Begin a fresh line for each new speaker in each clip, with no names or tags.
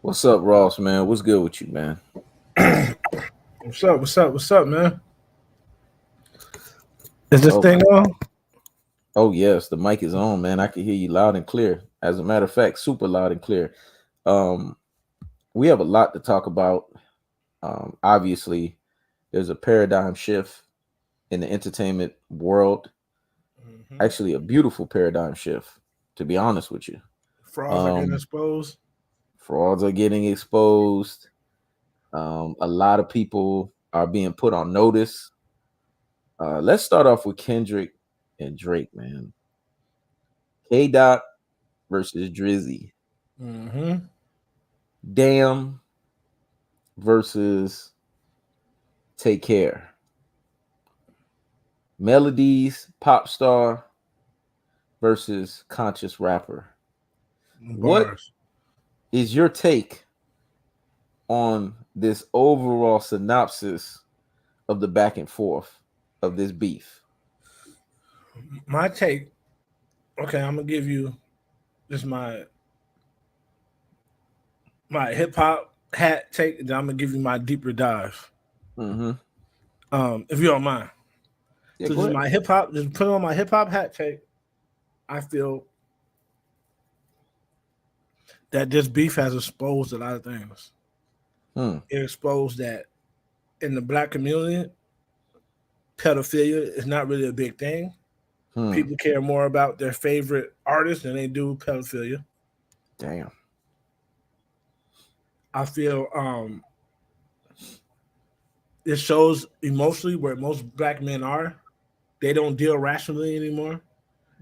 What's up, Ross, man? What's good with you, man?
What's up? What's up, man? Is this
Oh,
thing on?
oh yes, the mic is on, man. I can hear you loud and clear. As a matter of fact, super loud and clear. Um, we have a lot to talk about. Obviously, there's a paradigm shift in the entertainment world.
Mm-hmm.
Actually, a beautiful paradigm shift, to be honest with you.
Frauds are getting
Um,
exposed.
Frauds are getting exposed. A lot of people are being put on notice. Let's start off with Kendrick and Drake, man. K. Dot versus Drizzy.
Mm-hmm.
Damn versus Take Care. Melodies, pop star versus conscious rapper. What
Bars.
is your take on this overall synopsis of the back and forth of this beef?
My take. Okay, I'm gonna give you just my hip hop hat take. Then I'm gonna give you my deeper dive.
Mm-hmm.
If you don't mind.
Yeah,
So
go
just
ahead.
my hip hop. Just put on my hip hop hat take. I feel that this beef has exposed a lot of things.
Hmm.
It exposed that in the black community, pedophilia is not really a big thing.
Hmm.
People care more about their favorite artist than they do pedophilia.
Damn.
I feel it shows emotionally where most black men are. They don't deal rationally anymore.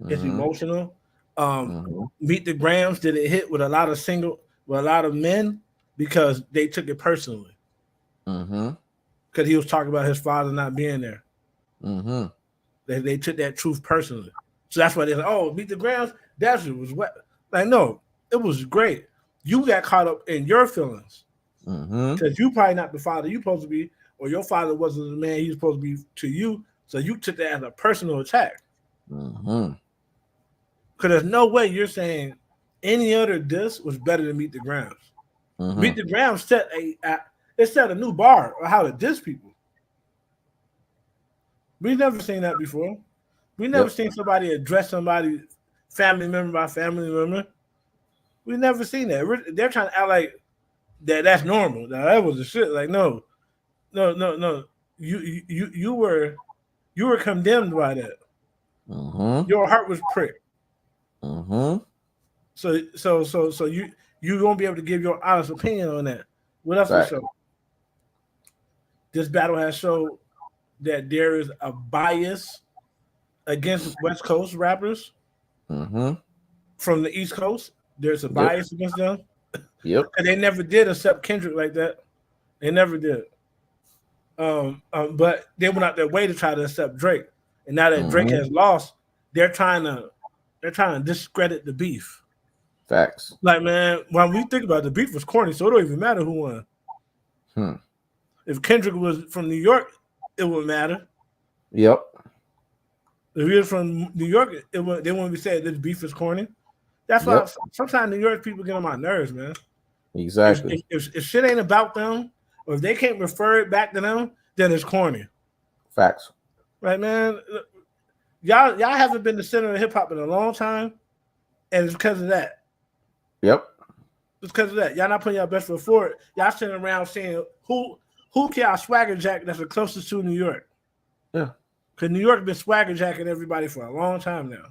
It's
Mm-hmm.
emotional.
Mm-hmm.
Meet the Grams did it hit with a lot of men because they took it personally
Mm-hmm.
because he was talking about his father not being there.
Mm-hmm.
They took that truth personally. So that's why they're like, oh, Meet the Grams, that shit was wet. Like, no, it was great. You got caught up in your feelings
Mm-hmm.
because you probably not the father you supposed to be, or your father wasn't the man he's supposed to be to you. So you took that as a personal attack.
Mm-hmm.
Because there's no way you're saying any other disc was better than Meet the Grams.
Mm-hmm.
Meet the Grams it set a new bar on how to diss people. We've never seen that before. We never
Yep.
seen somebody address somebody family member by family member. We never seen that. They're trying to act like that's normal. Now, that was the shit. Like no. You were condemned by that.
Mm-hmm.
Your heart was pricked.
Mm-hmm.
So you won't be able to give your honest opinion on that. What else it
Fact.
show? This battle has showed that there is a bias against West Coast rappers
Mm-hmm.
from the East Coast. There's a
Yep.
bias against them.
Yep.
And they never did accept Kendrick like that. They never did. But they went out their way to try to accept Drake. And now that Drake
Mm-hmm.
has lost, they're trying to discredit the beef.
Facts.
Like, man, when we think about it, the beef was corny, so it don't even matter who won.
Hmm.
If Kendrick was from New York, it wouldn't matter.
Yep.
If he was from New York, they wouldn't be saying this beef is corny. That's why
Yep.
sometimes New York people get on my nerves, man.
Exactly.
If shit ain't about them, or if they can't refer it back to them, then it's corny.
Facts.
Right, man? Y'all haven't been the center of hip hop in a long time, and it's because of that.
Yep.
It's because of that. Y'all not putting your best foot forward. Y'all sitting around saying who can y'all swagger jack that's the closest to New York?
Yeah.
Because New York been swagger jacking everybody for a long time now.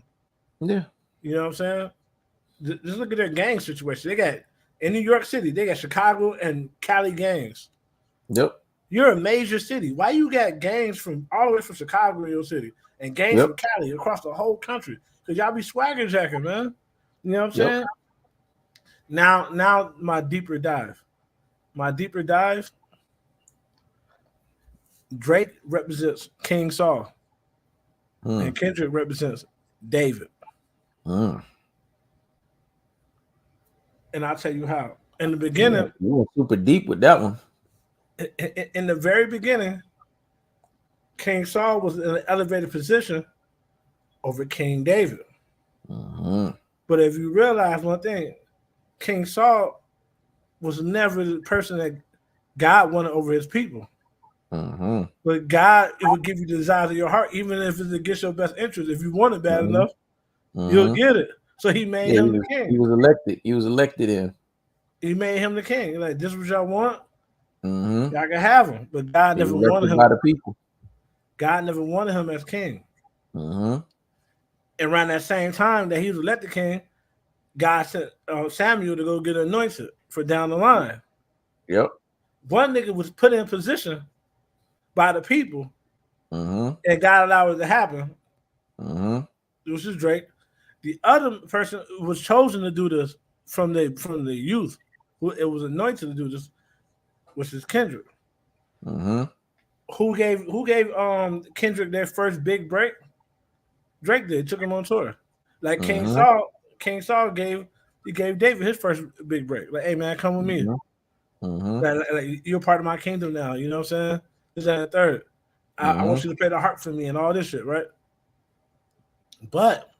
Yeah.
You know what I'm saying? Just look at their gang situation. They got in New York City, they got Chicago and Cali gangs.
Yep.
You're a major city. Why you got gangs from all the way from Chicago in your city and gangs from
Yep.
Cali across the whole country? Because y'all be swagger jacking, man. You know what I'm
Yep.
saying? Now my deeper dive. My deeper dive. Drake represents King Saul,
Mm.
and Kendrick represents David.
Mm.
And I'll tell you how. In the
Yeah.
beginning,
You went super deep with that one.
in the very beginning, King Saul was in an elevated position over King David.
Mm-hmm.
But if you realize one thing, King Saul was never the person that God wanted over his people.
Mm-hmm.
But God, it will give you the desires of your heart, even if it's against your best interest. If you want it bad
Mm-hmm.
enough, you'll
Mm-hmm.
get it. So he made
Yeah,
him the king.
he was elected. He was elected in.
He made him the king. Like, this is what y'all want,
Mm-hmm.
y'all can have him. But God
He was
never wanted
elected
him.
by the people.
God never wanted him as king.
Mm-hmm.
And around that same time that he was elected king, God sent Samuel to go get anointed for down the line.
Yep.
One nigga was put in position by the people,
Mm-hmm.
and God allowed it to happen.
Mm-hmm.
Which is Drake. The other person was chosen to do this from the youth. It was anointed to do this, which is Kendrick.
Mm-hmm.
Who gave Kendrick their first big break? Drake did. Took him on tour. Like
Mm-hmm.
King Saul gave David his first big break. Like, hey man, come with me.
Mm-hmm. Mm-hmm.
Like, you're part of my kingdom now. You know what I'm saying? This and the third. I
Mm-hmm.
want you to play the harp for me and all this shit, right? But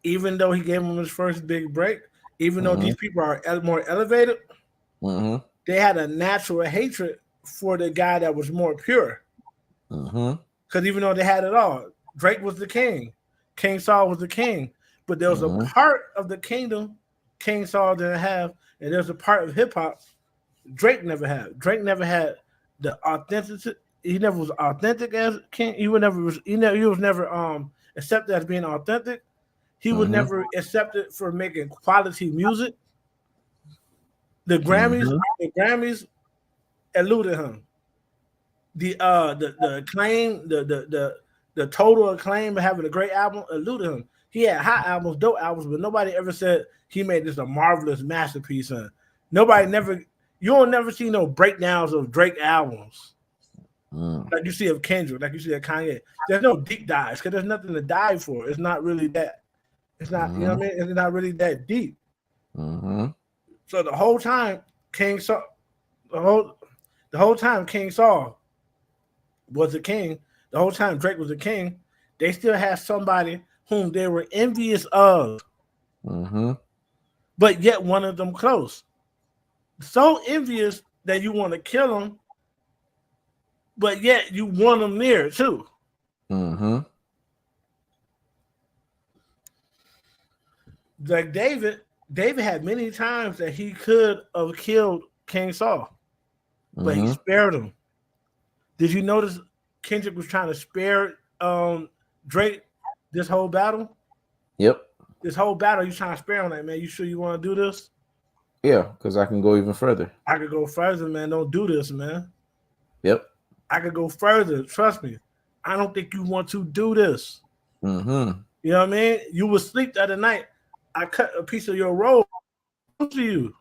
even though he gave him his first big break, even though
Mm-hmm.
these people are more elevated,
Mm-hmm.
they had a natural hatred for the guy that was more pure.
Mm-hmm.
Because even though they had it all, Drake was the king, King Saul was the king, but there was a
Mm-hmm.
part of the kingdom King Saul didn't have, and there's a part of hip hop Drake never had. Drake never had the authenticity. He never was authentic as king. He was never accepted as being authentic. He was
Mm-hmm.
never accepted for making quality music. The Grammys,
Mm-hmm.
the Grammys eluded him. The acclaim, the total acclaim of having a great album eluded him. He had hot albums, dope albums, but nobody ever said he made this a marvelous masterpiece. Nobody never, you don't never see no breakdowns of Drake albums like you see of Kendrick, like you see of Kanye. There's no deep dives because there's nothing to dive for. It's not really that. It's not, you know
Mm-hmm.
what I mean? It's not really that deep.
Mm-hmm.
So the whole time, King Saul, the whole time King Saul was the king, the whole time Drake was the king, they still had somebody whom they were envious of,
Mm-hmm.
but yet wanted them close. So envious that you want to kill them, but yet you want them near too.
Mm-hmm.
Like David had many times that he could have killed King Saul, but he
Mm-hmm.
spared him. Did you notice Kendrick was trying to spare Drake this whole battle?
Yep.
This whole battle, he's trying to spare him. Like, man, you sure you want to do this?
Yeah, because I can go even further.
I could go further, man. Don't do this, man.
Yep.
I could go further. Trust me. I don't think you want to do this.
Mm-hmm.
You know what I mean? You would sleep the other night. I cut a piece of your robe to you.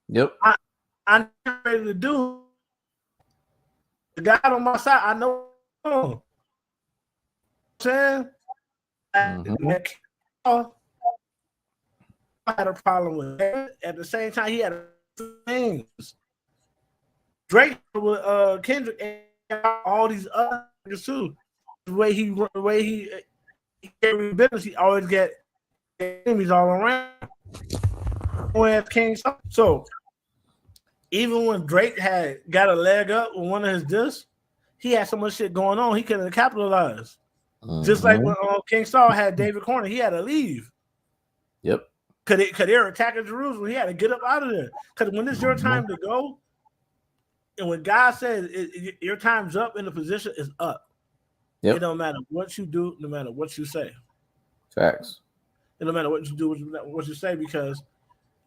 Yep.
I'm ready to do. The guy on my side, I know. You know what I'm saying?
Mm-hmm.
I had a problem with it. At the same time, he had things. Drake with Kendrick and all these other niggas too. The way he carry business, he always get enemies all around. When King so even when Drake had got a leg up with one of his discs, he had so much shit going on he couldn't capitalize.
Mm-hmm.
Just like when King Saul had David Corner, he had to leave.
Yep.
Cause they were attacking Jerusalem. He had to get up out of there. Because when it's your time to go, and when God says your time's up and the position is up,
Yep.
it don't matter what you do, no matter what you say.
Facts.
It don't matter what you do, what you say, because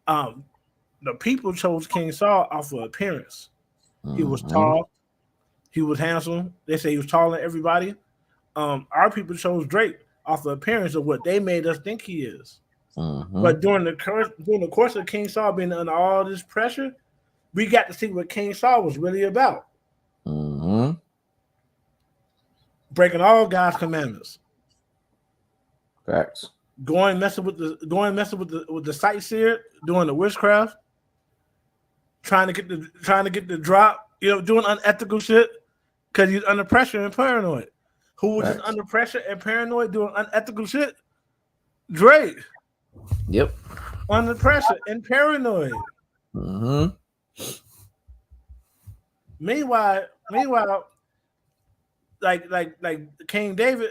the people chose King Saul off of appearance. He was tall, he was handsome. They say he was taller than everybody. Our people chose Drake off of appearance of what they made us think he is.
Mm-hmm.
But during the course of King Saul being under all this pressure, we got to see what King Saul was really about.
Mm-hmm.
Breaking all God's commandments.
Facts.
Going messing with the sightseer, doing the witchcraft, trying to get the drop, doing unethical shit because he's under pressure and paranoid. Who was just under pressure and paranoid doing unethical shit? Drake.
Yep.
under pressure and paranoid.
Mm-hmm.
Meanwhile, like King David,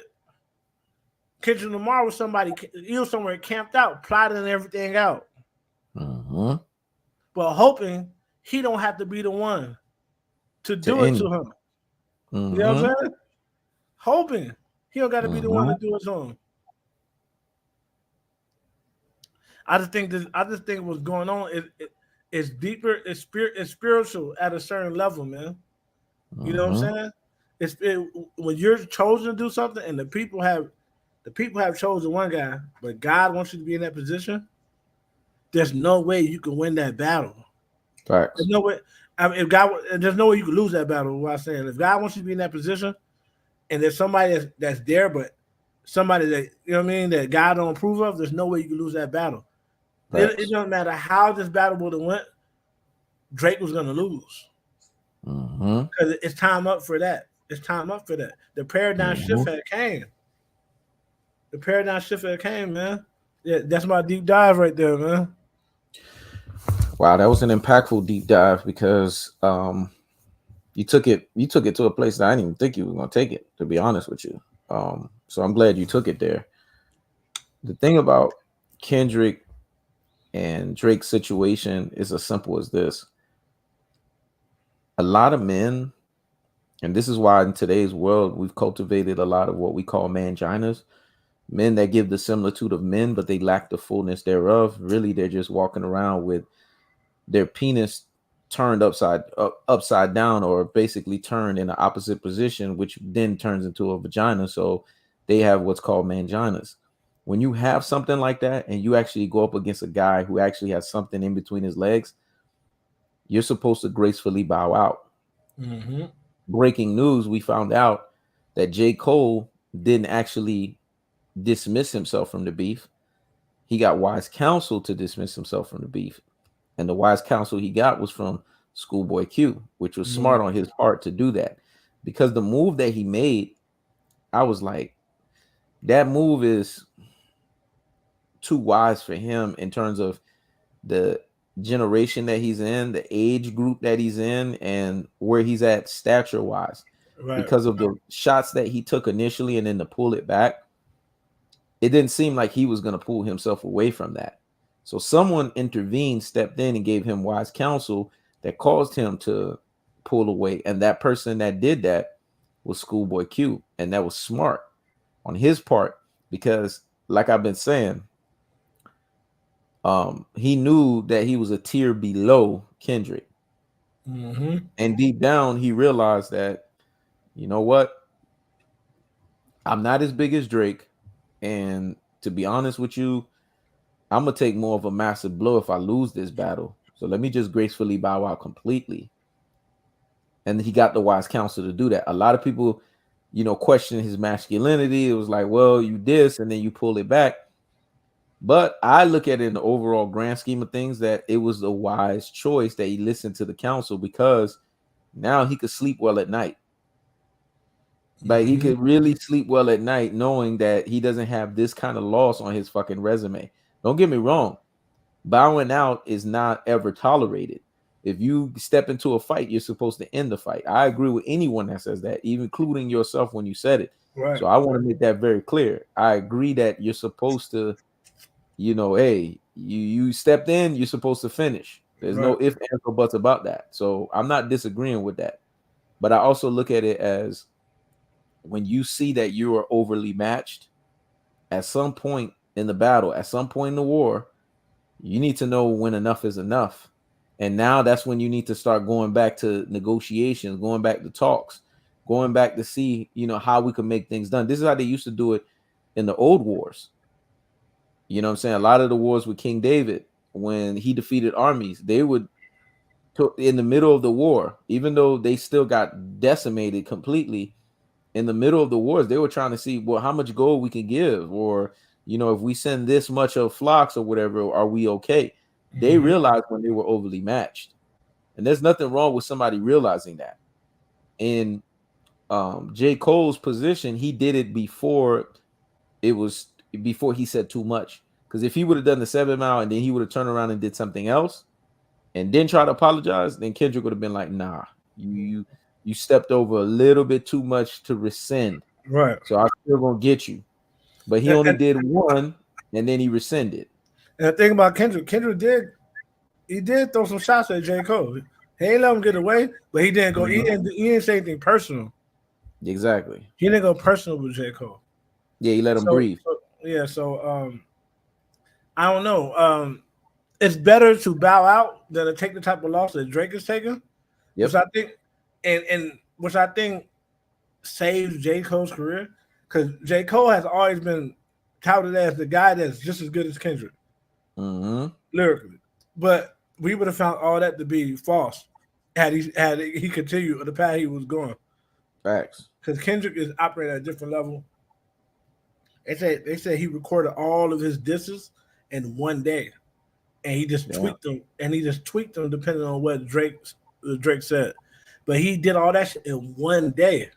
Kendrick Lamar was somebody. He was somewhere camped out, plotting everything out,
Mm-hmm.
but hoping he don't have to be the one to
To
do it to
end.
him. You know what
Mm-hmm.
I'm saying? Hoping he don't got to be the one
Mm-hmm.
to do it to him. I just think what's going on is deeper. It's spiritual at a certain level, man. You know what
Mm-hmm.
I'm saying? When you're chosen to do something, and the people have chosen one guy, but God wants you to be in that position. There's no way you can win that battle. There's
Facts.
no way. I mean, if God, there's no way you can lose that battle. What I'm saying, if God wants you to be in that position, and there's somebody that's there, but somebody that you know what I mean that God don't approve of, there's no way you can lose that battle. It
Facts.
doesn't matter how this battle would have went. Drake was gonna lose
Mm-hmm.
because it's time up for that. It's time up for that. The paradigm shift
Mm-hmm.
had came. The paradigm shift had came, man. Yeah, that's my deep dive right there, man.
Wow, that was an impactful deep dive because you took it to a place that I didn't even think you were gonna take it, to be honest with you. So I'm glad you took it there. The thing about Kendrick and Drake's situation is as simple as this. A lot of men, and this is why in today's world we've cultivated a lot of what we call manginas, men that give the similitude of men, but they lack the fullness thereof. Really, they're just walking around with their penis turned upside down, or basically turned in an opposite position, which then turns into a vagina. So they have what's called manginas. When you have something like that and you actually go up against a guy who actually has something in between his legs, you're supposed to gracefully bow out.
Mm-hmm.
Breaking news, we found out that J. Cole didn't actually dismiss himself from the beef. He got wise counsel to dismiss himself from the beef. And the wise counsel he got was from Schoolboy Q, which was smart on his part to do that. Because the move that he made, I was like, that move is too wise for him in terms of the generation that he's in, the age group that he's in, and where he's at stature wise.
Right.
Because of the shots that he took initially and then to pull it back, it didn't seem like he was going to pull himself away from that. So someone intervened, stepped in, and gave him wise counsel that caused him to pull away. And that person that did that was Schoolboy Q. And that was smart on his part because, like I've been saying, he knew that he was a tier below Kendrick.
Mm-hmm.
And deep down, he realized that, you know what? I'm not as big as Drake. And to be honest with you, I'm gonna take more of a massive blow if I lose this battle. So let me just gracefully bow out completely. And he got the wise counsel to do that. A lot of people, question his masculinity. It was like, well, you this, and then you pull it back. But I look at it in the overall grand scheme of things that it was a wise choice that he listened to the counsel because now he could sleep well at night. Like he
Mm-hmm.
could really sleep well at night knowing that he doesn't have this kind of loss on his fucking resume. Don't get me wrong. Bowing out is not ever tolerated. If you step into a fight, you're supposed to end the fight. I agree with anyone that says that, even including yourself when you said it.
Right.
So I want to make that very clear. I agree that you're supposed to, hey, you stepped in, you're supposed to finish. There's
Right.
no ifs, ands, or buts about that. So I'm not disagreeing with that. But I also look at it as when you see that you are overly matched at some point in the battle, at some point in the war, you need to know when enough is enough. And now that's when you need to start going back to negotiations, going back to talks, going back to see, how we can make things done. This is how they used to do it in the old wars. You know what I'm saying? A lot of the wars with King David, when he defeated armies, they would in the middle of the war, even though they still got decimated completely, in the middle of the wars, they were trying to see, well, how much gold we can give, or if we send this much of flocks or whatever, are we okay? They
Mm-hmm.
realized when they were overly matched, and there's nothing wrong with somebody realizing that. In J. Cole's position, he did it before he said too much, Because if he would have done the 7 Mile and then he would have turned around and did something else and then try to apologize, then Kendrick would have been like, nah, you stepped over a little bit too much to rescind.
Right.
So I'm still gonna get you. But he
And,
only
and,
did one and then he rescinded.
and the thing about Kendrick did throw some shots at J. Cole. He ain't let him get away, but he didn't go. He didn't say anything personal.
Exactly.
He didn't go personal with J. Cole.
Yeah, he let him breathe.
So I don't know. It's better to bow out than to take the type of loss that Drake is taking,
Yep.
which I think, and which I think saves J. Cole's career, because J. Cole has always been touted as the guy that's just as good as Kendrick lyrically, but we would have found all that to be false had he continued on the path he was going.
Facts.
Because Kendrick is operating at a different level. They said he recorded all of his disses in one day, and he just tweaked them, depending on what Drake said. But he did all that shit in one day.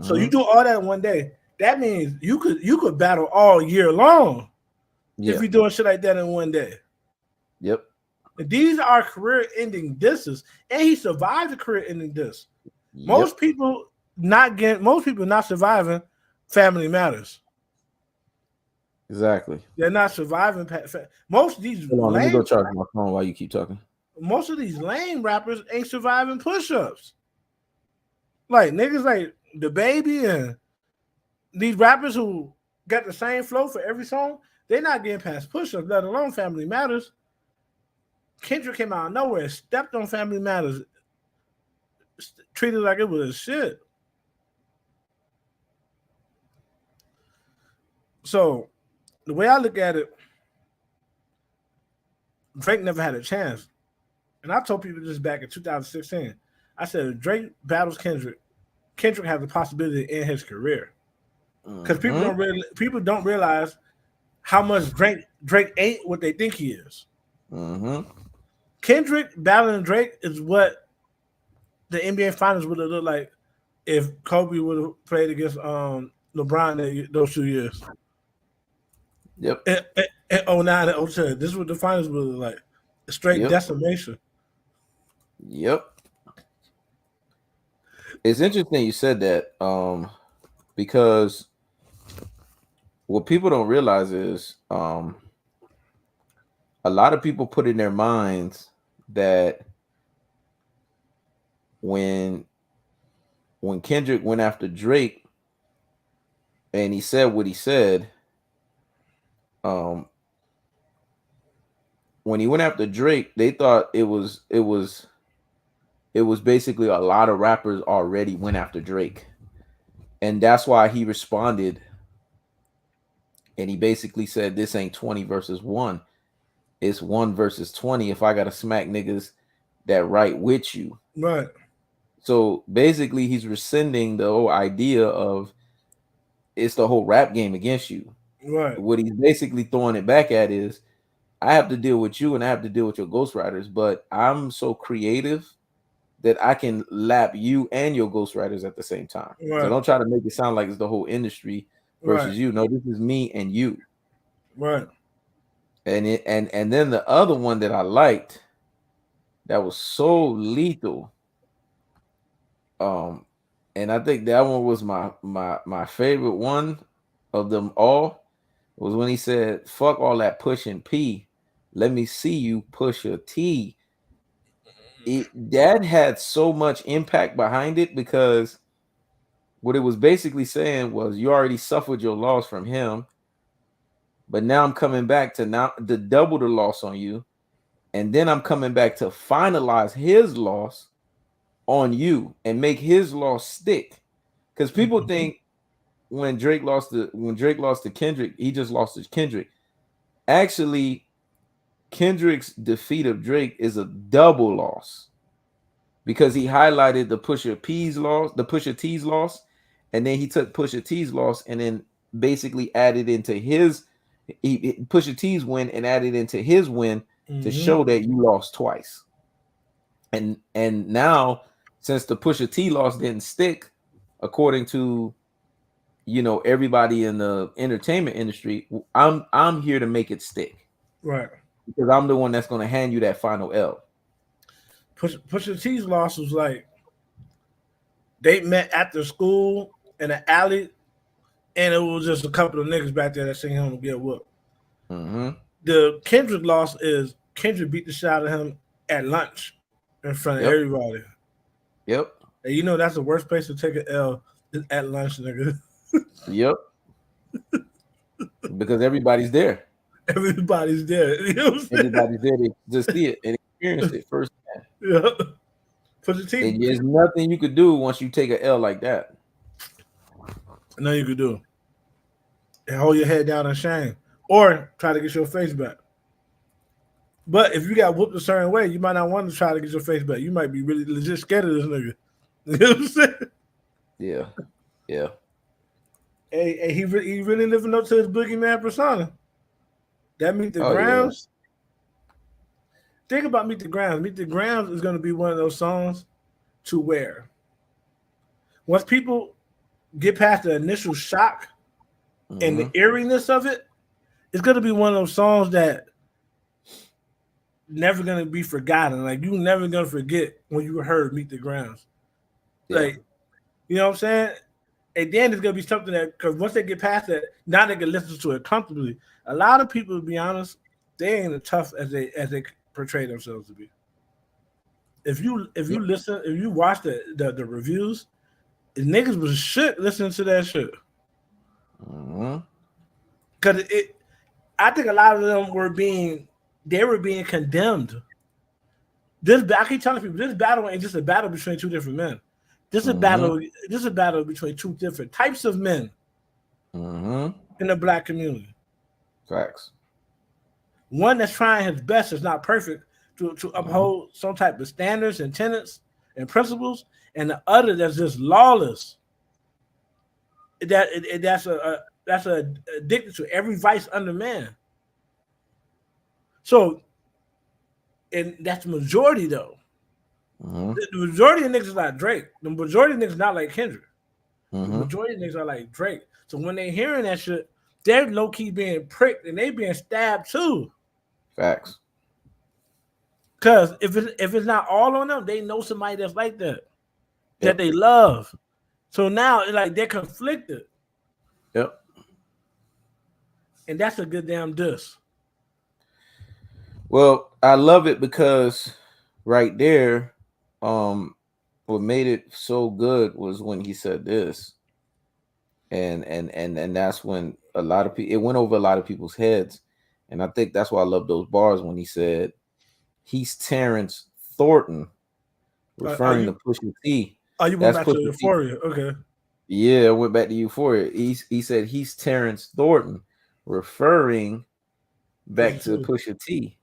So you do all that in one day. That means you could battle all year long if you're doing shit like that in one day.
Yep.
And these are career-ending disses, and he survived a career-ending diss. Most people not surviving Family Matters.
Exactly.
They're not surviving. Most of these.
Hold on, let me go charge my phone while you keep talking.
Most of these lame rappers ain't surviving push-ups. Like niggas like the Baby and these rappers who got the same flow for every song, they're not getting past push-ups, let alone Family Matters. Kendrick came out of nowhere, stepped on Family Matters, treated like it was a shit. So the way I look at it, Drake never had a chance. And I told people this back in 2016. I said, if Drake battles Kendrick has the possibility to end his career. Because people don't realize how much Drake ain't what they think he is. Kendrick battling Drake is what the NBA Finals would have looked like if Kobe would have played against LeBron those 2 years.
Yep.
In 09 and 02. This is what the finals would look like. A straight decimation.
Yep. It's interesting you said that, because what people don't realize is a lot of people put in their minds that when Kendrick went after Drake and he said what he said, when he went after Drake, they thought it was basically a lot of rappers already went after Drake. And that's why he responded. And he basically said, this ain't 20 versus 1. It's 1 versus 20 if I got to smack niggas that right with you.
Right.
So basically he's rescinding the whole idea of it's the whole rap game against you.
Right.
What he's basically throwing it back at is, I have to deal with you and I have to deal with your ghostwriters, but I'm so creative that I can lap you and your ghostwriters at the same time. Right. So don't try to make it sound like it's the whole industry versus you. No, this is me and you.
Right.
And then the other one that I liked that was so lethal. And I think that one was my favorite one of them all, was when he said, fuck all that pushing P. Let me see you push a T. That had so much impact behind it, because what it was basically saying was, you already suffered your loss from him, but now I'm coming back to double the loss on you, and then I'm coming back to finalize his loss on you and make his loss stick. Because people think when Drake lost to Kendrick, he just lost to Kendrick. Actually, Kendrick's defeat of Drake is a double loss, because he highlighted the Pusha T's loss, and then he took Pusha T's loss and then basically added into Pusha T's win and added into his win to show that you lost twice. And now, since the Pusha T loss didn't stick, according to everybody in the entertainment industry, I'm here to make it stick
Right.
because I'm the one that's going to hand you that final L.
Pusha T's loss was like they met after school in an alley, and it was just a couple of niggas back there that seen him get whooped.
Mm-hmm.
The Kendrick loss is Kendrick beat the shit out of him at lunch in front of
Yep.
everybody.
Yep.
And you know that's the worst place to take an L is at lunch, nigga.
Yep. Because everybody's there.
Everybody's there. You know what I'm saying?
Everybody's there to just see it and experience it first.
Yeah. Pusha T,
And there's nothing you could do once you take a L like that.
nothing you could do. And hold your head down in shame. Or try to get your face back. But if you got whooped a certain way, you might not want to try to get your face back. You might be really legit scared of this nigga. You know what I'm saying?
Yeah. Yeah.
Hey, he really living up to his boogeyman persona. That Meet the
Oh yeah.
Grounds. Think about Meet the Grounds. Meet the Grounds is going to be one of those songs to where once people get past the initial shock and the
Mm-hmm.
eeriness of it, it's going to be one of those songs that never going to be forgotten. Like you never going to forget when you heard Meet the Grounds.
Yeah.
Like, you know what I'm saying? And then it's gonna be something that because once they get past that, now they can listen to it comfortably. A lot of people, to be honest, they ain't as tough as they portray themselves to be. If you
Yep.
listen, if you watch the reviews, the niggas was shit listening to that shit.
Mm-hmm.
Cause I think a lot of them they were being condemned. I keep telling people this battle ain't just a battle between two different men. This is a
Mm-hmm.
battle. This is a battle between two different types of men
Mm-hmm.
in the black community.
Facts.
One that's trying his best is not perfect to
Mm-hmm.
uphold some type of standards and tenets and principles, and the other that's just lawless. That's addicted to every vice under man. So, and that's the majority though.
Mm-hmm.
The majority of niggas is like Drake. The majority of niggas not like Kendrick. The
Mm-hmm.
majority of niggas are like Drake. So when they hearing that shit, they're low key being pricked and they being stabbed too.
Facts.
Cause if it's not all on them, they know somebody that's like that
Yep.
they love. So now it's like they're conflicted,
Yep.
and that's a good damn diss.
Well, I love it because right there, um, what made it so good was when he said this, and that's when a lot of people it went over a lot of people's heads, and I think that's why I love those bars when he said he's Terrence Thornton,
Are
referring to
you
Pusha T.
are you went
That's
back to
Pusha T.
Euphoria? Okay.
Yeah, I went back to Euphoria. He said he's Terrence Thornton, referring back to
Push
Pusha T.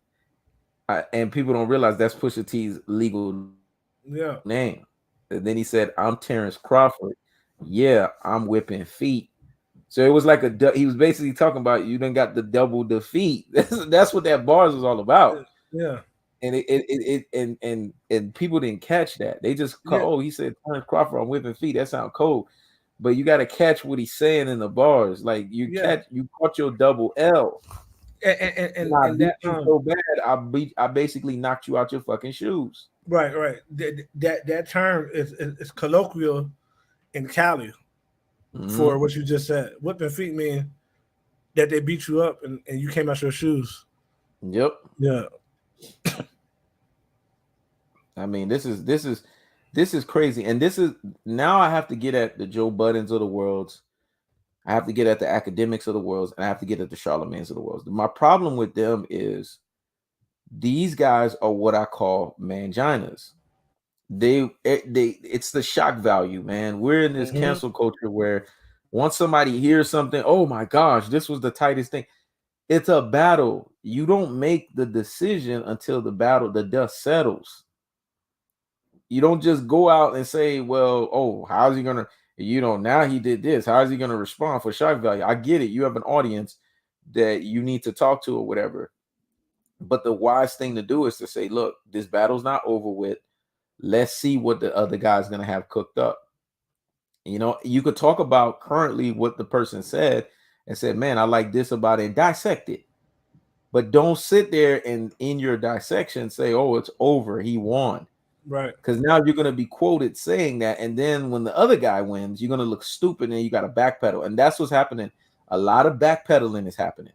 And people don't realize that's Pusha T's legal name.
Yeah.
And then he said, "I'm Terrence Crawford. Yeah, I'm whipping feet." So it was like he was basically talking about you done got the double defeat. That's what that bars was all about.
Yeah.
And and people didn't catch that. They just call,
Yeah.
oh, he said Terrence Crawford, I'm whipping feet. That sounds cold. But you got to catch what he's saying in the bars. Like
Yeah.
you caught your double L. And I
And
beat
that
you so bad, I basically knocked you out your fucking shoes.
right. That term is colloquial in Cali
Mm-hmm.
for what you just said. Whipping feet mean that they beat you up and you came out your shoes.
Yep.
Yeah.
I mean, this is crazy. And this is now I have to get at the Joe Buddens of the worlds. I have to get at the academics of the world, and I have to get at the Charlemagne's of the world. My problem with them is these guys are what I call manginas. They it's the shock value, man. We're in this
Mm-hmm.
cancel culture where once somebody hears something, oh my gosh, this was the tightest thing. It's a battle. You don't make the decision until the dust settles. You don't just go out and say, well, oh, how's he gonna, now he did this. How is he gonna respond for shock value? I get it. You have an audience that you need to talk to or whatever. But the wise thing to do is to say, look, this battle's not over with. Let's see what the other guy's gonna have cooked up. You know, you could talk about currently what the person said and said, man, I like this about it, and dissect it. But don't sit there and in your dissection say, oh, it's over. He won.
Right.
Because now you're going to be quoted saying that. And then when the other guy wins, you're going to look stupid and you got to backpedal. And that's what's happening. A lot of backpedaling is happening.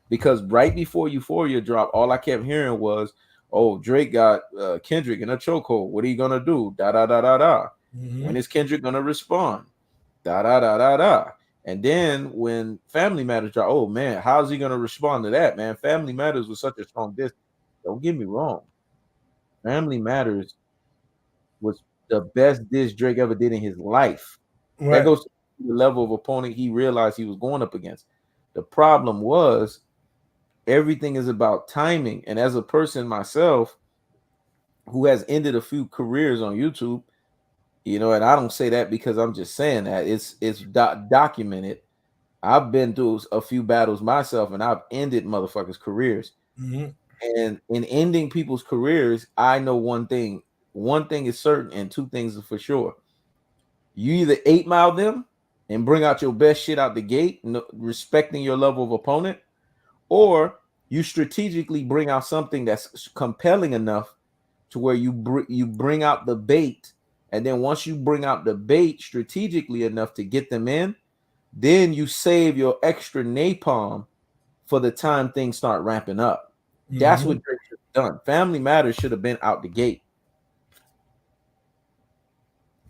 Because right before Euphoria dropped, all I kept hearing was, oh, Drake got Kendrick in a chokehold. What are you going to do? Da, da, da, da, da.
Mm-hmm.
When is Kendrick going to respond? Da, da, da, da, da. And then when Family Matters dropped, oh, man, how's he going to respond to that, man? Family Matters was such a strong diss. Don't get me wrong. Family Matters was the best diss Drake ever did in his life.
Right.
That goes to the level of opponent he realized he was going up against. The problem was everything is about timing. And as a person myself who has ended a few careers on YouTube, you know, and I don't say that because I'm just saying that it's documented. I've been through a few battles myself, and I've ended motherfuckers' careers.
Mm-hmm.
And in ending people's careers, I know one thing. One thing is certain, and two things are for sure. You either 8 Mile them and bring out your best shit out the gate, respecting your level of opponent, or you strategically bring out something that's compelling enough to where you bring out the bait, and then once you bring out the bait strategically enough to get them in, then you save your extra napalm for the time things start ramping up. Mm-hmm. That's what Drake should have done. Family Matters should have been out the gate.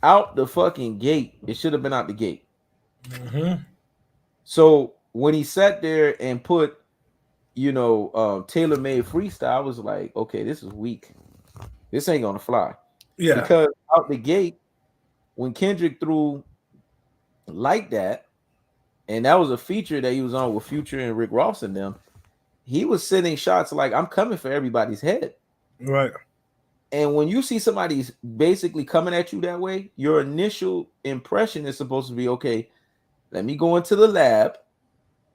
Out the fucking gate. It should have been out the gate.
Mm-hmm.
So when he sat there and put, you know, tailor-made freestyle, I was like, okay, this is weak. This ain't gonna fly.
Yeah.
Because out the gate, when Kendrick threw like that, and that was a feature that he was on with Future and Rick Ross and them, he was sending shots like, I'm coming for everybody's head.
Right.
And when you see somebody basically coming at you that way, your initial impression is supposed to be, okay, let me go into the lab.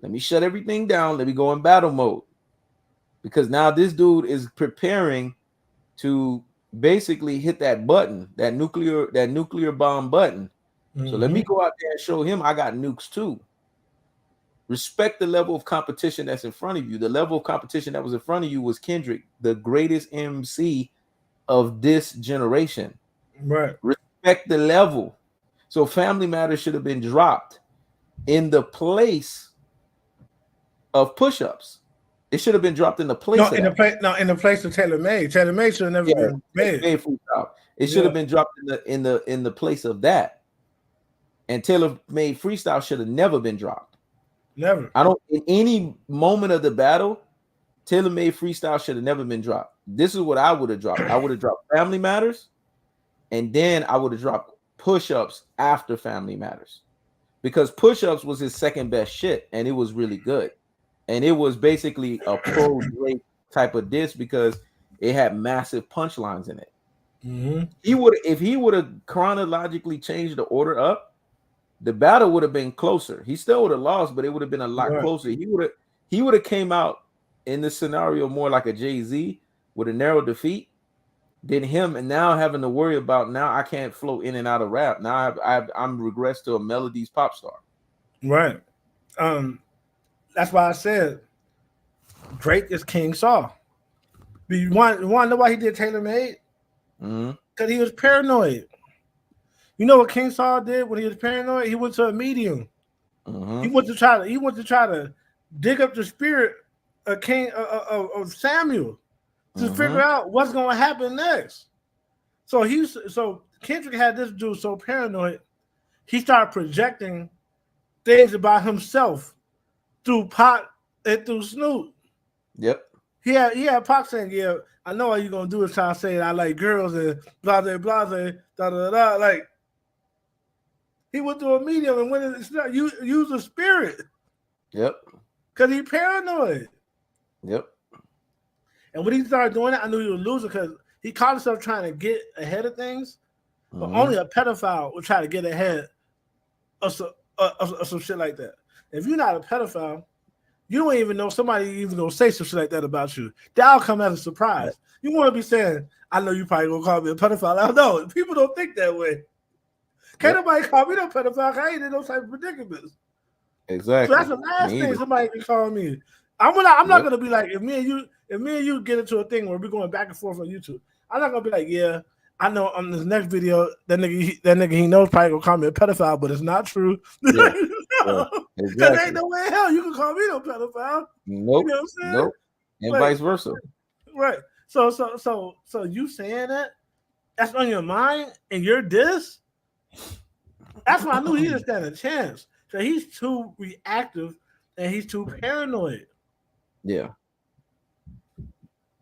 Let me shut everything down. Let me go in battle mode. Because now this dude is preparing to basically hit that button, that nuclear bomb button. Mm-hmm. So let me go out there and show him I got nukes too. Respect the level of competition that's in front of you. The level of competition that was in front of you was Kendrick, the greatest MC of this generation.
Right.
Respect the level. So Family Matters should have been dropped in the place of push-ups. It should have been dropped in the place.
In the place of Taylor Made. Taylor Made should have never been made.
It should have been dropped in the place of that. And Taylor Made Freestyle should have never been dropped.
Never.
I don't. In any moment of the battle, Taylor Made Freestyle should have never been dropped. This is what I would have dropped. I would have dropped Family Matters, and then I would have dropped Push-Ups after Family Matters, because Push-Ups was his second best shit, and it was really good. And it was basically a pro Drake type of diss because it had massive punchlines in it.
Mm-hmm.
If he would have chronologically changed the order up, the battle would have been closer. He still would have lost, but it would have been a lot closer. He would have came out in this scenario more like a Jay-Z with a narrow defeat than him, and now having to worry about now I can't flow in and out of rap. Now I'm regressed to a melodies pop star.
Right. That's why I said Drake is King Saul. But you want to know why he did Taylor Made? Because he was paranoid. You know what King Saul did when he was paranoid? He went to a medium. He went to try to dig up the spirit of of Samuel to figure out what's going to happen next. So Kendrick had this dude so paranoid, he started projecting things about himself through Pac and through Snoop.
Yep.
He had Pac saying, "Yeah, I know all you're gonna do is try to say I like girls and blah blah blah da da da." Like he went through a medium and went in, use the spirit.
Yep.
Because he paranoid.
Yep.
And when he started doing that, I knew he was losing because he caught himself trying to get ahead of things. But only a pedophile would try to get ahead of some shit like that. If you're not a pedophile, you don't even know somebody even gonna say some shit like that about you. That'll come as a surprise. You want to be saying, "I know you probably gonna call me a pedophile." I don't know. People don't think that way. Can't nobody call me no pedophile. I ain't in those type of predicaments. So
Exactly.
that's the last
Me
thing
either.
somebody can call me. I'm not
Yep.
gonna be like if me and you get into a thing where we're going back and forth on YouTube. I'm not gonna be like, yeah, I know on this next video that nigga he knows probably gonna call me a pedophile, but it's not true.
Yeah. Yeah.
No, because ain't
Exactly.
no way in hell you can call me no pedophile. You know
Nope.
what I'm saying?
Nope. And
Like,
vice versa.
right. So you saying that that's on your mind and you're this. That's why I knew he didn't stand a chance. So he's too reactive and he's too paranoid.
Yeah.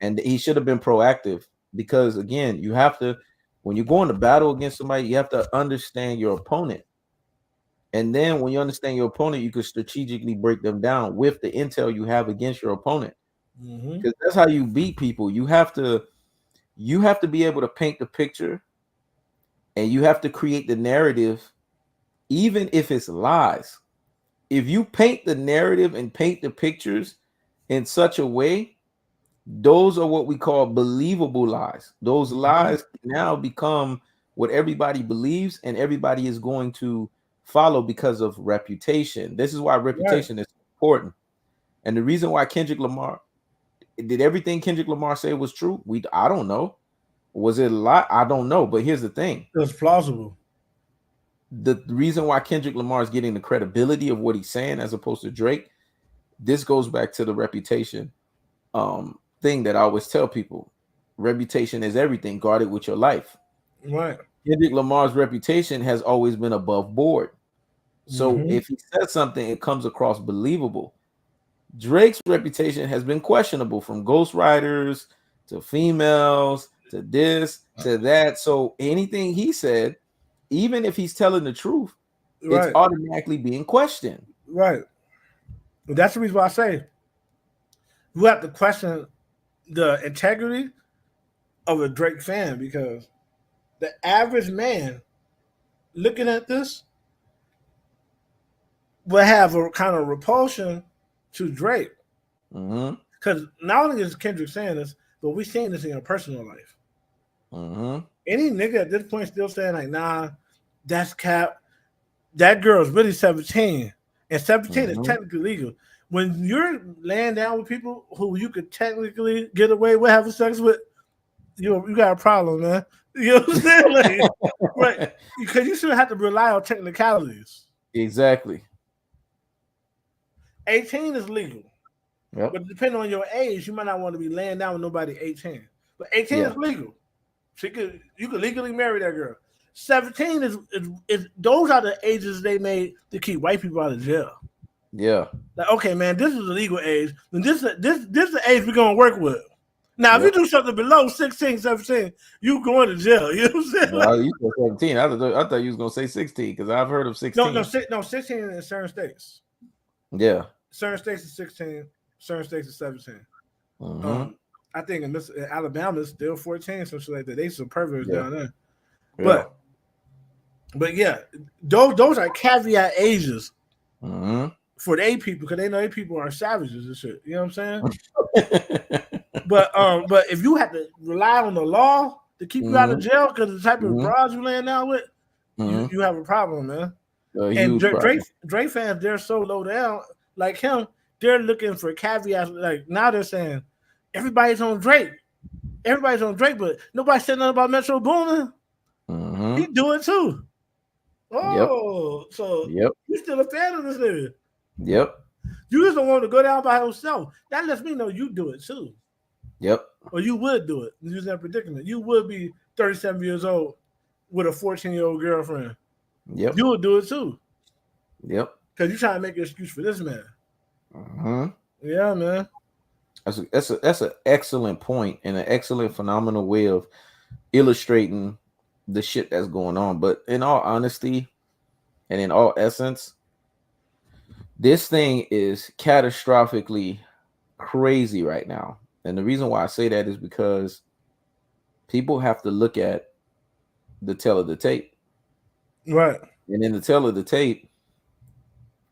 And he should have been proactive because again, you have to when you're going to battle against somebody, you have to understand your opponent. And then when you understand your opponent, you can strategically break them down with the intel you have against your opponent.
Mm-hmm.
Because that's how you beat people. You have to be able to paint the picture and you have to create the narrative, even if it's lies. If you paint the narrative and paint the pictures in such a way, those are what we call believable lies. Those lies now become what everybody believes and everybody is going to follow because of reputation. This is why
Right.
reputation is important. And the reason why Kendrick Lamar did everything Kendrick Lamar said was true, I don't know. Was it a lie? I don't know. But here's the thing.
It's plausible.
The reason why Kendrick Lamar is getting the credibility of what he's saying as opposed to Drake, this goes back to the reputation thing that I always tell people. Reputation is everything. Guard it with your life.
Right.
Kendrick Lamar's reputation has always been above board. So
Mm-hmm.
if he says something, it comes across believable. Drake's reputation has been questionable from ghostwriters to females to this to that. So anything he said, even if he's telling the truth, it's
Right.
automatically being questioned.
Right. And that's the reason why I say you have to question the integrity of a Drake fan because the average man looking at this will have a kind of repulsion to Drake.
Mm-hmm.
Because not only is Kendrick saying this, but we're seeing this in your personal life.
Mm-hmm.
Any nigga at this point still saying, like, nah, that's cap. That girl's really 17. And 17 is
Mm-hmm.
technically legal. When you're laying down with people who you could technically get away with having sex with, you got a problem, man. You know what I'm saying? Like, right. Because you shouldn't have to rely on technicalities.
Exactly.
18 is legal.
Yep.
But depending on your age, you might not want to be laying down with nobody 18. But 18
Yeah.
is legal. You could legally marry that girl. 17 is those are the ages they made to keep white people out of jail.
Yeah.
Like, okay, man, this is the legal age. And this is the age we're gonna work with. Now, if you
Yep.
do something below 16, 17, you going to jail. You know what I'm saying?
Well,
Like,
you said 17. I thought you was gonna say 16 because I've heard of
no, no,
16.
no, 16 in certain states.
Yeah.
Certain states is 16, certain states is 17.
Mm-hmm.
I think in Alabama it's still 14, something like that. They some perverts
Yeah.
down there.
Yeah.
But yeah, those are caveat ages
Mm-hmm.
for the A people because they know A people are savages and shit. You know what I'm saying? But if you have to rely on the law to keep you out of
Mm-hmm.
jail because of the type of
Mm-hmm.
bras you laying down with,
Mm-hmm.
you have a problem, man.
A
And
huge problem.
Drake fans, they're so low down, like him, they're looking for caveats. Like now they're saying everybody's on Drake. Everybody's on Drake, but nobody said nothing about Metro Boomin.
Mm-hmm.
He do it too.
Yep.
Oh, so
Yep.
you still a fan of this nigga.
Yep.
You just don't want to go down by himself. That lets me know you do it too.
Yep.
Or you would do it. Use that predicament. You would be 37 years old with a 14-year-old girlfriend.
Yep.
You would do it too.
Yep.
Because you're trying to make an excuse for this man.
Mm-hmm.
Yeah, man.
That's an excellent point and an excellent phenomenal way of illustrating the shit that's going on. But in all honesty and in all essence, this thing is catastrophically crazy right now. And the reason why I say that is because people have to look at the tail of the tape.
Right.
And in the tail of the tape,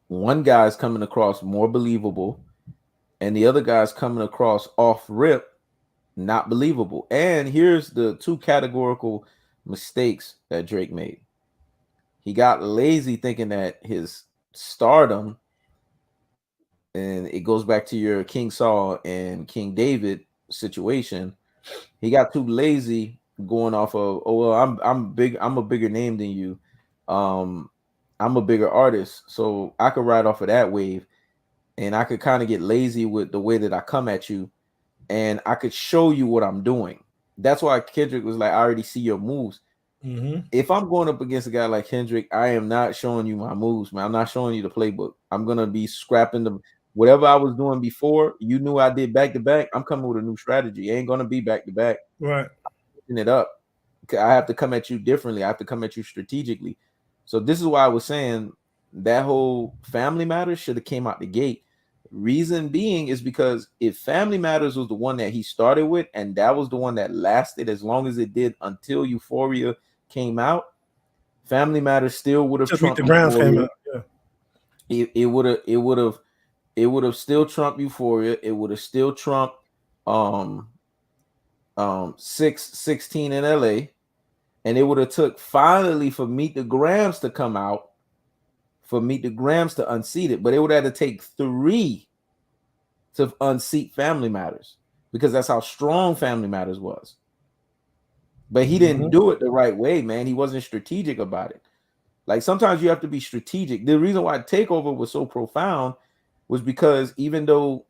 one guy's coming across more believable, and the other guy's coming across off rip, not believable. And here's the two categorical mistakes that Drake made. He got lazy thinking that his stardom, and it goes back to your King Saul and King David situation. He got too lazy going off of, oh well, I'm big, I'm a bigger name than you. Um, I'm a bigger artist, so I could ride off of that wave, and I could kind of get lazy with the way that I come at you, and I could show you what I'm doing. That's why Kendrick was like, I already see your moves.
Mm-hmm.
If I'm going up against a guy like Kendrick, I am not showing you my moves, man. I'm not showing you the playbook. I'm gonna be scrapping the whatever I was doing before. You knew I did back to back. I'm coming with a new strategy. It ain't gonna be back to back.
Right.
Picking it up. I have to come at you differently. I have to come at you strategically. So this is why I was saying that whole Family Matters should have came out the gate. Reason being is because if Family Matters was the one that he started with, and that was the one that lasted as long as it did until Euphoria came out, Family Matters still would have
Just Meet the
trumped
Browns came
Euphoria.
out. Yeah.
It would have still trumped Euphoria. It would have still trumped um 616 in LA, and it would have took finally for Meet the Grams to come out, for Meet the Grams to unseat it, but it would have to take 3 to unseat Family Matters, because that's how strong Family Matters was. But he didn't
Mm-hmm.
do it the right way, man. He wasn't strategic about it. Like sometimes you have to be strategic. The reason why Takeover was so profound was because even though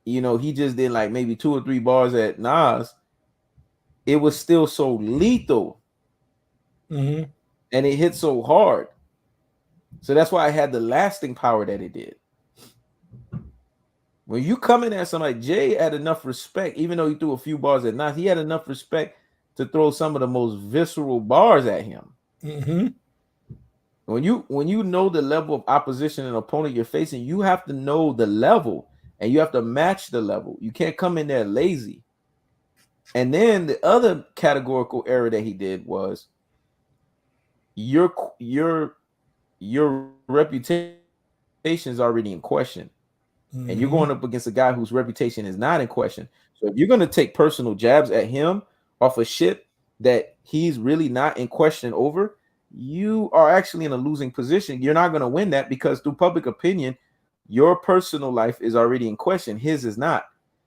he just did like maybe 2 or 3 bars at Nas, it was still so lethal
Mm-hmm.
and it hit so hard. So that's why it had the lasting power that it did. When you come in at somebody, Jay had enough respect, even though he threw a few bars at Nas, he had enough respect to throw some of the most visceral bars at him.
Mm-hmm.
When you know the level of opposition and opponent you're facing, you have to know the level and you have to match the level. You can't come in there lazy. And then the other categorical error that he did was your your your reputation is already in question, and you're
Mm-hmm.
going up against a guy whose reputation is not in question. So if you're going to take personal jabs at him off of shit that he's really not in question over, you are actually in a losing position. You're not going to win that, because through public opinion, your personal life is already in question. His is not.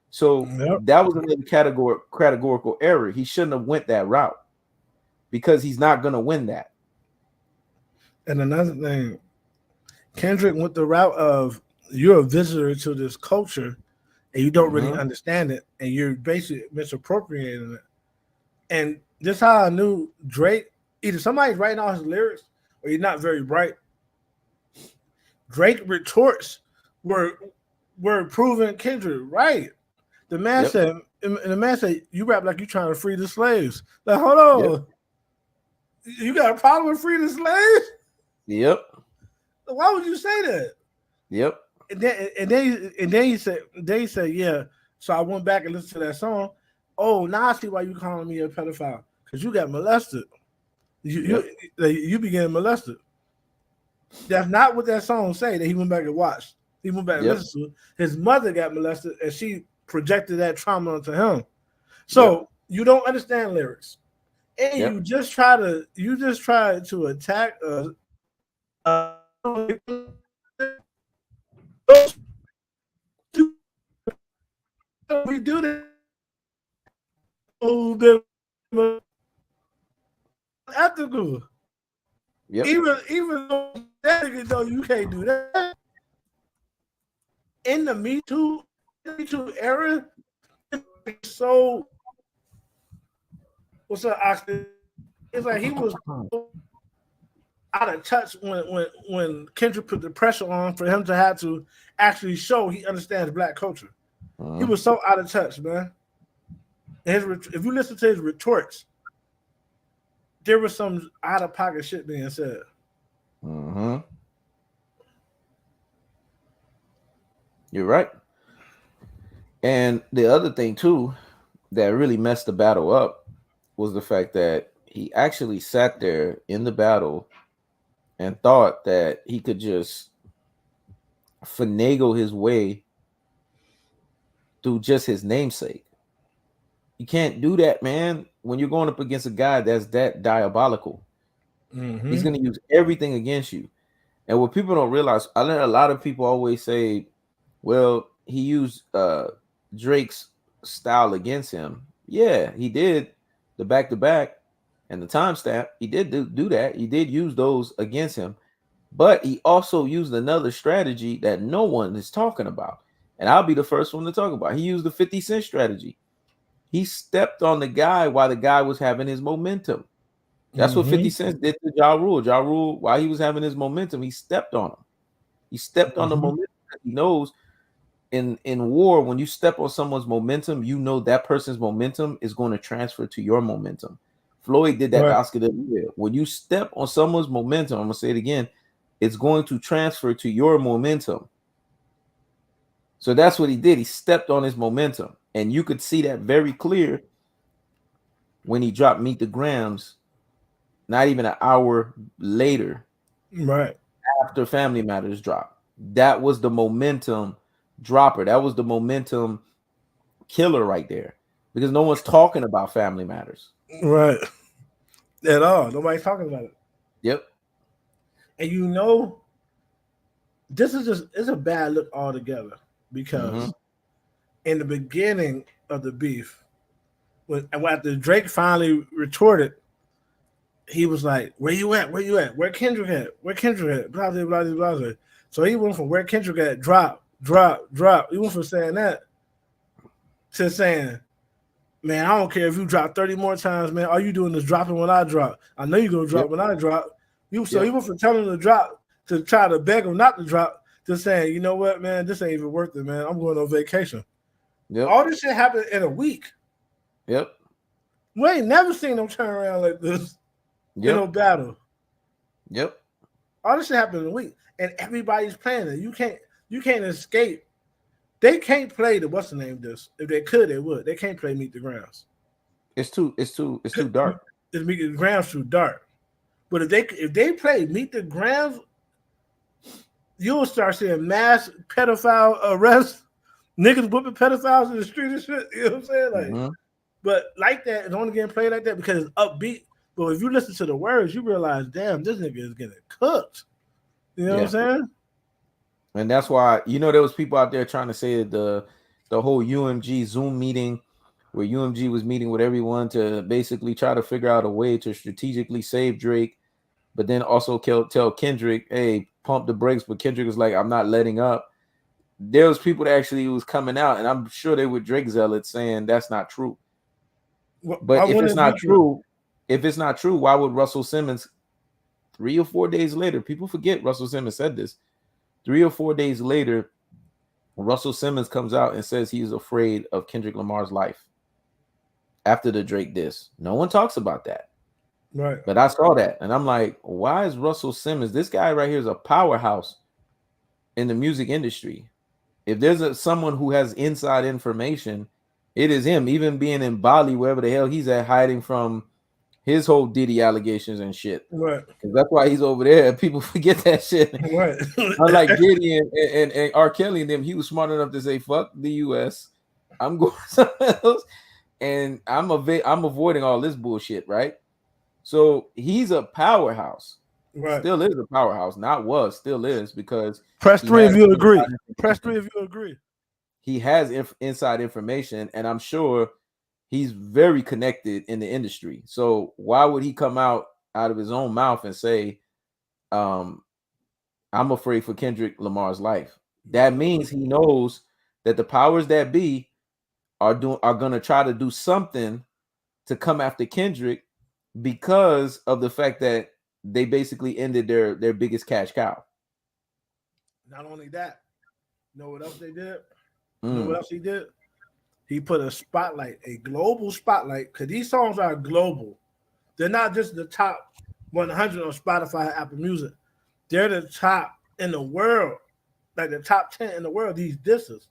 So
Yep.
that was another categorical error. He shouldn't have went that route, because he's not going to win that.
And another thing, Kendrick went the route of you're a visitor to this culture and you don't really
Mm-hmm.
understand it, and you're basically misappropriating it. And this how I knew Drake, either somebody's writing all his lyrics or he's not very bright. Drake retorts were proving Kendrick right. The man
Yep.
said, and the man said, "You rap like you trying to free the slaves." Like, hold
Yep.
on, you got a problem with freeing the slaves?
Yep.
Why would you say that?
Yep.
And then he said, yeah. So I went back and listened to that song. Oh, now I see why you calling me a pedophile, because you got molested.
Yep.
You began molested. That's not what that song say. That he went back and watched. He went back and
Yep.
listened to it. His mother got molested, and she projected that trauma onto him.
Yep.
So you don't understand lyrics, and
Yep.
you just try to attack us. We do that. Ethical.
Yep.
Even though you can't do that in the Me Too era, so what's up, Oxford? It's like he was out of touch when Kendrick put the pressure on for him to have to actually show he understands black culture. He was so out of touch, man. If you listen to his retorts, there was some out of pocket shit being said.
Mm-hmm. You're right. And the other thing too that really messed the battle up was the fact that he actually sat there in the battle and thought that he could just finagle his way through just his namesake. You can't do that, man, when you're going up against a guy that's that diabolical. He's going to use everything against you. And what people don't realize, I know a lot of people always say, well, he used Drake's style against him. Yeah, he did the back to back and the timestamp. He did do that. He did use those against him. But he also used another strategy that no one is talking about. And I'll be the first one to talk about. He used the 50 Cent strategy. He stepped on the guy while the guy was having his momentum. That's what 50 Cent did to Ja Rule. Ja Rule, while he was having his momentum, he stepped on him. He stepped on the momentum. He knows in war, when you step on someone's momentum, you know that person's momentum is going to transfer to your momentum. Floyd did that to Oscar De La Hoya. When you step on someone's momentum, I'm going to say it again, it's going to transfer to your momentum. So that's what he did. He stepped on his momentum. And you could see that very clear when he dropped Meet the Grams, not even an hour later.
Right.
After Family Matters dropped. That was the momentum dropper. That was the momentum killer right there. Because no one's talking about Family Matters.
Right. At all. Nobody's talking about it.
Yep.
And you know, this is just, it's a bad look altogether. Because in the beginning of the beef, when after Drake finally retorted, he was like, "Where you at? Where you at? Where Kendrick at? Where Kendrick at? Blah blah blah blah blah." So he went from where Kendrick at, drop. He went from saying that to saying, "Man, I don't care if you drop 30 more times, man. All you doing is dropping when I drop. I know you're gonna drop when I drop." He went from telling him to drop to try to beg him not to drop to saying, "You know what, man? This ain't even worth it, man. I'm going on vacation."
Yep.
All this shit happened in a week.
Yep.
We ain't never seen them turn around like this in no battle.
Yep.
All this shit happened in a week, and everybody's playing it. You can't escape. They can't play the what's the name this. If they could, they would. They can't play Meet the Grams.
It's too dark.
It's Meet the Grams too dark. But if they play Meet the Grams, you'll start seeing mass pedophile arrests, niggas whipping pedophiles in the street and shit. You know what I'm saying? Like, but like that, it's only getting played like that because it's upbeat. But if you listen to the words, you realize, damn, this nigga is getting cooked. You know what I'm saying?
And that's why, you know, there was people out there trying to say that the whole UMG Zoom meeting where UMG was meeting with everyone to basically try to figure out a way to strategically save Drake, but then also tell Kendrick, hey, pump the brakes. But Kendrick was like, I'm not letting up. There was people that actually was coming out, and I'm sure they were Drake zealots saying that's not true. But if it's not true, why would Russell Simmons 3 or 4 days later, people forget Russell Simmons said this, 3 or 4 days later, Russell Simmons comes out and says he's afraid of Kendrick Lamar's life after the Drake diss. No one talks about that.
Right.
But I saw that, and I'm like, why is Russell Simmons, this guy right here is a powerhouse in the music industry. If there's someone who has inside information, it is him. Even being in Bali, wherever the hell he's at, hiding from his whole Diddy allegations and shit.
Right.
Because that's why he's over there. People forget that shit.
Right.
Unlike Diddy and R. Kelly and them, he was smart enough to say, fuck the US. I'm going somewhere else. And I'm avoiding all this bullshit, right? So he's a powerhouse.
Right.
Still is a powerhouse. Not was, still is, because
press 3 if you agree. Press 3 if you agree.
He has inside information, and I'm sure he's very connected in the industry. So why would he come out of his own mouth and say, I'm afraid for Kendrick Lamar's life? That means he knows that the powers that be are going to try to do something to come after Kendrick because of the fact that they basically ended their biggest cash cow.
Not only that, you know what else they did? You know what else he did? He put a spotlight, a global spotlight, because these songs are global. They're not just the top 100 on Spotify, Apple Music. They're the top in the world, like the top 10 in the world, these disses.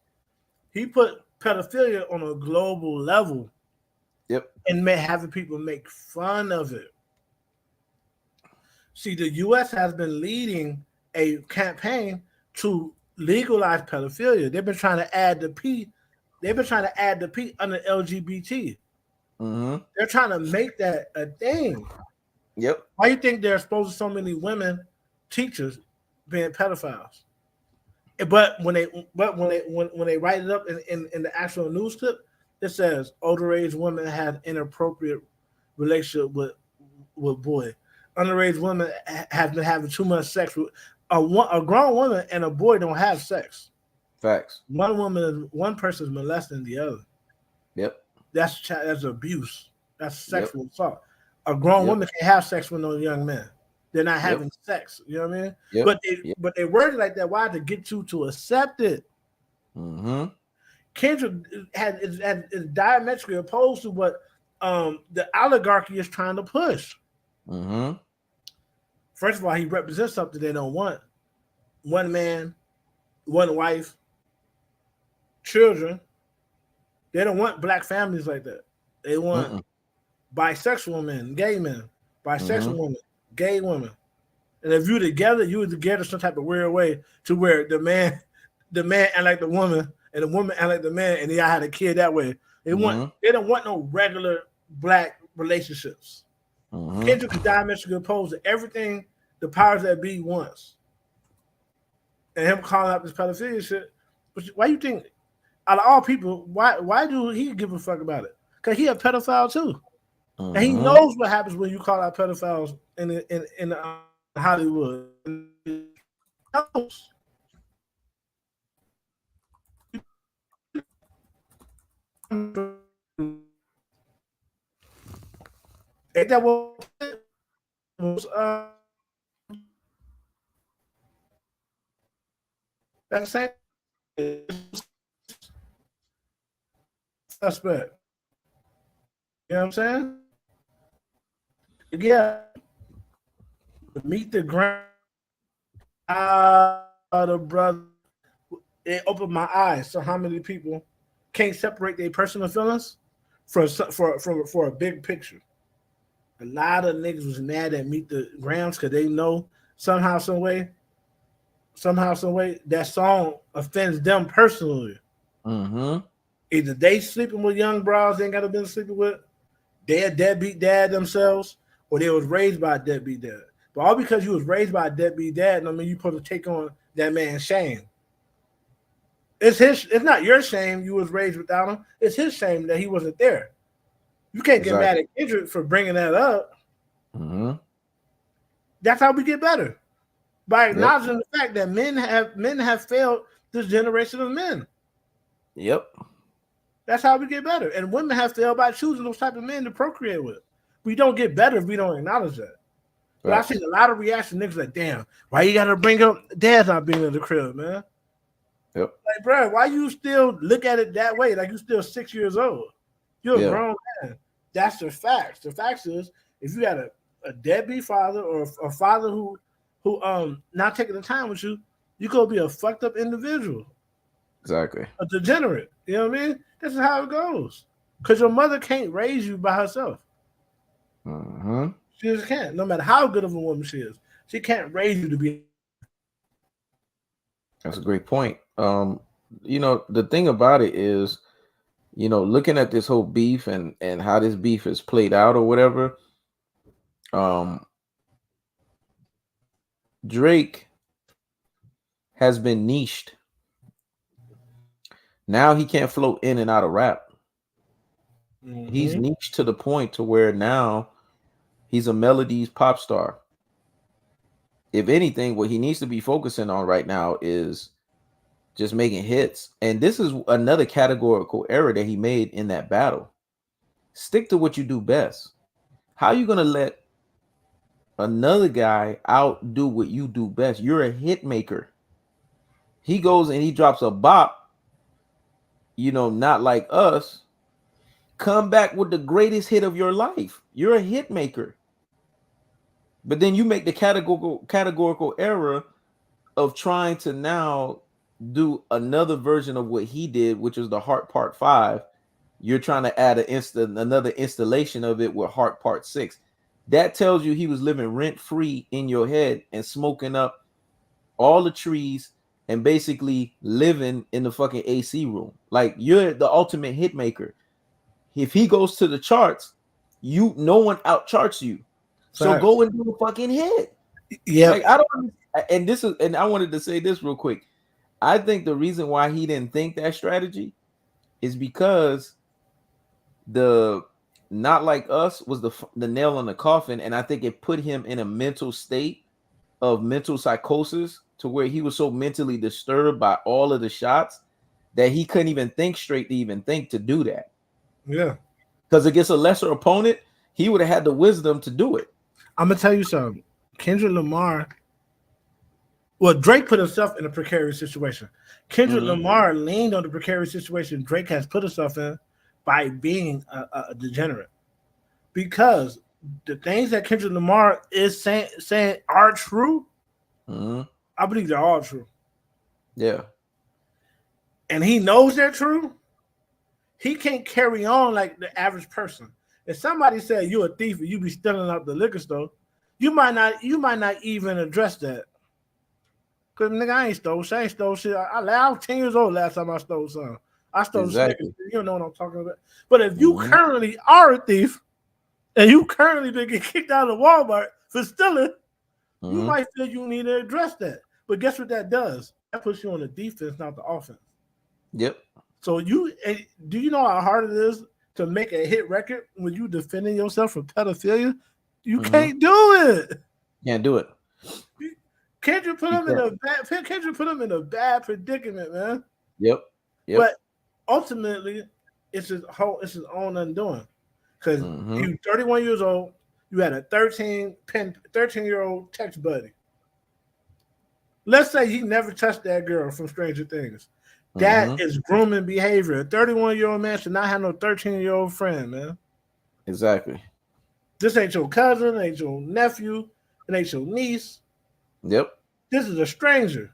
He put pedophilia on a global level.
Yep.
And having people make fun of it. See, the U.S. has been leading a campaign to legalize pedophilia. They've been trying to add the P. They've been trying to add the P under LGBT.
Mm-hmm.
They're trying to make that a thing.
Yep.
Why you think they're exposed to so many women teachers being pedophiles? But when they write it up in the actual news clip, it says older age women had inappropriate relationship with boy. Underage women have been having too much sex with a grown woman and a boy don't have sex.
Facts.
One person is molesting the other.
Yep.
That's abuse. That's
Yep.
sexual assault. A grown
Yep.
woman can't have sex with no young man. They're not
Yep.
having sex. You know what I mean?
Yep. Yep.
But they word it like that. Why? To get you to accept it.
Mm-hmm.
Kendrick is diametrically opposed to what the oligarchy is trying to push.
Mm-hmm.
First of all, he represents something they don't want. One man, one wife, children. They don't want black families like that. They want
Mm-mm.
bisexual men, gay men,
Mm-hmm.
bisexual women, gay women. And if you were together some type of weird way to where the man and like the woman, and the woman and like the man, and y'all had a kid that way.
Mm-hmm.
They don't want no regular black relationships.
Mm-hmm.
Kendrick is diametrically opposed to everything the powers that be wants. And him calling out this pedophilia shit. But why you think out of all people, why do he give a fuck about it? Because he a pedophile too. And he
Mm-hmm.
knows what happens when you call out pedophiles in Hollywood. He knows. Ain't that what was that same suspect? You know what I'm saying? Yeah, meet the ground, the brother. It opened my eyes. So how many people can't separate their personal feelings for a big picture? A lot of niggas was mad at Meet the Grams because they know somehow, some way, that song offends them personally.
Mm-hmm.
Either they sleeping with young bras they ain't got to been sleeping with, they a deadbeat dad themselves, or they was raised by a deadbeat dad. But all because you was raised by a deadbeat dad, I mean you supposed to take on that man's shame. It's not your shame you was raised without him. It's his shame that he wasn't there. You can't get mad
Exactly.
at Kendrick for bringing that up.
Mm-hmm.
That's how we get better. By
Yep.
acknowledging the fact that men have failed this generation of men.
Yep.
That's how we get better. And women have failed by choosing those type of men to procreate with. We don't get better if we don't acknowledge that. But I've
Facts.
seen a lot of reaction niggas like, damn, why you gotta bring up dad's not being in the crib, man?
Yep.
Like, bro, why you still look at it that way? Like you still 6 years old. You're a
Yeah.
grown man. That's the facts. The facts is if you got a deadbeat father or a father who not taking the time with you, you gonna be a fucked up individual,
Exactly.
a degenerate. You know what I mean? This is how it goes. Cause your mother can't raise you by herself.
Mm-hmm.
She just can't. No matter how good of a woman she is, she can't raise you to be.
That's a great point. The thing about it is, looking at this whole beef and how this beef is played out or whatever, um, Drake has been niched. Now he can't float in and out of rap. He's
Mm-hmm.
niched to the point to where now he's a melodies pop star. If anything, what he needs to be focusing on right now is just making hits. And this is another categorical error that he made in that battle. Stick to what you do best. How are you gonna let another guy outdo what you do best? You're a hit maker. He goes and he drops a bop, not like us. Come back with the greatest hit of your life. You're a hit maker. But then you make the categorical error of trying to now do another version of what he did, which is the Heart Part 5. You're trying to add another installation of it with Heart Part 6. That tells you he was living rent free in your head and smoking up all the trees and basically living in the fucking AC room. Like, you're the ultimate hit maker. If he goes to the charts, no one out charts you. So
Facts.
go and do a fucking hit.
Yep.
Like I don't. And this is, and I wanted to say this real quick. I think the reason why he didn't think that strategy is because the Not Like Us was the nail in the coffin, and I think it put him in a mental state of mental psychosis to where he was so mentally disturbed by all of the shots that he couldn't even think straight to even think to do that.
Yeah.
Because against a lesser opponent, he would have had the wisdom to do it.
I'm gonna tell you something. Kendrick Lamar. Well, Drake put himself in a precarious situation. Kendrick Lamar leaned on the precarious situation Drake has put himself in by being a degenerate. Because the things that Kendrick Lamar is saying are true, I believe they're all true.
Yeah.
And he knows they're true. He can't carry on like the average person. If somebody said you're a thief and you be stealing out the liquor store, you might not even address that. Cause nigga, I ain't stole shit. I ain't stole shit. I was 10 years old last time I stole something. I stole
Exactly.
Snickers. You know what I'm talking about. But if you currently are a thief and you currently been getting kicked out of Walmart for stealing, you might feel you need to address that. But guess what that does? That puts you on the defense, not the offense.
Yep.
So do you know how hard it is to make a hit record when you defending yourself from pedophilia? You can't do it.
Can't do it.
Kendrick put him in a bad predicament, man.
Yep.
But ultimately, it's his own undoing. Because you 31 years old, you had a 13-year-old text buddy. Let's say he never touched that girl from Stranger Things. That is grooming behavior. A 31-year-old man should not have no 13-year-old friend, man.
Exactly.
This ain't your cousin, ain't your nephew, it ain't your niece.
Yep.
This is a stranger.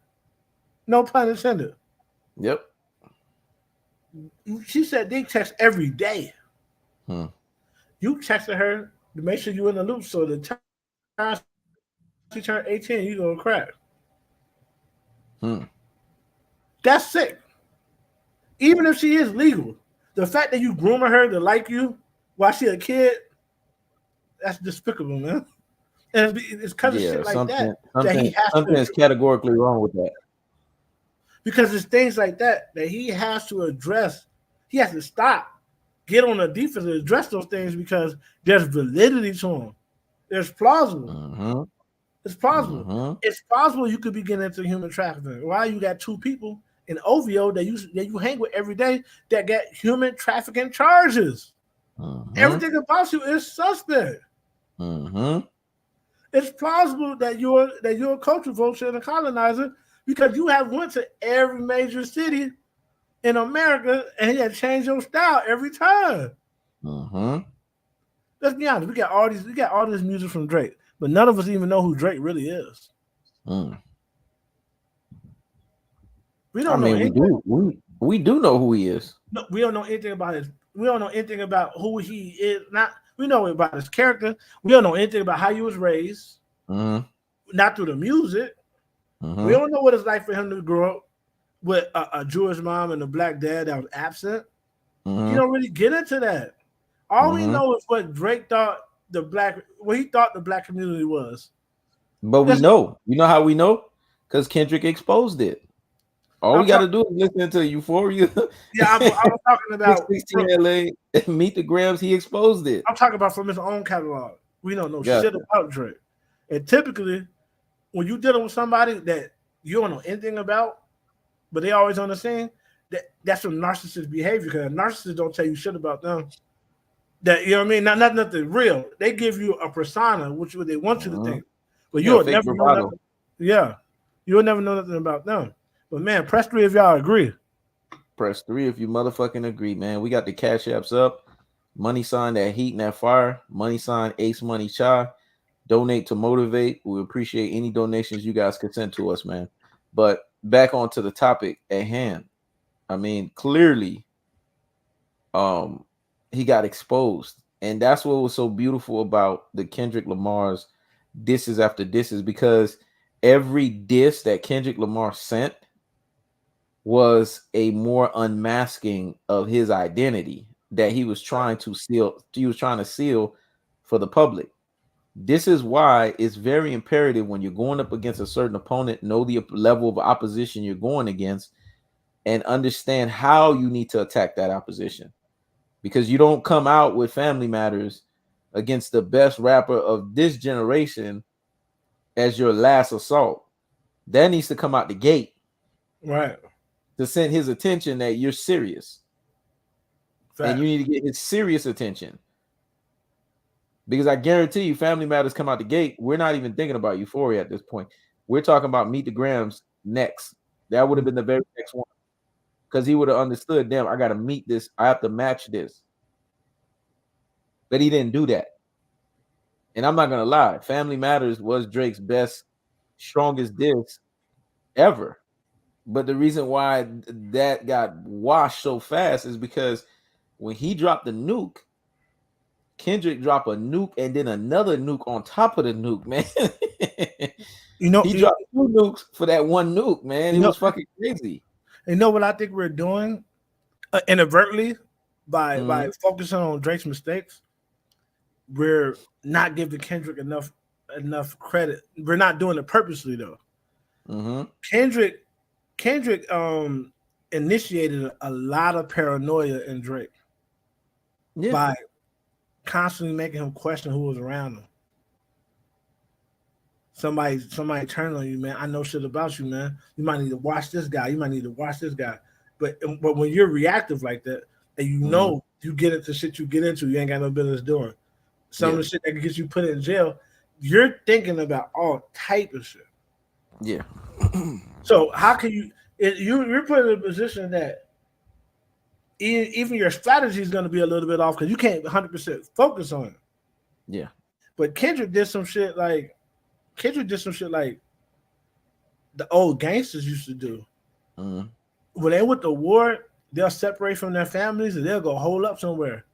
No pun intended.
Yep.
She said they text every day. You texted her to make sure you're in the loop so the time she turned 18, you gonna crack. That's sick. Even if she is legal, the fact that you grooming her to like you while she a kid, that's despicable, man. And it's because of shit like that he has
something is categorically wrong with that.
Because it's things like that he has to address. He has to stop, get on the defense and address those things because there's validity to them. There's plausible. It's plausible. It's plausible you could be getting into human trafficking. Why you got two people in OVO that you hang with every day that get human trafficking charges? Everything about you is suspect. It's plausible that you're a culture vulture and a colonizer because you have went to every major city in America and you have changed your style every time. Let's be honest. We got all this music from Drake, but none of us even know who Drake really is. We don't know.
We do. We do know who he is.
No, we don't know anything about his. We don't know anything about who he is. We know about his character. We don't know anything about how he was raised. Not through the music. We don't know what it's like for him to grow up with a Jewish mom and a black dad that was absent. You don't really get into that. All we know is what Drake thought he thought the black community was.
But we know. You know how we know? Because Kendrick exposed it. All we got to do is listen to Euphoria.
Yeah, I was talking about
16 LA, Meet the Grams. He exposed it.
I'm talking about from his own catalog. We don't know shit about Drake. And typically, when you're dealing with somebody that you don't know anything about, but they always on the scene, that's some narcissist behavior. Because narcissists don't tell you shit about them. That you know what I mean? Not nothing real. They give you a persona, which they want you to think, but you'll never know nothing. Yeah, you'll never know nothing about them. But man, press 3 if y'all agree.
Press 3 if you motherfucking agree, man. We got the cash apps up. Money sign that heat and that fire. Money sign Ace Money Chai. Donate to motivate. We appreciate any donations you guys can send to us, man. But back onto the topic at hand. I mean, clearly, he got exposed, and that's what was so beautiful about the Kendrick Lamar's disses after disses, because every diss that Kendrick Lamar sent was a more unmasking of his identity that he was trying to seal. He was trying to seal for the public. This is why it's very imperative when you're going up against a certain opponent, know the level of opposition you're going against and understand how you need to attack that opposition. Because you don't come out with Family Matters against the best rapper of this generation as your last assault. That needs to come out the gate,
right?
to send his attention that you're serious.
Fact.
And you need to get his serious attention. Because I guarantee you, Family Matters come out the gate. We're not even thinking about Euphoria at this point. We're talking about Meet the Grams next. That would have been the very next one. Because he would have understood, damn, I got to meet this. I have to match this. But he didn't do that. And I'm not going to lie. Family Matters was Drake's best, strongest diss ever. But the reason why that got washed so fast is because when he dropped the nuke, Kendrick dropped a nuke and then another nuke on top of the nuke, man. He dropped 2 nukes for that one nuke, man. It was fucking crazy.
You know what I think we're doing inadvertently by focusing on Drake's mistakes? We're not giving Kendrick enough credit. We're not doing it purposely though. Kendrick initiated a lot of paranoia in Drake by constantly making him question who was around him. Somebody turn on you, man. I know shit about you, man. You might need to watch this guy. You might need to watch this guy. But when you're reactive like that, and you know you get into shit you get into, you ain't got no business doing. Some of the shit that can get you put in jail, you're thinking about all type of shit.
Yeah.
So how can you're put in a position that even your strategy is going to be a little bit off because you can't 100% focus on it.
Yeah.
But Kendrick did some shit like the old gangsters used to do. When they went to war, they'll separate from their families and they'll go hole up somewhere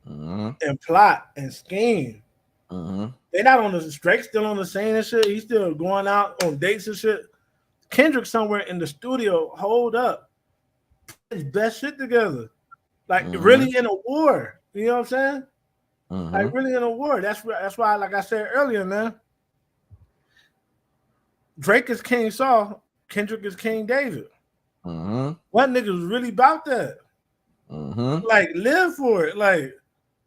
and plot and scheme. They're not on the Drake's still on the scene and shit. He's still going out on dates and shit. Kendrick somewhere in the studio, hold up, put his best shit together, like really in a war. You know what I'm saying? Like really in a war. That's why, like I said earlier, man. Drake is King Saul, Kendrick is King David. One nigga was really about that. Like live for it. Like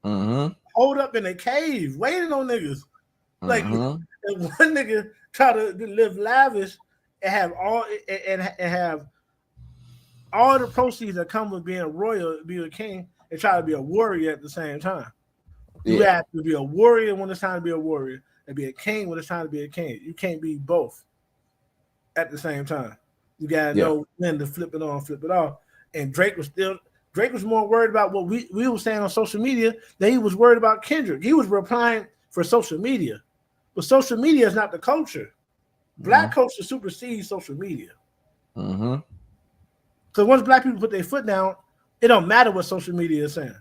hold up in a cave, waiting on niggas. Like if one nigga try to live lavish and have all the proceeds that come with being royal, be a king, and try to be a warrior at the same time. You have to be a warrior when it's time to be a warrior, and be a king when it's time to be a king. You can't be both at the same time. You gotta know when to flip it on, flip it off. And Drake was more worried about what we were saying on social media than he was worried about Kendrick. He was replying for social media, but social media is not the culture. Black culture supersedes social media. So once black people put their foot down, it don't matter what social media is saying.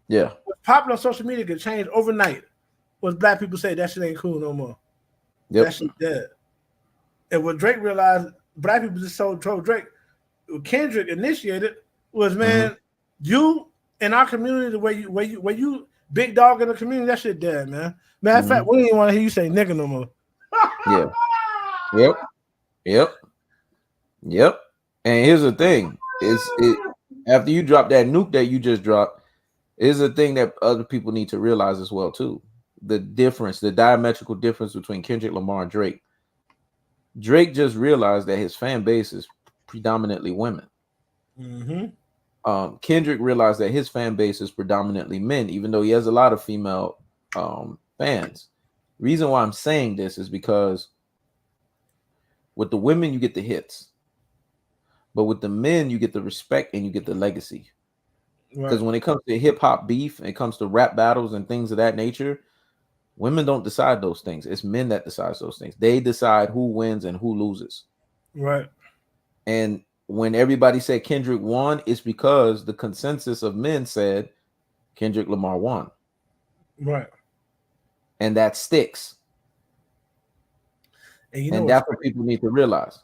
Yeah.
What's popular on social media can change overnight. Once black people say that shit ain't cool no more. That shit dead. And what Drake realized, black people just told Drake, what Kendrick initiated was, man, you in our community, the way you big dog in the community, that shit dead, man. Matter of fact, we don't even want to hear you say nigga no more.
Yep. And here's the thing: after you drop that nuke that you just dropped, is a thing that other people need to realize as well too. The difference, the diametrical difference between Kendrick Lamar and Drake. Drake just realized that his fan base is predominantly women. Kendrick realized that his fan base is predominantly men, even though he has a lot of female fans. Reason why I'm saying this is because with the women you get the hits, but with the men you get the respect and you get the legacy. Because when it comes to hip hop beef, and it comes to rap battles and things of that nature, women don't decide those things. It's men that decides those things. They decide who wins and who loses.
Right.
And when everybody said Kendrick won, it's because the consensus of men said Kendrick Lamar won.
Right.
And that sticks. And that's what people need to realize.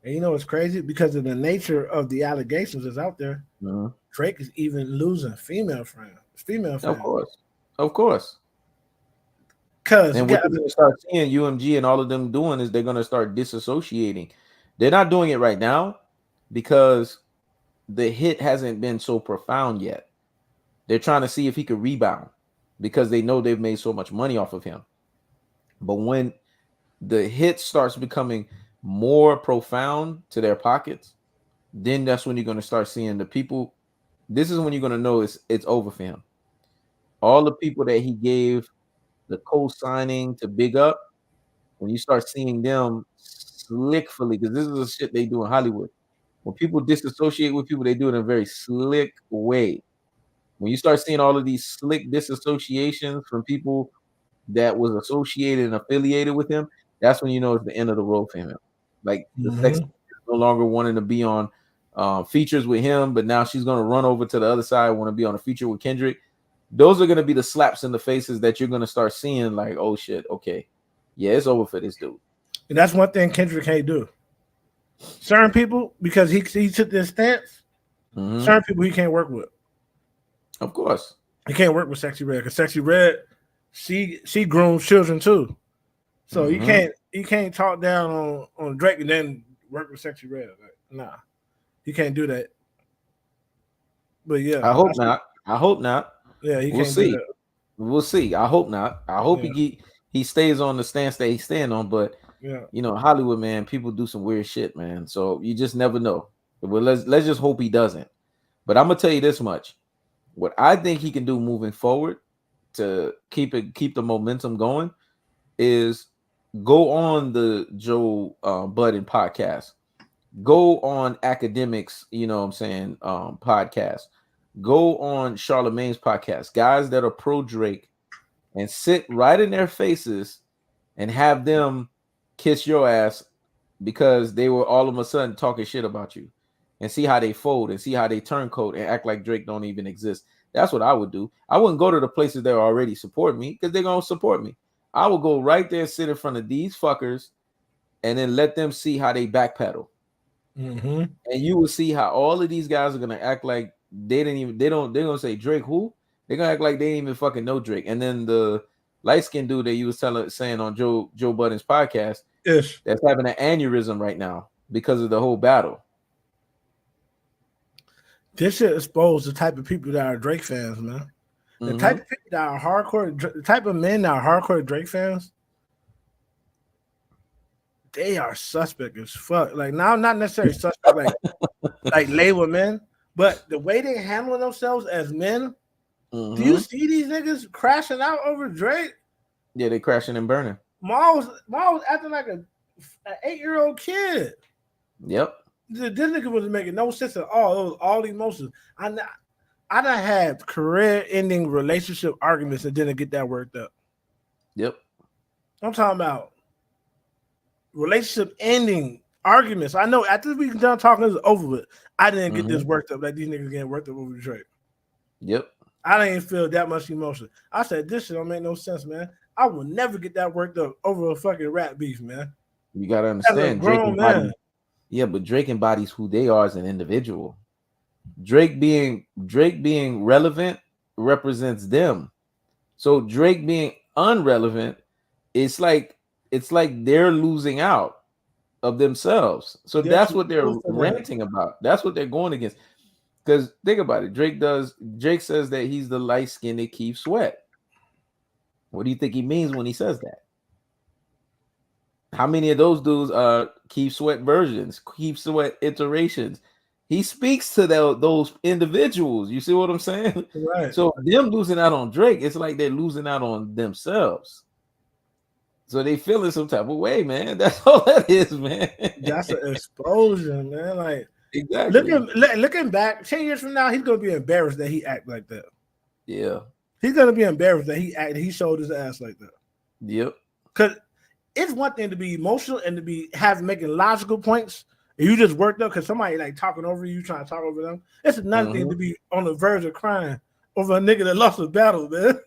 And you know what's crazy? Because of the nature of the allegations that's out there, Drake is even losing female friends.
Of course.
Cause
And what you're gonna start seeing UMG and all of them doing is they're gonna start disassociating. They're not doing it right now because the hit hasn't been so profound yet. They're trying to see if he could rebound because they know they've made so much money off of him. But when the hit starts becoming more profound to their pockets, then that's when you're going to start seeing the people. This is when you're going to know it's over for him. All the people that he gave the co-signing to big up, when you start seeing them slickfully, because this is the shit they do in Hollywood. When people disassociate with people, they do it in a very slick way. When you start seeing all of these slick disassociations from people that was associated and affiliated with him, that's when you know it's the end of the road for him. Like the sex no longer wanting to be on features with him, but now she's gonna run over to the other side, want to be on a feature with Kendrick. Those are gonna be the slaps in the faces that you're gonna start seeing. Like, oh shit, okay, yeah, it's over for this dude.
And that's one thing Kendrick can't do. Certain people, because he took this stance, certain people he can't work with.
Of course,
he can't work with Sexy Red because Sexy Red, she grooms children too. So you can't talk down on Drake and then work with Sexy Red. Like, nah, he can't do that. But yeah,
I hope not. I hope not.
Yeah, he
we'll
can't
see.
do that.
We'll see. I hope not. I hope he stays on the stance that he's staying on. But you know, Hollywood, man, people do some weird shit, man. So you just never know. But let's just hope he doesn't. But I'm gonna tell you this much: what I think he can do moving forward to keep the momentum going is go on the Joe Budden podcast, go on academics, you know what I'm saying, podcast, go on Charlemagne's podcast, guys that are pro Drake, and sit right in their faces and have them kiss your ass because they were all of a sudden talking shit about you, and see how they fold and see how they turn coat and act like Drake don't even exist. That's what I would do. I wouldn't go to the places that already support me because they're gonna support me. I would go right there, sit in front of these fuckers, and then let them see how they backpedal. And you will see how all of these guys are gonna act like they're gonna say Drake who? They're gonna act like they didn't even fucking know Drake. And then the light skinned dude that you was saying on Joe Budden's podcast, that's having an aneurysm right now because of the whole battle.
This shit exposed the type of people that are Drake fans, man. The type of people that are hardcore, the type of men that are hardcore Drake fans, they are suspect as fuck. Like now, not necessarily suspect like label men, but the way they handle themselves as men. Do you see these niggas crashing out over Drake?
Yeah, they crashing and burning.
Ma was acting like an 8-year-old kid.
Yep.
This nigga was making no sense at all. It was all emotions. I done had career-ending relationship arguments and didn't get that worked up.
Yep.
I'm talking about relationship-ending arguments. I know after we done talking, it's over with. I didn't get this worked up like these niggas getting worked up over Drake.
Yep.
I didn't feel that much emotion. I said, this shit don't make no sense, man. I will never get that worked up over a fucking rap beef, man.
You gotta understand, Drake embodies. Yeah, but Drake embodies who they are as an individual. Drake being relevant represents them. So Drake being unrelevant, it's like they're losing out of themselves. So that's what they're ranting about. That's what they're going against. Because think about it, Drake says that he's the light-skinned Keith Sweat. What do you think he means when he says that? How many of those dudes are Keith Sweat versions, Keith Sweat iterations? He speaks to those individuals. You see what I'm saying?
Right.
So them losing out on Drake, it's like they're losing out on themselves. So they feeling some type of way, man. That's all that is, man.
That's an explosion, man. Like
exactly.
Looking back, 10 years from now, he's gonna be embarrassed that he act like that.
Yeah.
He's gonna be embarrassed that he showed his ass like that.
Yep.
Because it's one thing to be emotional and to be making logical points, and you just worked up because somebody like talking over you, trying to talk over them. It's another thing to be on the verge of crying over a nigga that lost a battle, man.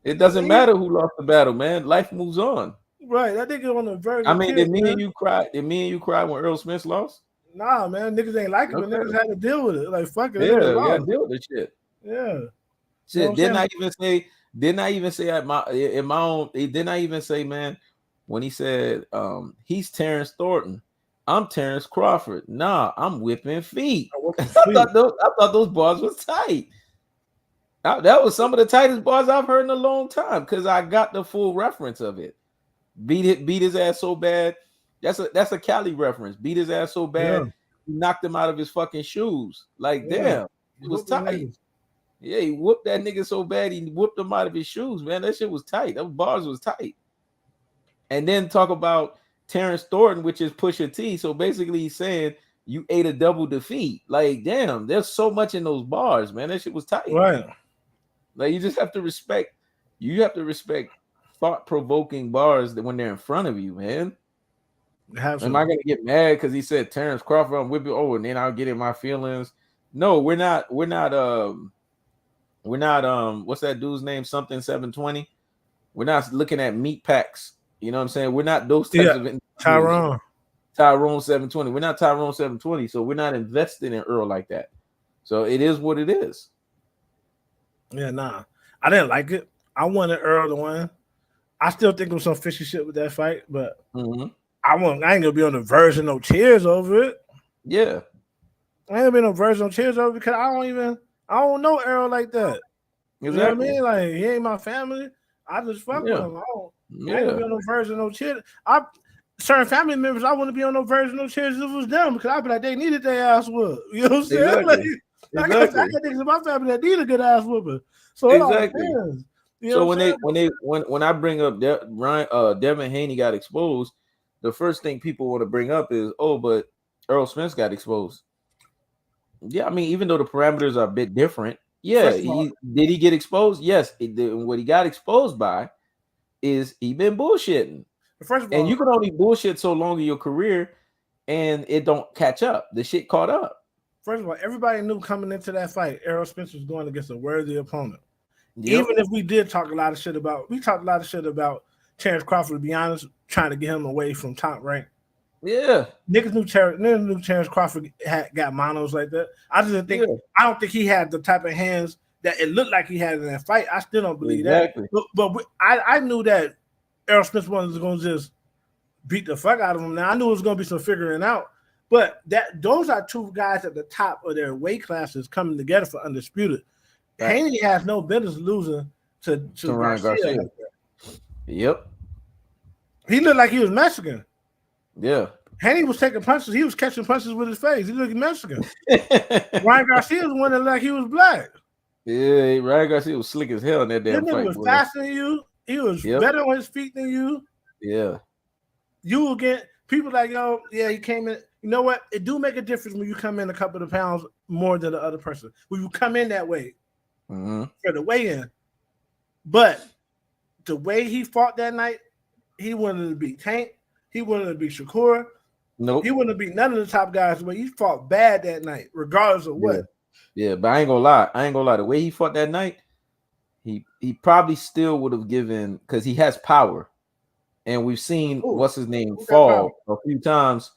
It doesn't matter who lost the battle, man. Life moves on.
Right, that nigga on the verge.
I mean, did me and you cry? Did me and you cry when Earl Smith lost?
Nah, man, niggas ain't like it, but niggas had to deal with it. Like, fuck it.
Yeah, we gotta deal with this shit.
Yeah.
Shit, didn't I even say Didn't I even say at my in my own? Didn't I even say, man, when he said, he's Terrence Thornton, I'm Terrence Crawford. Nah, I'm whipping feet. I thought those bars was tight. That was some of the tightest bars I've heard in a long time because I got the full reference of it. Beat his ass so bad. That's a Cali reference. Beat his ass so bad, he knocked him out of his fucking shoes. Like, damn, it was tight. Yeah, he whooped that nigga so bad, he whooped him out of his shoes, man. That shit was tight. Those bars was tight. And then talk about Terrence Thornton, which is Pusha T. So basically he's saying you ate a double defeat. Like, damn, there's so much in those bars, man. That shit was tight.
Right.
Like, you just have to respect, thought-provoking bars that when they're in front of you, man. Am I gonna get mad because he said Terrence Crawford, I'm whipping, and then I'll get in my feelings? No, we're not what's that dude's name? Something 720. We're not looking at meat packs. You know what I'm saying? We're not those types of
Tyrone
720. We're not Tyrone 720, so we're not invested in Earl like that. So it is what it is.
Yeah, nah. I didn't like it. I wanted Earl to win. I still think there was some fishy shit with that fight, but I ain't gonna be on the verge of no tears over it.
Yeah.
I ain't gonna be on no verge of no tears over it because I don't know Earl like that.
Exactly.
You know what I mean? Like, he ain't my family. I just fuck with him. I ain't gonna be on no verge of no tears. Certain family members, I wouldn't be on no verge of no tears if it was them because I'd be like, they needed their ass whooped. You know what I'm saying?
Exactly.
Like, I got niggas in my family that need a good ass whooping. So
exactly.
You know
when I bring up Devin Haney got exposed, the first thing people want to bring up is, but Earl Spence got exposed. Yeah, I mean, even though the parameters are a bit different, did he get exposed? Yes. What he got exposed by is he been bullshitting.
First of all,
and you can only bullshit so long in your career, and it don't catch up. The shit caught up.
First of all, everybody knew coming into that fight, Errol Spence was going against a worthy opponent.
Yep.
Even if we did talk a lot of shit about Terrence Crawford, to be honest, trying to get him away from top rank.
Yeah.
Niggas knew Terrence Crawford got monos like that. I don't think he had the type of hands that it looked like he had in that fight. I still don't believe that. But I knew that Errol Spence was going to just beat the fuck out of him. Now, I knew it was going to be some figuring out. But those are two guys at the top of their weight classes coming together for undisputed. Right. Haney has no business losing to Garcia.
Yep.
He looked like he was Mexican.
Yeah.
Haney was taking punches. He was catching punches with his face. He looked Mexican. Ryan Garcia was one that like he was black.
Yeah, Ryan Garcia was slick as hell in that damn fight.
He was faster than you. He was better on his feet than you.
Yeah.
You will get people like, he came in. You know what? It do make a difference when you come in a couple of pounds more than the other person. When you come in that way for the weigh-in. But the way he fought that night, he wanted to beat Tank. He wanted to beat Shakur.
Nope.
He wanted to beat none of the top guys, but he fought bad that night, regardless of what.
Yeah, but I ain't gonna lie. The way he fought that night, he probably still would have given, because he has power. And we've seen what's his name fall a few times.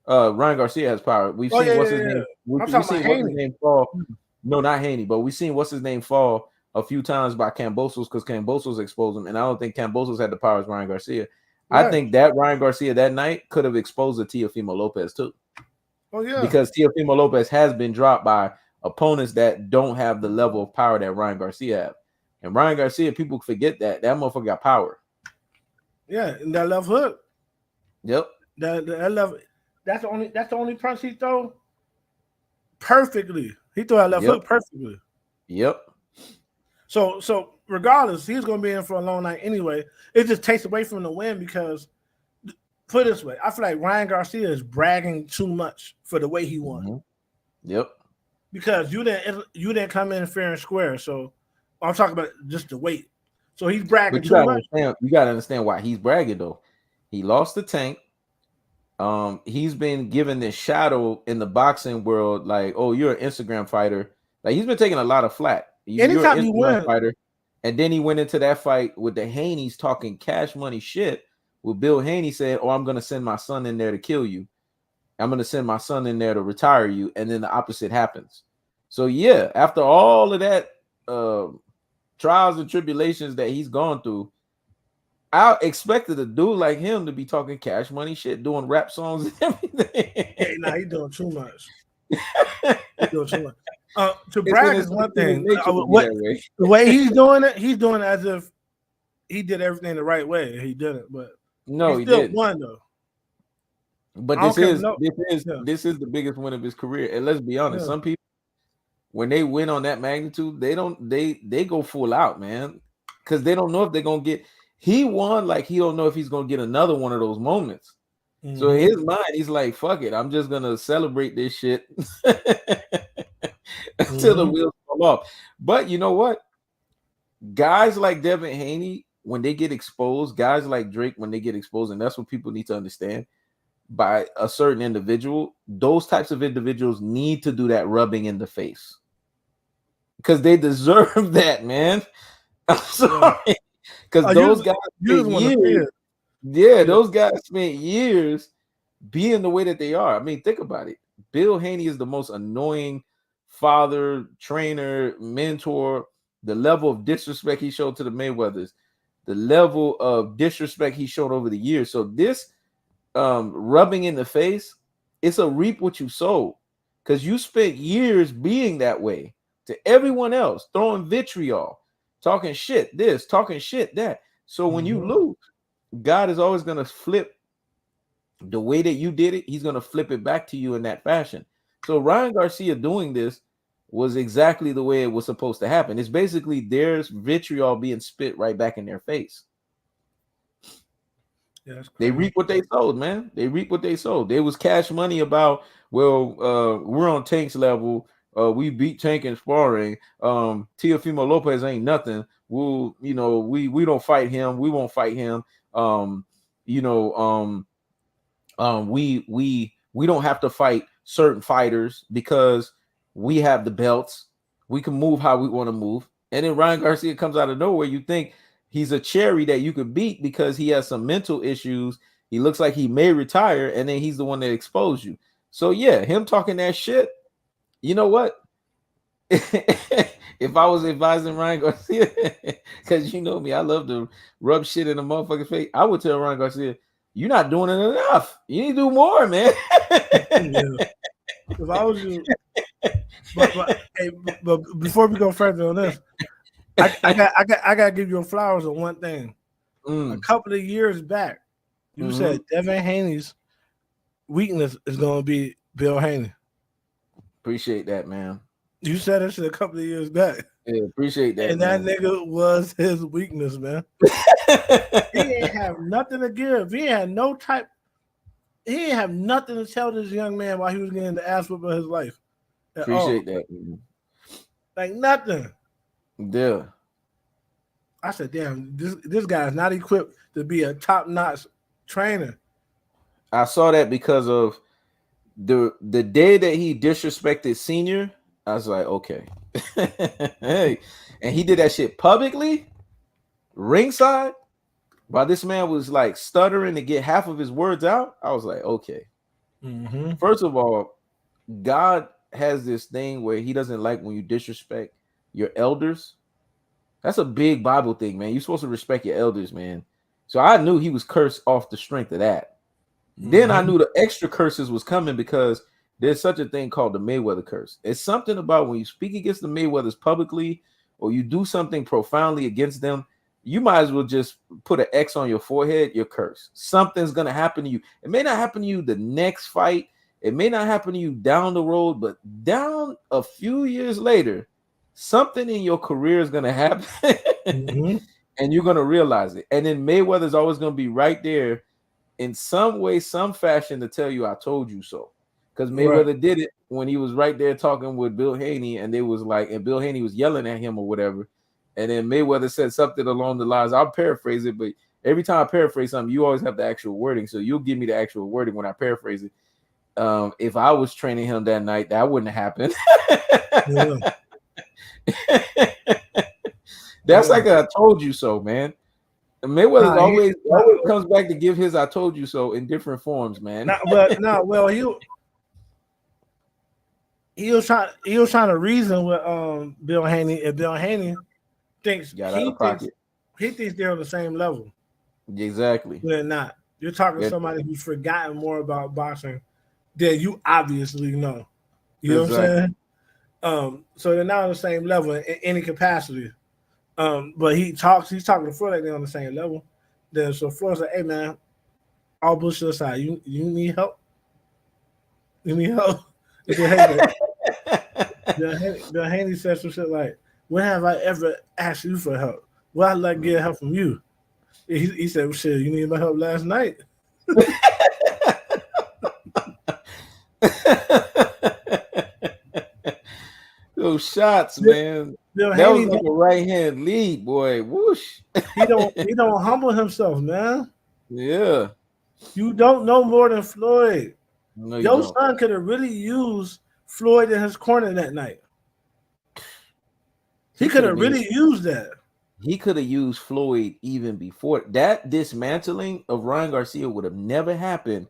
Ryan Garcia has power. We've seen what's his name. We've seen what's his name fall. No, not Haney, but we've seen what's his name fall a few times by Kambosos because Kambosos exposed him, and I don't think Kambosos had the power as Ryan Garcia. Right. I think that Ryan Garcia that night could have exposed the Teofimo Lopez too. Oh yeah, because Teofimo Lopez has been dropped by opponents that don't have the level of power that Ryan Garcia have, and Ryan Garcia, people forget that motherfucker got power.
Yeah, and that left hook.
Yep.
That left. That's the only punch he throw perfectly. He threw that left hook perfectly.
Yep.
So regardless, he's gonna be in for a long night anyway. It just takes away from the win because, put it this way, I feel like Ryan Garcia is bragging too much for the way he won.
Mm-hmm. Yep.
Because you didn't come in fair and square. So I'm talking about just the weight. So he's bragging too much.
You gotta understand why he's bragging though. He lost the Tank. He's been given this shadow in the boxing world, like, oh, you're an Instagram fighter. Like, he's been taking a lot of flack.
Anytime you win,
fighter, and then he went into that fight with the Haney's talking cash money shit. With Bill Haney said, "Oh, I'm gonna send my son in there to kill you. I'm gonna send my son in there to retire you," and then the opposite happens. So yeah, after all of that trials and tribulations that he's gone through, I expected a dude like him to be talking Cash Money shit, doing rap songs and everything.
Yeah, nah, he's doing too much. He's doing too much. To
It's in
brag
his
is one thing.
nature to be
What
that way.
the way he's doing it as if he did everything the right way. He didn't, but
No, he
still
didn't.
won though.
But
I don't care. No,
this is the biggest win of his career. And let's be honest,
yeah.
some people, when they win on that magnitude, they go full out, man, because they don't know if they're gonna get. He won like he don't know if he's gonna get another one of those moments.
Mm-hmm.
So in his mind, he's like, "Fuck it, I'm just gonna celebrate this shit until the wheels fall off." But you know what? Guys like Devin Haney, when they get exposed, guys like Drake, when they get exposed, and that's what people need to understand. By a certain individual, those types of individuals need to do that rubbing in the face because they deserve that, man. I'm sorry, because those guys spent years. Yeah, those guys spent years being the way that they are. I mean, think about it. Bill Haney is the most annoying father, trainer, mentor. The level of disrespect he showed to the Mayweathers, the level of disrespect he showed over the years. So this rubbing in the face, it's a reap what you sow, because you spent years being that way to everyone else, throwing vitriol, talking shit this, talking shit that. So when you lose, God is always going to flip the way that you did it. He's going to flip it back to you in that fashion. So Ryan Garcia doing this was exactly the way it was supposed to happen. It's basically there's vitriol being spit right back in their face. Yeah, they reap what they sowed, man. They reap what they sowed. There was Cash Money about, well, we're on Tank's level. We beat Tank in sparring. Teofimo Lopez ain't nothing. We'll, we don't fight him. We won't fight him. We don't have to fight certain fighters because we have the belts. We can move how we want to move. And then Ryan Garcia comes out of nowhere. You think he's a cherry that you could beat because he has some mental issues. He looks like he may retire, and then he's the one that exposed you. So yeah, him talking that shit. You know what? If I was advising Ryan Garcia, because you know me, I love to rub shit in the motherfucker's face, I would tell Ryan Garcia, "You're not doing it enough. You need to do more, man."
If I was you, but before we go further on this, I got to give you flowers on one thing. A couple of years back, you said Devin Haney's weakness is going to be Bill Haney.
Appreciate that, man.
You said that shit a couple of years back.
Yeah, appreciate that.
And
man.
that nigga was his weakness, man. He ain't have nothing to give. He ain't have nothing to tell this young man while he was getting the ass whoop of his life.
Appreciate that, man.
Like nothing.
Yeah.
I said, damn, this guy is not equipped to be a top-notch trainer.
I saw that because of the day that he disrespected Senior. I was like, okay. Hey, and he did that shit publicly, ringside, while this man was like stuttering to get half of his words out. I was like, okay. First of all, God has this thing where he doesn't like when you disrespect your elders. That's a big Bible thing, man. You're supposed to respect your elders, man. So I knew he was cursed off the strength of that. Then I knew the extra curses was coming because there's such a thing called the Mayweather curse. It's something about when you speak against the Mayweathers publicly or you do something profoundly against them, you might as well just put an X on your forehead, you're cursed. Something's going to happen to you. It may not happen to you the next fight. It may not happen to you down the road, but down a few years later, something in your career is going to happen and you're going to realize it. And then Mayweather's always going to be right there in some way, some fashion to tell you, I told you so. Because Mayweather did it when he was right there talking with Bill Haney, and they was like, and Bill Haney was yelling at him or whatever. And then Mayweather said something along the lines, I'll paraphrase it, but every time I paraphrase something, you always have the actual wording. So you'll give me the actual wording when I paraphrase it. If I was training him that night, that wouldn't happen. That's like a I told you so, man. Mayweather always comes back to give his I told you so in different forms, man.
He was trying to reason with Bill Haney, and Bill Haney thinks
Got out of pocket.
he thinks they're on the same level.
Exactly.
They're not. You're talking to
Yeah,
somebody who's forgotten more about boxing than you obviously know. You know what I'm
exactly.
saying? So they're not on the same level in any capacity. But he's talking to Floyd like they're on the same level. Then so Floyd's like, hey man, all bullshit aside, you need help? You need help? And then Haney said some shit like, when have I ever asked you for help? Well, I'd like to get help from you. He said, well, shit, you needed my help last night.
Those shots, man. That was
Haney,
like a right hand lead, boy. Whoosh.
he don't humble himself, man.
Yeah.
You don't know more than Floyd.
No, you
Your
don't.
son could have really used Floyd in his corner that night. He could have really used that.
He could have used Floyd even before that. Dismantling of Ryan Garcia would have never happened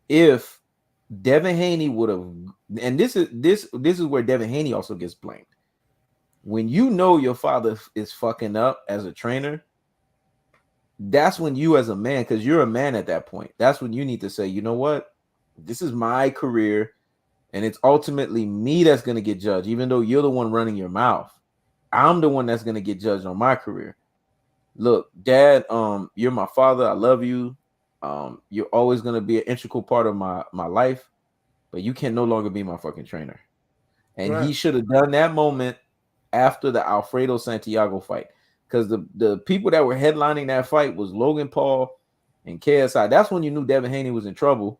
if Devin Haney would have. And this is where Devin Haney also gets blamed. When you know your father is fucking up as a trainer, that's when you as a man, because you're a man at that point, that's when you need to say, you know what, this is my career, and it's ultimately me that's going to get judged, even though you're the one running your mouth. I'm the one that's going to get judged on my career. Look, Dad, you're my father. I love you. You're always going to be an integral part of my life, but you can no longer be my fucking trainer. And
Right.
he should have done that moment after the Alfredo Santiago fight, because the people that were headlining that fight was Logan Paul and KSI. That's when you knew Devin Haney was in trouble,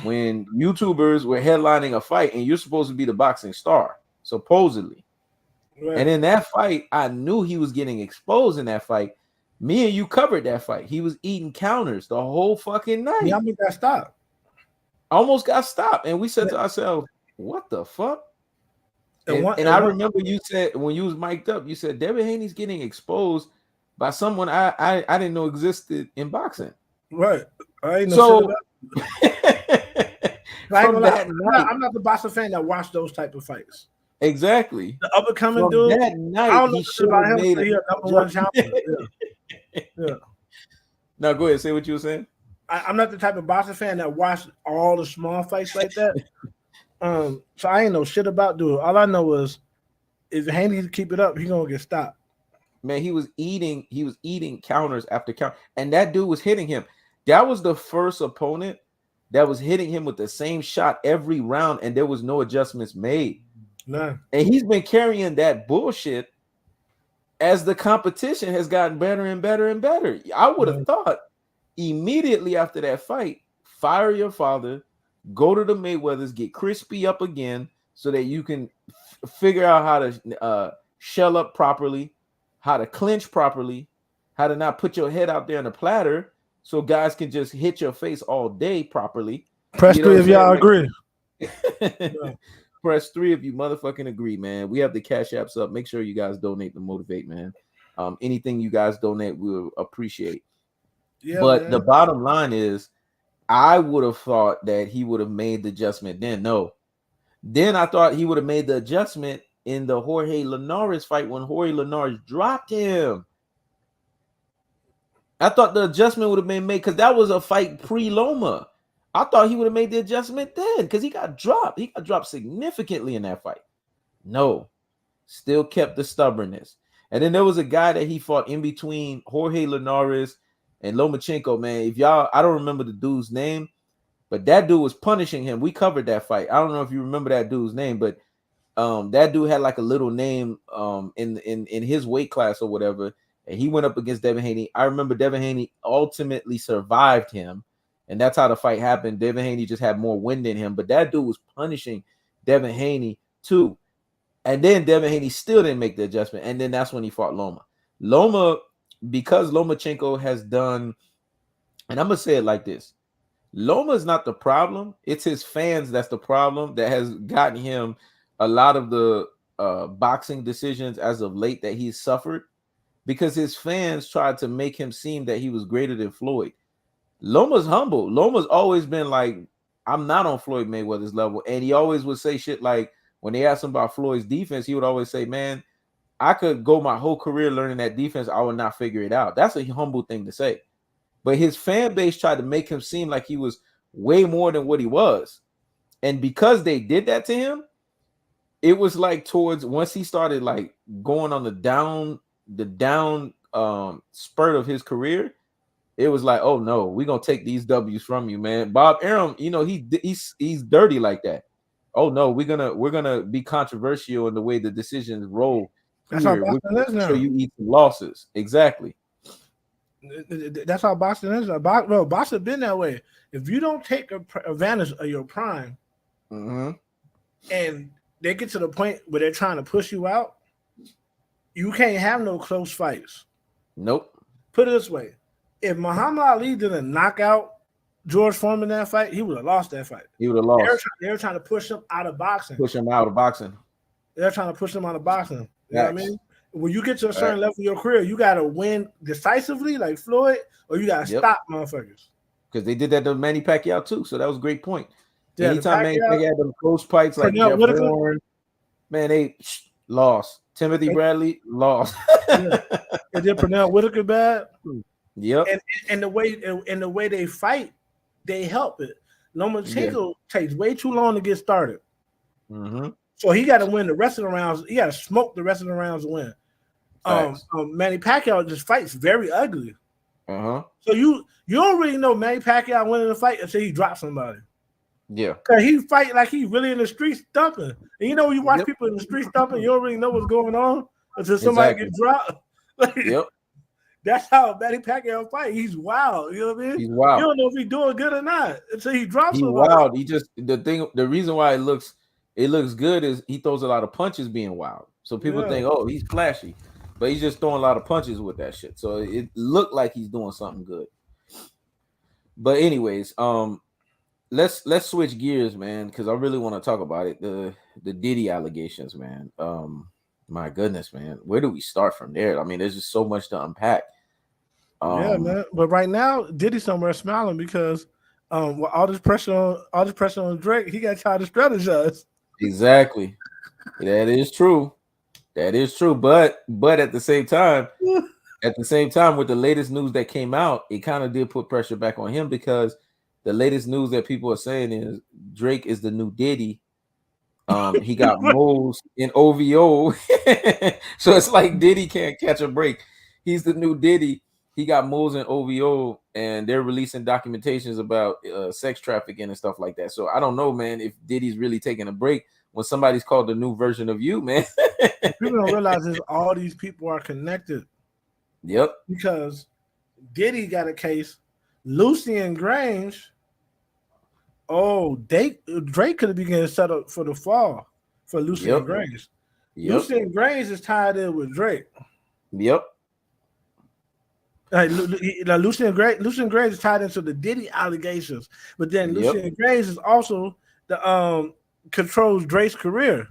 when YouTubers were headlining a fight and you're supposed to be the boxing star, supposedly. Right. And in that fight, I knew he was getting exposed in that fight. Me and you covered that fight. He was eating counters the whole fucking night.
Yeah, I mean, got stopped.
Almost got stopped. And we said to ourselves, what the fuck? And I remember you said, when you was mic'd up, you said Devin Haney's getting exposed by someone I didn't know existed in boxing.
Right. I ain't know I'm not the boxing fan that watched those type of fights.
Exactly.
The up and coming dude.
That night, I don't know about him.
He a number one champion. Yeah.
Now go ahead. Say what you were saying.
I'm not the type of boxing fan that watched all the small fights like that. So I ain't know shit about dude. All I know is if Haney keep it up, he gonna get stopped.
Man, he was eating counters after count, and that dude was hitting him. That was the first opponent that was hitting him with the same shot every round, and there was no adjustments made.
Nah.
And he's been carrying that bullshit as the competition has gotten better and better and better. I would have thought immediately after that fight, fire your father, go to the Mayweathers, get crispy up again so that you can figure out how to shell up properly, how to clinch properly, how to not put your head out there on a platter so guys can just hit your face all day properly.
Press 3 if y'all agree.
Press 3 if you motherfucking agree, man. We have the Cash Apps up. Make sure you guys donate to motivate, man. Anything you guys donate, we'll appreciate. Yeah, but man, the bottom line is, I would have thought that he would have made the adjustment then. No. Then I thought he would have made the adjustment in the Jorge Linares fight when Jorge Linares dropped him. I thought the adjustment would have been made because that was a fight pre-Loma. I thought he would have made the adjustment then because he got dropped. He got dropped significantly in that fight. No. Still kept the stubbornness. And then there was a guy that he fought in between Jorge Linares and Lomachenko, man. If y'all, I don't remember the dude's name, but that dude was punishing him. We covered that fight. I don't know if you remember that dude's name, but that dude had like a little name in his weight class or whatever, and he went up against Devin Haney. I remember Devin Haney ultimately survived him, and that's how the fight happened. Devin Haney just had more wind in him, but that dude was punishing Devin Haney too. And then Devin Haney still didn't make the adjustment, and then that's when he fought Loma. Loma, because Lomachenko has done, and I'm gonna say it like this: Loma is not the problem; it's his fans that's the problem that has gotten him a lot of the boxing decisions as of late that he's suffered, because his fans tried to make him seem that he was greater than Floyd. Loma's humble. Loma's always been like, I'm not on Floyd Mayweather's level, and he always would say shit like, when they asked him about Floyd's defense, he would always say, man, I could go my whole career learning that defense. I would not figure it out. That's a humble thing to say. But his fan base tried to make him seem like he was way more than what he was. And because they did that to him, it was like towards once he started like going on the down spurt of his career, it was like, oh no, we're gonna take these W's from you, man. Bob Arum, he's dirty like that. Oh no, we're gonna be controversial in the way the decisions roll
That's how
here. We're
boxing is
gonna show
now.
you eat some losses. Exactly.
That's how boxing is. Boxing been that way. If you don't take advantage of your prime, and they get to the point where they're trying to push you out, you can't have no close fights.
Nope.
Put it this way: if Muhammad Ali didn't knock out George Foreman in that fight, he would have lost that fight.
He would have lost.
They were trying to push him out of boxing.
Push him out of boxing.
They're trying to push him out of boxing. You know what I mean? When you get to a certain level of your career, you got to win decisively, like Floyd, or you got to stop motherfuckers.
Because they did that to Manny Pacquiao too, so that was a great point.
Yeah,
anytime Manny Pacquiao had them close fights like Jeff Horn, man, they lost. Timothy Bradley lost.
And then Pernell Whitaker bad.
Yep.
And the way they fight, they help it. Lomachenko takes way too long to get started. So he got to win the rest of the rounds. He got to smoke the rest of the rounds to win. Manny Pacquiao just fights very ugly. So you don't really know Manny Pacquiao winning the fight until he drops somebody.
Yeah,
because he fight like he really in the streets thumping. And you know, when you watch people in the streets thumping, you don't really know what's going on until somebody gets dropped. That's how Manny Pacquiao fight. He's wild. You know what I mean?
He's wild.
You don't know if he's doing good or not until he drops.
He's wild. He just the reason why it looks good is he throws a lot of punches being wild. So people think, oh, he's flashy, but he's just throwing a lot of punches with that shit. So it looked like he's doing something good. But anyways, let's switch gears, man, because I really want to talk about it. The Diddy allegations, man. My goodness, man, where do we start from there? I mean, there's just so much to unpack.
Yeah, man. But right now, Diddy somewhere smiling because with all this pressure on Drake, he got tired of strategize.
Exactly. That is true. That is true. But at the same time, with the latest news that came out, it kind of did put pressure back on him because the latest news that people are saying is Drake is the new Diddy. He got moles in OVO. So it's like Diddy can't catch a break. He's the new Diddy. He got moles in OVO, and they're releasing documentations about sex trafficking and stuff like that. So I don't know, man, if Diddy's really taking a break when somebody's called the new version of you, man.
People don't realize is all these people are connected.
Yep.
Because Diddy got a case. Lucy and Grange. Oh, Drake could have been getting set up for the fall for Lucy and Grange. Lucy and Grange is tied in with Drake.
Yep.
Like Lucy and Grange is tied into the Diddy allegations, but then Lucy and Grange is also the controls Drake's career.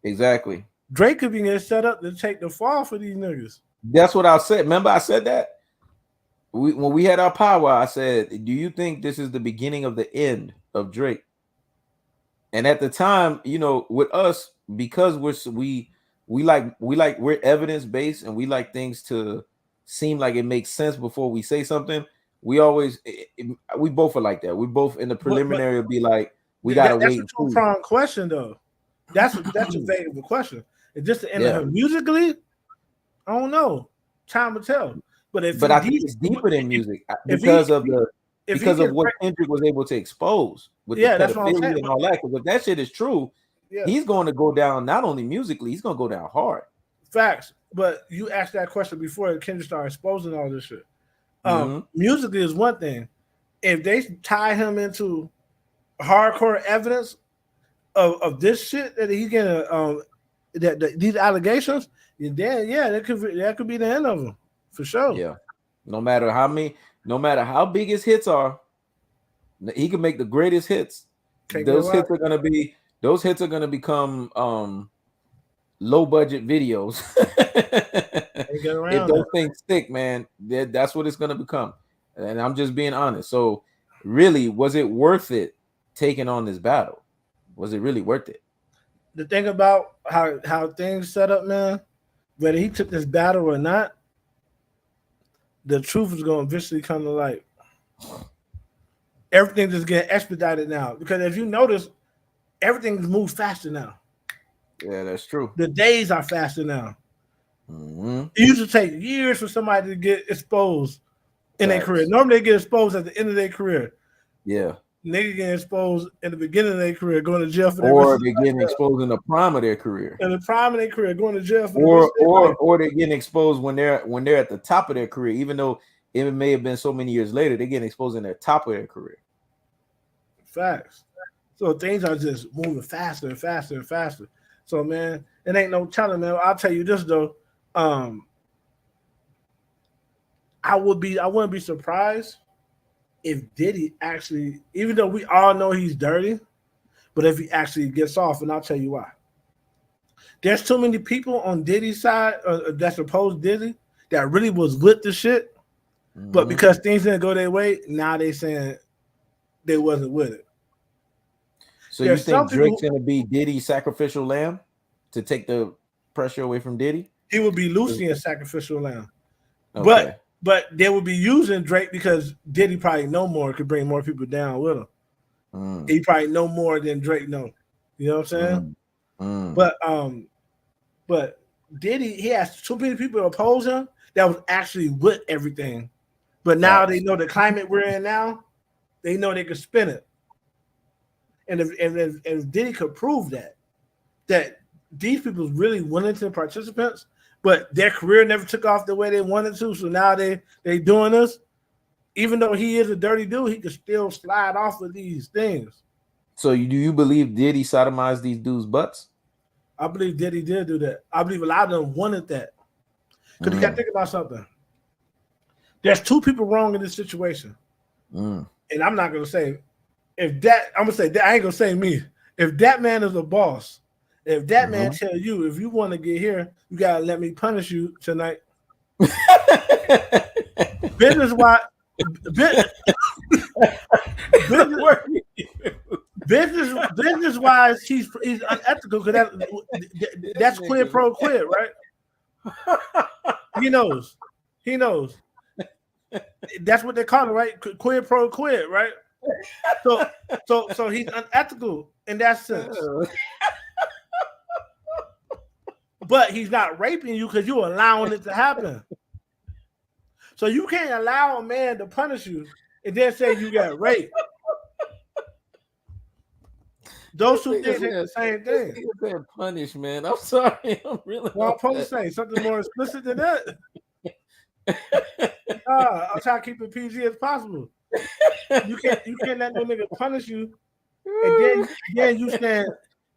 Exactly.
Drake could be getting set up to take the fall for these niggas.
That's what I said. Remember, I said that when we had our power. I said, "Do you think this is the beginning of the end of Drake?" And at the time, you know, with us, because we're evidence based and we like things to seem like it makes sense before we say something. We both are like that. We both in the preliminary will be like, we gotta wait.
That's a two-pronged question, though. That's a vague of a question. It's just the end of her musically. I don't know. Time will tell. But
I think it's deeper than music because of what Kendrick was able to expose with the pedophilia and all that. Because if that shit is true, he's going to go down not only musically, he's going to go down hard.
Facts. But you asked that question before Kendrick started exposing all this shit. Musically is one thing. If they tie him into hardcore evidence of this shit that he's getting, these allegations, then that could be the end of him for sure.
Yeah. No matter how big his hits are, he can make the greatest hits. Those hits are gonna become low budget videos. If those things stick, man, that's what it's gonna become. And I'm just being honest. So really, was it worth it taking on this battle? Was it really worth it?
The thing about how things set up, man, whether he took this battle or not, the truth is going to eventually come to light. Everything just getting expedited now because if you notice, everything's moved faster now.
Yeah, that's true.
The days are faster now.
Mm-hmm.
It used to take years for somebody to get exposed in their
Facts.
career. Normally, they get exposed at the end of their career.
Yeah.
Nigga getting exposed in the beginning of their career, going to jail for their
Or they're getting exposed in the prime of their career.
in the prime of their career, going to jail for the rest of their life.
Or they're getting exposed when they're at the top of their career, even though it may have been so many years later, they're getting exposed in the top of their career.
Facts. So things are just moving faster and faster and faster. So man, it ain't no telling, man. I'll tell you this though. I wouldn't be surprised if Diddy actually, even though we all know he's dirty, but if he actually gets off, and I'll tell you why. There's too many people on Diddy's side that opposed Diddy that really was with the shit, but because things didn't go their way, now they saying they wasn't with it.
So you think Drake's gonna be Diddy's sacrificial lamb to take the pressure away from Diddy?
He would be Lucian's sacrificial lamb, okay. But they would be using Drake because Diddy probably know more, could bring more people down with him. He probably know more than Drake know. You know what I'm saying? But Diddy, he has too many people oppose him that was actually with everything. But now they know the climate we're in now, they know they could spin it. And if Diddy could prove that these people really Wellington participants, but their career never took off the way they wanted to, so now they doing this. Even though he is a dirty dude, he could still slide off with these things.
So do you believe Diddy sodomized these dudes' butts?
I believe Diddy did do that. I believe a lot of them wanted that. Because you got to think about something. There's two people wrong in this situation. And I'm not going to say, I'm going to say that, I ain't going to say me. If that man is a boss, if that man tell you, if you want to get here, you got to let me punish you tonight. Business-wise, business-wise, he's unethical because that's quid pro quid, right? He knows. That's what they call it, right? Quid pro quid, right? So he's unethical in that sense. But he's not raping you because you're allowing it to happen. So you can't allow a man to punish you and then say you got raped. Those two things are the same thing.
Punish, man. I'm sorry. I'm really.
Well, I'm supposed to say something more explicit than that. I'll try to keep it PG as possible. You can't let no nigga punish you, and then you saying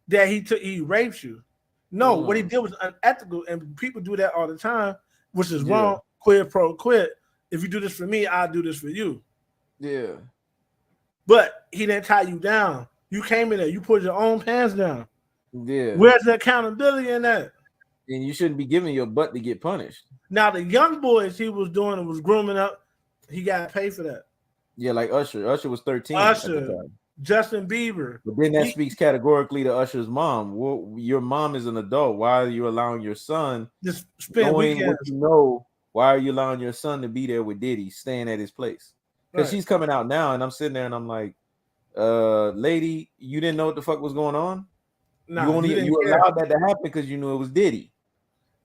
that he raped you. No, what he did was unethical, and people do that all the time, which is wrong. Quid pro quid. If you do this for me, I'll do this for you.
Yeah.
But he didn't tie you down. You came in there. You put your own pants down.
Yeah.
Where's the accountability in that?
And you shouldn't be giving your butt to get punished.
Now the young boys he was doing and was grooming up, he got to pay for that.
Yeah, like Usher. Usher was 13
Usher,
at the time.
Justin Bieber.
But then that speaks categorically to Usher's mom. Well, your mom is an adult. Why are you allowing your son
just spend weekends?
What you know, why are you allowing your son to be there with Diddy, staying at his place? Because she's coming out now, and I'm sitting there and I'm like, lady, you didn't know what the fuck was going on? No, you allowed that to happen because you knew it was Diddy.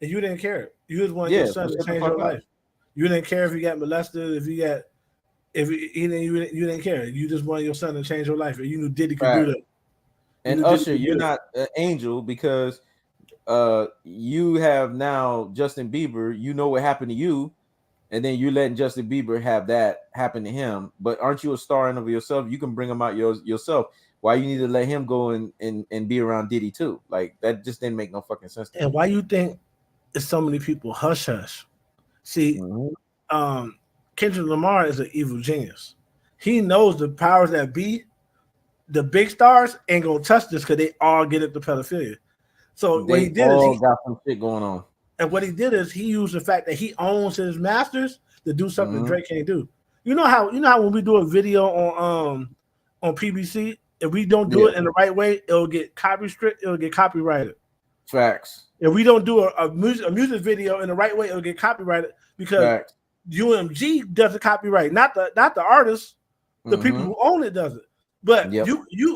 And you didn't care. You just wanted your son to change your life. You didn't care if he got molested, you didn't care. You just wanted your son to change your life, and you knew Diddy could do that.
And Usher, you're not an angel because you have now Justin Bieber. You know what happened to you, and then you're letting Justin Bieber have that happen to him. But aren't you a star in of yourself? You can bring him out yourself. Why you need to let him go and be around Diddy too? Like that just didn't make no fucking sense to me.
And why you think it's so many people hush hush? See, Kendrick Lamar is an evil genius. He knows the powers that be, the big stars ain't gonna touch this because they all get into pedophilia. So what he did is he
got some shit going on.
And what he did is he used the fact that he owns his masters to do something Drake can't do. You know how when we do a video on PBC, if we don't do it in the right way, it'll get copyrighted.
Facts.
If we don't do a music video in the right way, it'll get copyrighted because
Facts.
UMG does the copyright, not the artist, the people
Mm-hmm.
who own it does it. But
Yep.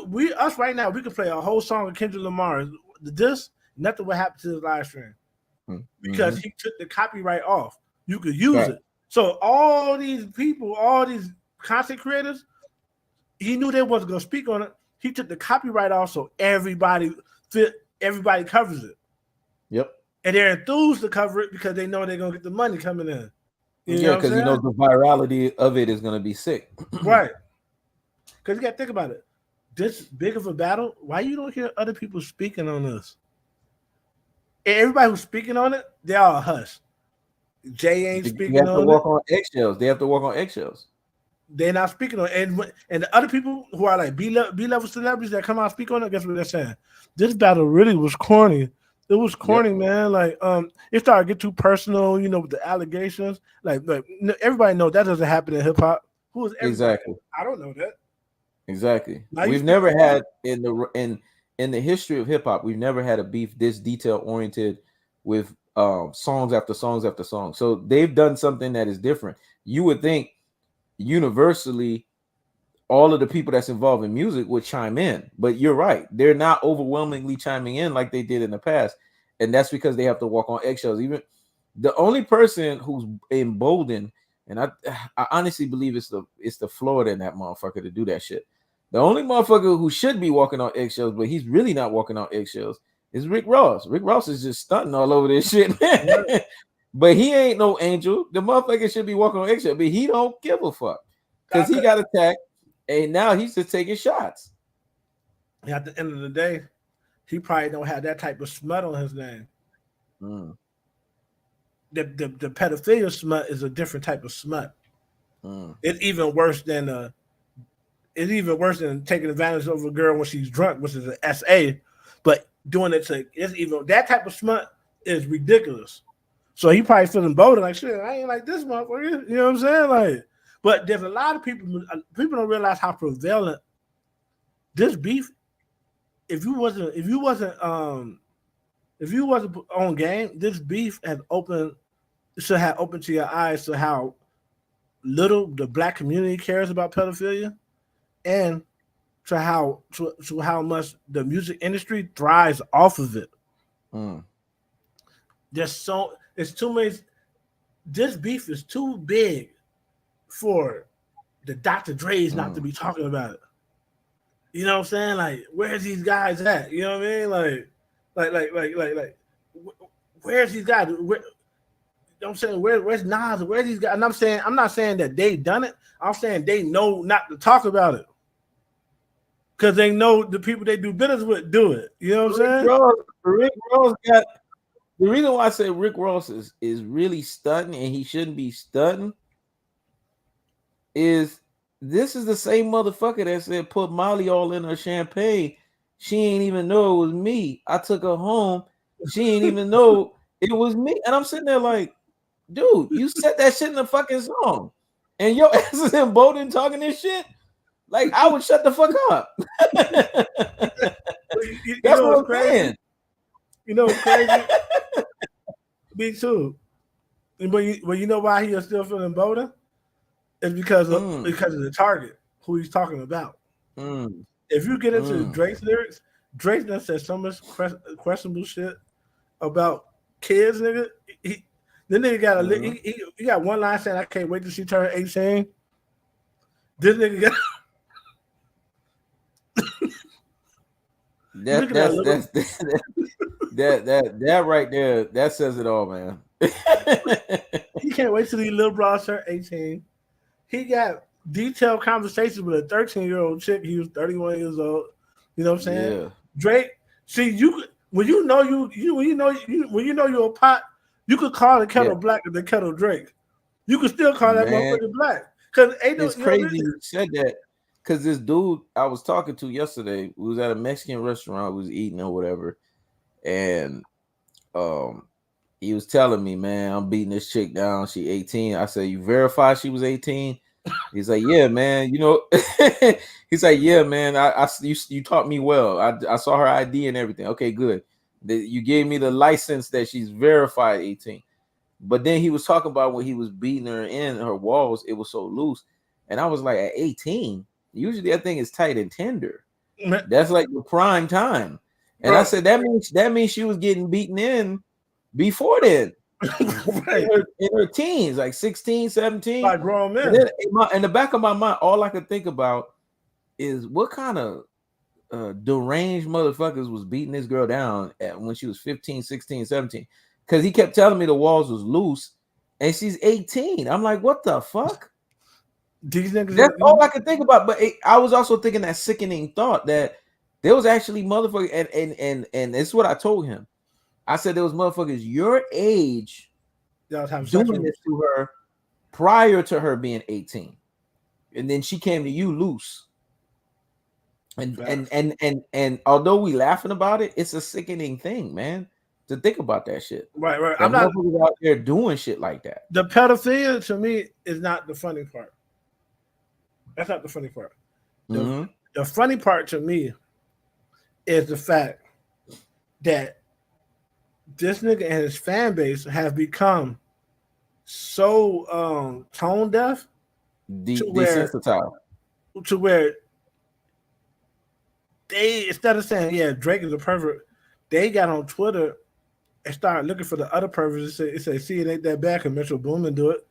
we us right now, we can play a whole song of Kendrick Lamar. This nothing will happen to his live stream because
Mm-hmm.
he took the copyright off. You could use
Right.
it. So all these people, all these content creators, he knew they wasn't gonna speak on it. He took the copyright off, so everybody covers it.
Yep.
And they're enthused to cover it because they know they're gonna get the money coming in. You know
Yeah,
what I'm
because
saying?
the virality of it is gonna be sick.
Right. Because you gotta think about it. This big of a battle, why you don't hear other people speaking on this? And everybody who's speaking on it, they all hush. Jay ain't
You
speaking
have to
on it.
walk on eggshells. They have to walk on eggshells.
They're not speaking on it. And the other people who are like B-level celebrities that come out and speak on it, guess what they're saying? This battle really was corny. It was corny, man. Like, it started to get too personal, with the allegations. Like everybody knows that doesn't happen in hip hop. Who is everybody?
Exactly.
I don't know that.
Exactly.
Now
We've never had in the history of hip hop, we've never had a beef this detail oriented with songs after songs after song. So they've done something that is different. You would think universally all of the people that's involved in music would chime in, but you're right, they're not overwhelmingly chiming in like they did in the past, and that's because they have to walk on eggshells. Even the only person who's emboldened, and I honestly believe it's the Florida in that motherfucker to do that shit. The only motherfucker who should be walking on eggshells, but he's really not walking on eggshells, is Rick Ross. Rick Ross is just stunting all over this shit. But he ain't no angel. The motherfucker should be walking on eggshells, but he don't give a fuck because he got attacked, and now he's just taking shots.
At the end of the day, he probably don't have that type of smut on his name. The pedophilia smut is a different type of smut. It's even worse than taking advantage of a girl when she's drunk, which is an SA. But doing it it's even that type of smut is ridiculous. So he probably feeling bolder, like shit. I ain't like this motherfucker. You know what I'm saying? Like, but there's a lot of people don't realize how prevalent this beef. If you wasn't on game, this beef should have opened to your eyes to how little the black community cares about pedophilia, and to how much the music industry thrives off of it. It's too many. This beef is too big for the Dr. Dre's not to be talking about it. You know what I'm saying? Like, where's these guys at? You know what I mean? Like where's these guys? I'm saying where's Nas? Where's these guys? And I'm not saying that they done it. I'm saying they know not to talk about it because they know the people they do business with do it. You know what I'm saying?
Rick Ross got the reason why I say Rick Ross is really stunting and he shouldn't be stunting is this is the same motherfucker that said put Molly all in her champagne. She ain't even know it was me. I took her home. She ain't even know it was me. And I'm sitting there like, dude, you said that shit in the fucking song. And your ass is emboldened talking this shit. Like, I would shut the fuck up. That's what I'm saying.
You know what's crazy? Me too. But you know why he is still feeling emboldened? It's because of the target, who he's talking about. If you get into Drake's lyrics, Drake done said so much questionable shit about kids, nigga. The nigga got he got one line saying, "I can't wait till she turn 18." This nigga got
that right there, that says it all, man.
He can't wait till these little bras turn 18. He got detailed conversations with a 13-year-old chick. He was 31 years old. You know what I'm saying?
Yeah.
Drake, see, when you know you're a pot, you could call the kettle black and the kettle Drake. You could still call that motherfucker black. Because
it's crazy you said that. Because this dude I was talking to yesterday, we was at a Mexican restaurant, we was eating or whatever, and he was telling me, man, I'm beating this chick down. She 18. I said, you verify she was 18? He's like, yeah, man. You know, he's like, yeah, man. You taught me well. I saw her ID and everything. Okay, good. You gave me the license that she's verified 18. But then he was talking about when he was beating her in her walls, it was so loose. And I was like, at 18, usually that thing is tight and tender. That's like the prime time. And
Bro.
I said that means she was getting beaten in before then.
Right.
in her teens, like 16, 17.
Like grown men.
And then in the back of my mind, all I could think about is what kind of deranged motherfuckers was beating this girl down when she was 15, 16, 17. Because he kept telling me the walls was loose and she's 18. I'm like, what the fuck?
These niggas,
that's all I could think about. But I was also thinking that sickening thought that there was actually motherfuckers, and it's what I told him. I said there was motherfuckers your age doing this to her prior to her being 18, and then she came to you loose. And although we laughing about it, it's a sickening thing, man, to think about that shit.
Right.
I'm not out there doing shit like that.
The pedophilia to me is not the funny part. That's not the funny part. The funny part to me is the fact that this nigga and his fan base have become so tone deaf,
desensitized,
to where they, instead of saying, yeah, Drake is a pervert, they got on Twitter and started looking for the other perverts. It say, see, it ain't that bad because Metro Boomin do it.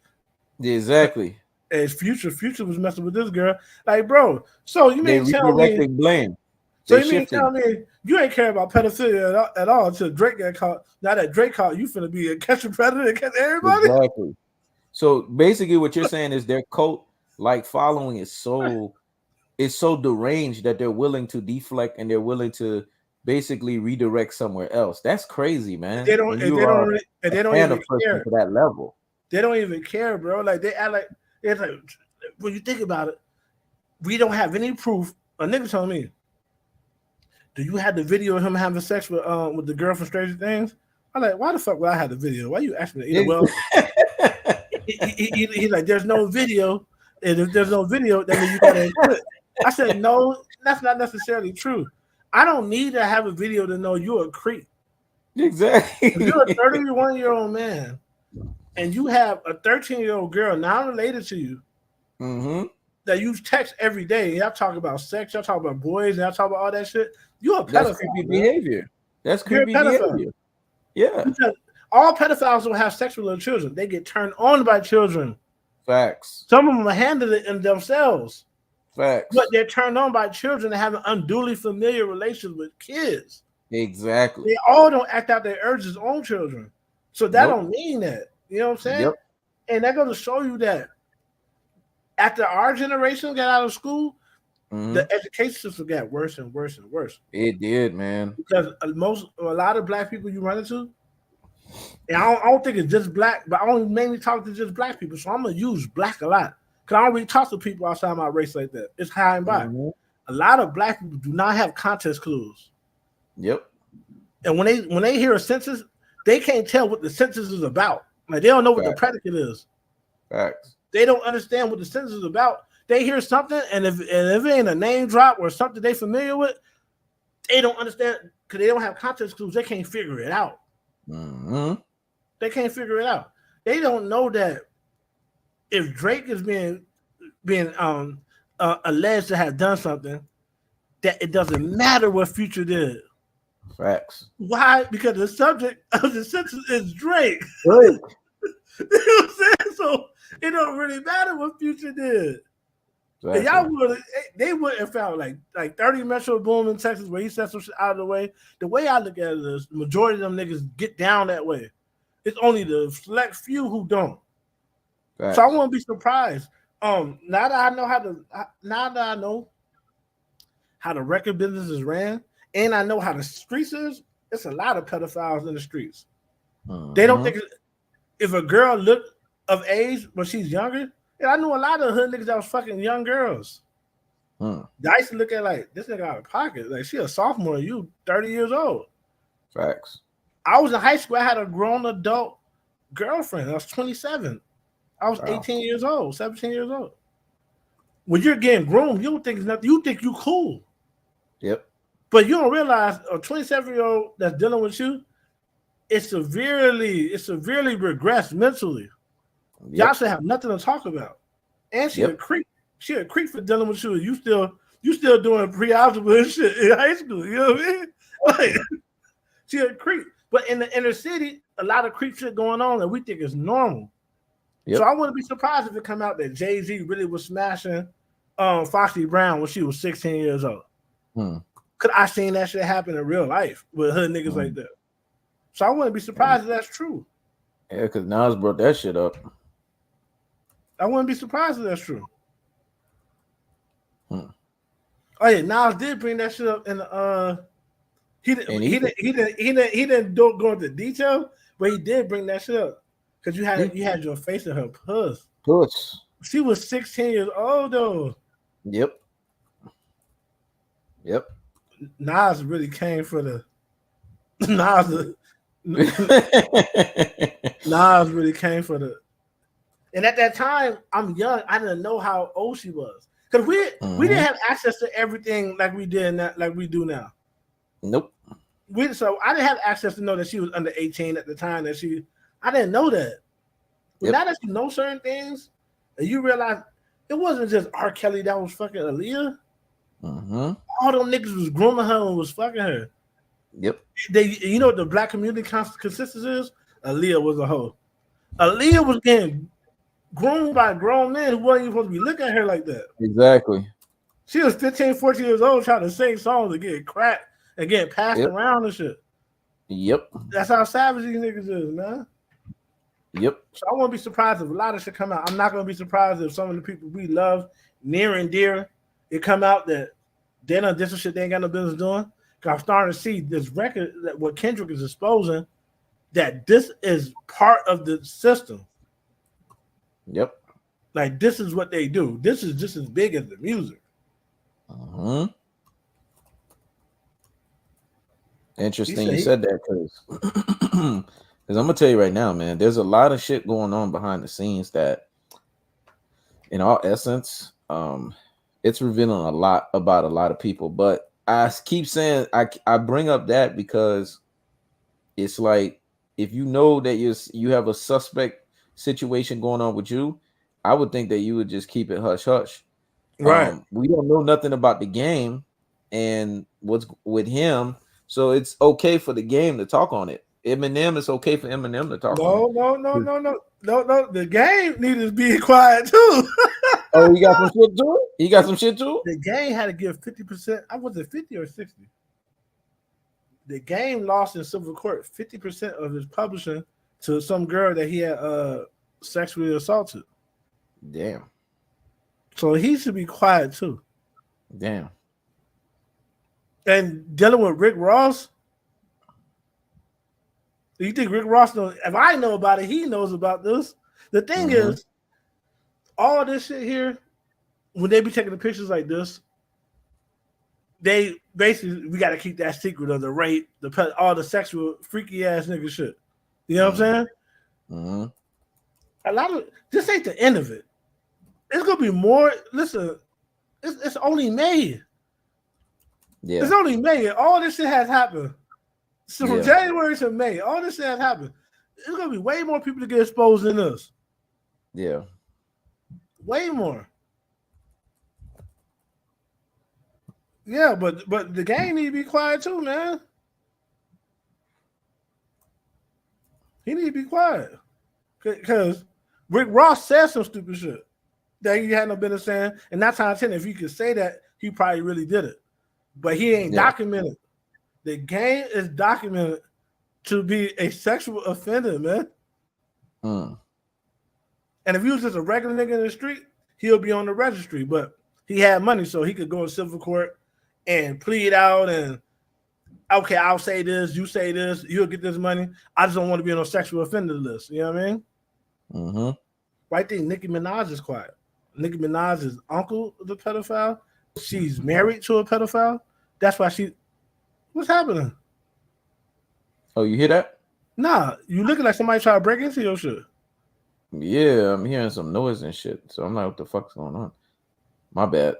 Exactly.
And Future was messing with this girl. Like, bro, so you mean tell me
blame?
So you mean tell me you ain't care about pedophilia at all until Drake got caught? Now that Drake caught, you finna be a catch a predator and catch everybody?
Exactly. So basically what you're saying is their cult like following is so deranged that they're willing to deflect and they're willing to basically redirect somewhere else. That's crazy, man.
They don't even care
to that level.
They don't even care, bro. Like they act like it's like when you think about it, we don't have any proof. A nigga told me, do you have the video of him having sex with the girl from Stranger Things? I'm like, why the fuck would I have the video? Why you asking me? Well, he's like, there's no video. And if there's no video, that means you gotta include it. I said, no, that's not necessarily true. I don't need to have a video to know you're a creep.
Exactly.
If you're a 31-year-old man and you have a 13-year-old girl now related to you that you text every day, y'all talk about sex, y'all talk about boys, and y'all talk about all that shit, you're a pedophile.
That's creepy behavior. That's creepy behavior. Yeah.
Because all pedophiles don't have sex with little children. They get turned on by children.
Facts.
Some of them handle it in themselves.
Facts.
But they're turned on by children that have an unduly familiar relations with kids.
Exactly.
They all don't act out their urges on children. So that don't mean that. You know what I'm saying?
Yep.
And they're going to show you that after our generation got out of school, the education system got worse and worse and worse.
It did, man.
Because a lot of black people you run into, and I don't think it's just black, but I only mainly talk to just black people. So I'm going to use black a lot. Because I don't really talk to people outside my race like that. It's high and by. A lot of black people do not have context clues.
Yep.
And when they hear a sentence, they can't tell what the sentence is about. Like they don't know what the predicate is.
Facts.
They don't understand what the sentence is about. They hear something, and if it ain't a name drop or something they familiar with, they don't understand because they don't have context clues. They can't figure it out. They can't figure it out. They don't know that if Drake is being alleged to have done something, that it doesn't matter what Future did.
Facts.
Why? Because the subject of the sentence is Drake.
Drake.
You know what I'm saying? So it don't really matter what Future did. Exactly. Y'all they would have found like 30 Metro Boom in Texas where he set some shit out of the way. The way I look at it is the majority of them niggas get down that way. It's only the select few who don't. Facts. So I won't be surprised. Now that I know how the record business is ran, and I know how the streets is, it's a lot of pedophiles in the streets. They don't think if a girl look of age but she's younger. And I knew a lot of hood niggas that was fucking young girls. I used to look at like this nigga out of pocket. Like she a sophomore, you 30 years old.
Facts.
I was in high school. I had a grown adult girlfriend. I was 27. I was 18 years old, 17 years old. When you're getting groomed, you don't think it's nothing. You think you cool.
Yep.
But you don't realize a 27-year-old that's dealing with you, it's severely regressed mentally. Y'all
Yep.
should have nothing to talk about. And she a
Yep.
creep. She a creep for dealing with you. You still doing pre-algebra and shit in high school. You know what I mean? Like she a creep. But in the inner city, a lot of creep shit going on that we think is normal.
Yep.
So I wouldn't be surprised if it come out that Jay-Z really was smashing Foxy Brown when she was 16 years old. Cause I seen that shit happen in real life with hood niggas like that. So I wouldn't be surprised if that's true.
Yeah, because Nas brought that shit up.
I wouldn't be surprised if that's true. Oh yeah, Nas did bring that shit up, and he didn't go into detail, but he did bring that shit up because you had your face in her puss.
Puss.
She was 16 years old though.
Yep.
Nas really came for the Nas really came for the. And at that time, I'm young. I didn't know how old she was because we didn't have access to everything like we do now.
Nope.
So I didn't have access to know that she was under 18 at the time. I didn't know that. But now that you know certain things, and you realize it wasn't just R. Kelly that was fucking Aaliyah. All them niggas was grooming her and was fucking her.
Yep.
You know what the black community consensus is? Aaliyah was a hoe. Aaliyah was getting groomed by grown men who wasn't even supposed to be looking at her like that.
Exactly.
She was 15, 14 years old trying to sing songs and get cracked and get passed around and shit.
Yep.
That's how savage these niggas is, man.
Yep.
So I won't be surprised if a lot of shit come out. I'm not going to be surprised if some of the people we love near and dear, it come out that they done this shit they ain't got no business doing. Because I'm starting to see this record that what Kendrick is exposing, that this is part of the system.
Yep.
Like this is what they do. This is just as big as the music.
Interesting you said that because I'm gonna tell you right now, man, there's a lot of shit going on behind the scenes that in all essence, it's revealing a lot about a lot of people. But I keep saying I bring up that because it's like if you know that you have a suspect situation going on with you, I would think that you would just keep it hush hush.
Right.
We don't know nothing about the game and what's with him, so it's okay for the game to talk on it. Eminem, it's okay for Eminem to talk on it.
No. The game needed to be quiet too.
Oh, he got some shit too? He got some shit too?
The game had to give 50%. I was it 50 or 60? The game lost in civil court 50% of his publishing to some girl that he had sexually assaulted.
Damn.
So he should be quiet too.
Damn.
And dealing with Rick Ross, you think Rick Ross knows? If I know about it, he knows about this. The thing is, all this shit here, when they be taking the pictures like this, they basically we got to keep that secret of the rape, all the sexual freaky ass nigga shit. You know what I'm saying? A lot of this ain't the end of it. It's gonna be more. Listen, it's only May. Yeah, it's only May. All this shit has happened. So from January to May, all this shit has happened. It's gonna be way more people to get exposed than us.
Yeah,
way more. Yeah, but the game need to be quiet too, man. He need to be quiet because Rick Ross said some stupid shit that he had no business saying, and that's how I tell if you could say that, he probably really did it, but he ain't documented. The game is documented to be a sexual offender, man. And if he was just a regular nigga in the street, he'll be on the registry. But he had money, so he could go to civil court and plead out and, okay, I'll say this, you say this, you'll get this money. I just don't want to be on a sexual offender list. You know what I mean? Right there, Nicki Minaj is quiet. Nicki Minaj's uncle is a pedophile. She's married to a pedophile. That's why what's happening?
Oh, you hear that?
Nah, you looking like somebody trying to break into your shit.
Yeah, I'm hearing some noise and shit. So I'm like, what the fuck's going on? My bad.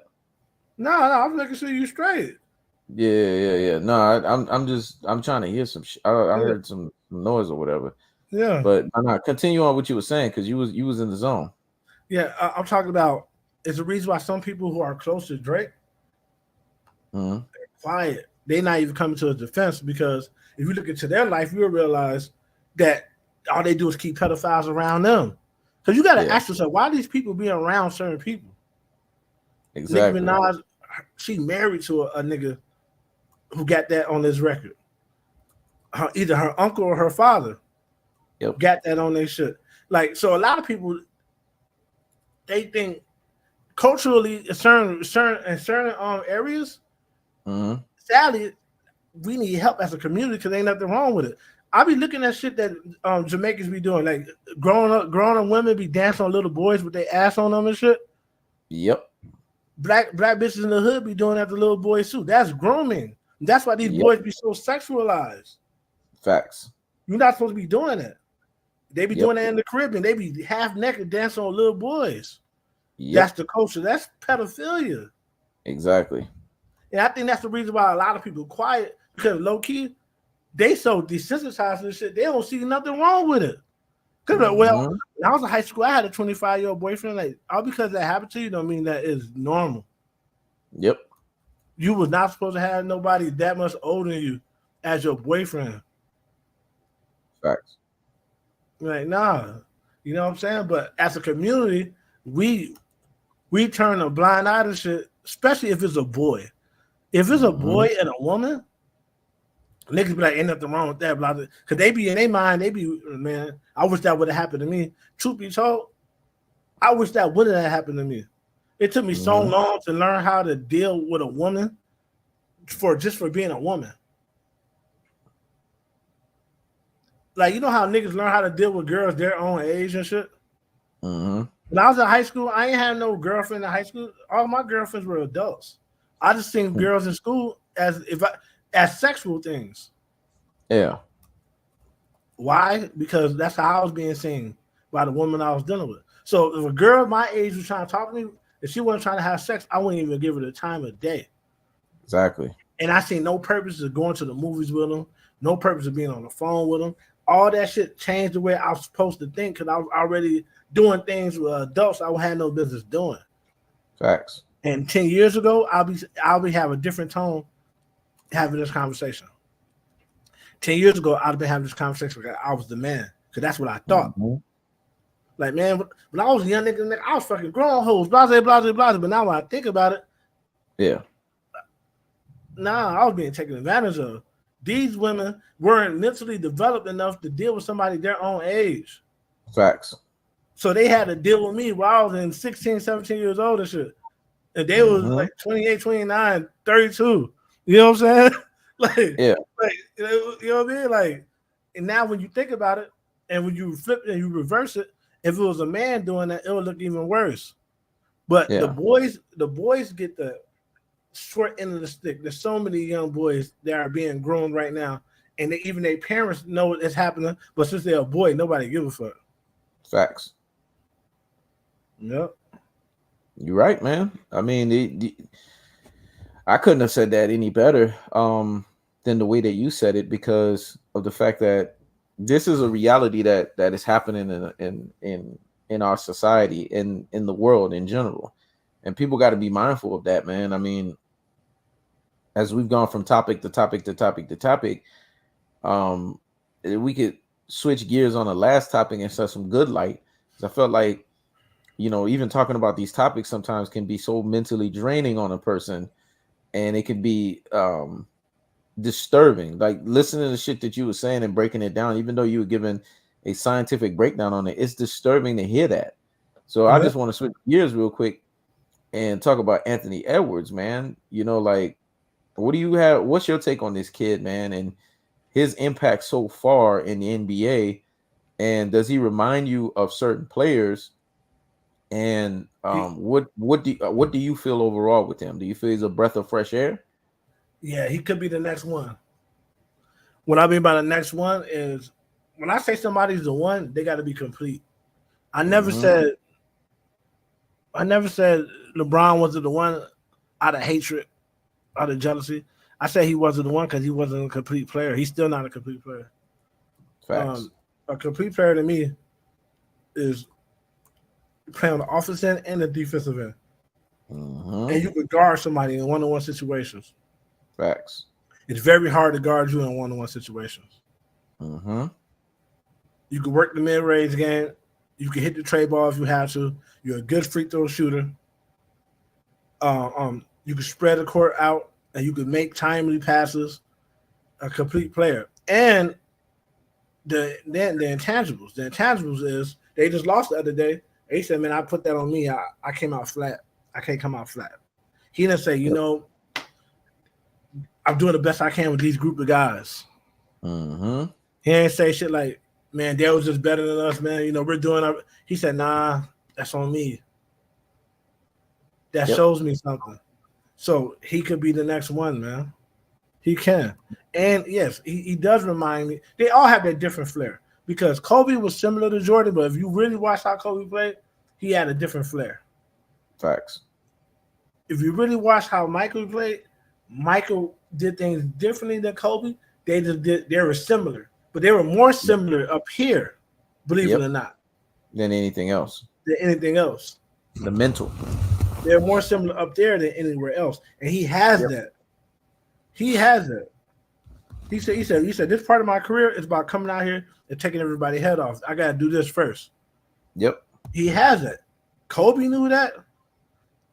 No, I'm making sure you straight.
Yeah. No, I'm trying to hear some. I
Yeah,
heard some noise or whatever.
yeah,
But no, continue on what you were saying because you was in the zone.
yeah. I'm talking about. It's the reason why some people who are close to Drake
Hmm.
quiet. They not even coming to his defense because if you look into their life, you'll realize that all they do is keep pedophiles around them. Because you got to
Yeah,
ask yourself, why these people being around certain people? Nicki
exactly.
Minaj, she married to a nigga who got that on his record. Either her uncle or her father
Yep.
got that on their shit. Like, so a lot of people, they think culturally, in certain areas,
Hmm.
sadly, we need help as a community because ain't nothing wrong with it. I be looking at shit that Jamaicans be doing, like grown up women be dancing on little boys with their ass on them and shit.
Yep.
Black bitches in the hood be doing that to little boys too. That's grooming. That's why these
Yep.
boys be so sexualized.
Facts.
You're not supposed to be doing that. They be
Yep.
doing that in the Caribbean. They be half naked dancing on little boys. That's
Yep.
the culture. That's pedophilia.
Exactly.
And I think that's the reason why a lot of people quiet because low key they so desensitized to this shit. They don't see nothing wrong with it. Because well,
Hmm.
when I was in high school, I had a 25-year-old boyfriend. Like all because that happened to you don't mean that is normal.
Yep.
You was not supposed to have nobody that much older than you as your boyfriend.
Facts.
Like, nah. You know what I'm saying? But as a community, we we turn a blind eye to shit, especially if it's a boy. If it's a
Hmm.
boy and a woman, niggas be like, ain't nothing wrong with that, blah, blah. Cause they be in their mind, they be, man, I wish that would have happened to me. Truth be told, I wish that wouldn't have happened to me. It took me so
Hmm.
long to learn how to deal with a woman for being a woman. Like, you know how niggas learn how to deal with girls their own age and shit?
Hmm.
When I was in high school, I ain't had no girlfriend in high school. All my girlfriends were adults. I just seen girls in school as sexual things.
Yeah.
Why? Because that's how I was being seen by the woman I was dealing with. So if a girl my age was trying to talk to me, if she wasn't trying to have sex, I wouldn't even give her the time of day.
Exactly.
And I see no purpose of going to the movies with them, no purpose of being on the phone with them. All that shit changed the way I was supposed to think because I was already doing things with adults I had no business doing.
Facts.
And 10 years ago, I'll be have a different tone having this conversation. 10 years ago, I'd have been having this conversation because I was the man. Because that's what I thought.
Hmm.
Like, man, when I was a young nigga, I was fucking grown hoes, blase, blase, blase. But now when I think about it,
Yeah.
nah, I was being taken advantage of. These women weren't mentally developed enough to deal with somebody their own age.
Facts.
So they had to deal with me while I was in 16, 17 years old and shit. And they was
Hmm.
like 28, 29, 32. You know what I'm saying?
Yeah.
like you know what I mean? Like, and now when you think about it, and when you flip and you reverse it, if it was a man doing that, it would look even worse. But
Yeah.
the boys get the short end of the stick. There's so many young boys that are being grown right now, and even their parents know it's happening. But since they're a boy, nobody give a fuck.
Facts.
Yep.
You're right, man. I mean, I couldn't have said that any better than the way that you said it because of the fact that this is a reality that is happening in our society and in the world in general, and people got to be mindful of that, man. I mean, as we've gone from topic to topic to topic to topic, we could switch gears on the last topic and set some good light. 'Cause I felt like even talking about these topics sometimes can be so mentally draining on a person, and it could be disturbing. Like listening to shit that you were saying and breaking it down, even though you were giving a scientific breakdown on it, it's disturbing to hear that. So I
Yep.
just want to switch gears real quick and talk about Anthony Edwards, man. Like what do you have? What's your take on this kid, man, and his impact so far in the NBA? And does he remind you of certain players? And
He,
what do you feel overall with him? Do you feel he's a breath of fresh air?
yeah, he could be the next one. What I mean by the next one is when I say somebody's the one, they got to be complete. I never
Hmm.
said I never said LeBron wasn't the one out of hatred, out of jealousy. I say he wasn't the one because he wasn't a complete player. He's still not a complete player.
Facts.
A complete player to me is playing on the offensive end and the defensive end.
Mm-hmm.
And you could guard somebody in one-on-one situations.
Facts.
It's very hard to guard you in one-on-one situations.
Mm-hmm.
You can work the mid-range game. You can hit the trade ball if you have to. You're a good free throw shooter. You can spread the court out and you can make timely passes. A complete player. And the intangibles. The intangibles is they just lost the other day. They said, man, I put that on me. I came out flat. I can't come out flat. He didn't say, I'm doing the best I can with these group of guys.
Mm-hmm.
He didn't say shit like, man, they was just better than us, man. We're doing our. He said, nah, that's on me. That shows me something. So he could be the next one, man. He can. And yes, he does remind me. They all have their different flair because Kobe was similar to Jordan, but if you really watch how Kobe played, he had a different flair.
Facts.
If you really watch how Michael played, Michael did things differently than Kobe. They were similar, but they were more similar up here, believe it or not,
than anything else.
The
mental.
They're more similar up there than anywhere else, and he has that. He has that. He said, this part of my career is about coming out here and taking everybody's head off. I got to do this first.
Yep.
He has it. Kobe knew that.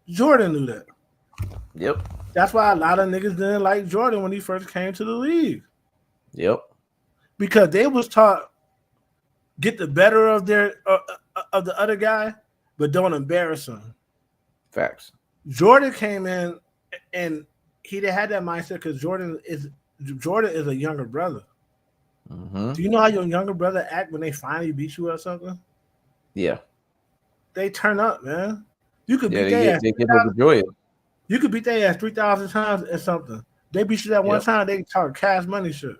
Jordan knew that.
Yep.
That's why a lot of niggas didn't like Jordan when he first came to the league.
Yep.
Because they was taught get the better of their of the other guy, but don't embarrass him.
Facts.
Jordan came in and he had that mindset because Jordan is a younger brother.
Mm-hmm.
Do you know how your younger brother act when they finally beat you or something?
Yeah.
They turn up, man. You could beat
their ass. They get overjoyed.
You could beat their ass 3,000 times and something. They beat you that one time. They talk cash money shit.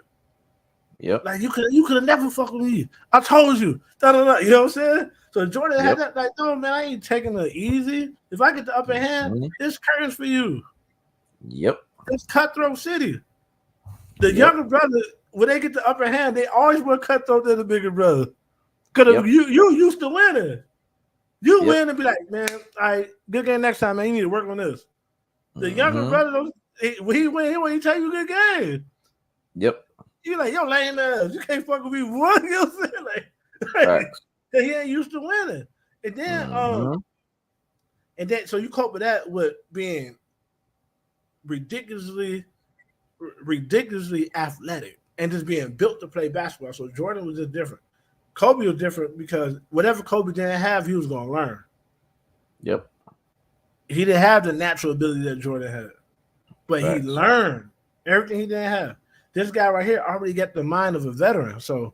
Yep.
Like you could have never fucked with me. I told you. Da, da, da. You know what I'm saying? So Jordan had that like, no man, I ain't taking it easy. If I get the upper hand, it's curtains for you.
Yep.
It's cutthroat city. The younger brother, when they get the upper hand, they always more cutthroat than the bigger brother. Because you used to winning. You win and be like, man, all right, good game next time, man. You need to work on this. The younger brother, when he win, he tell you good game.
Yep.
You like, yo, lame ass. You can't fuck with me one. You know what I'm saying? Like he ain't used to winning. And then so you cope with that with being ridiculously athletic and just being built to play basketball. So Jordan was just different. Kobe was different because whatever Kobe didn't have, he was going to learn.
Yep.
He didn't have the natural ability that Jordan had, but he learned everything he didn't have. This guy right here already got the mind of a veteran. So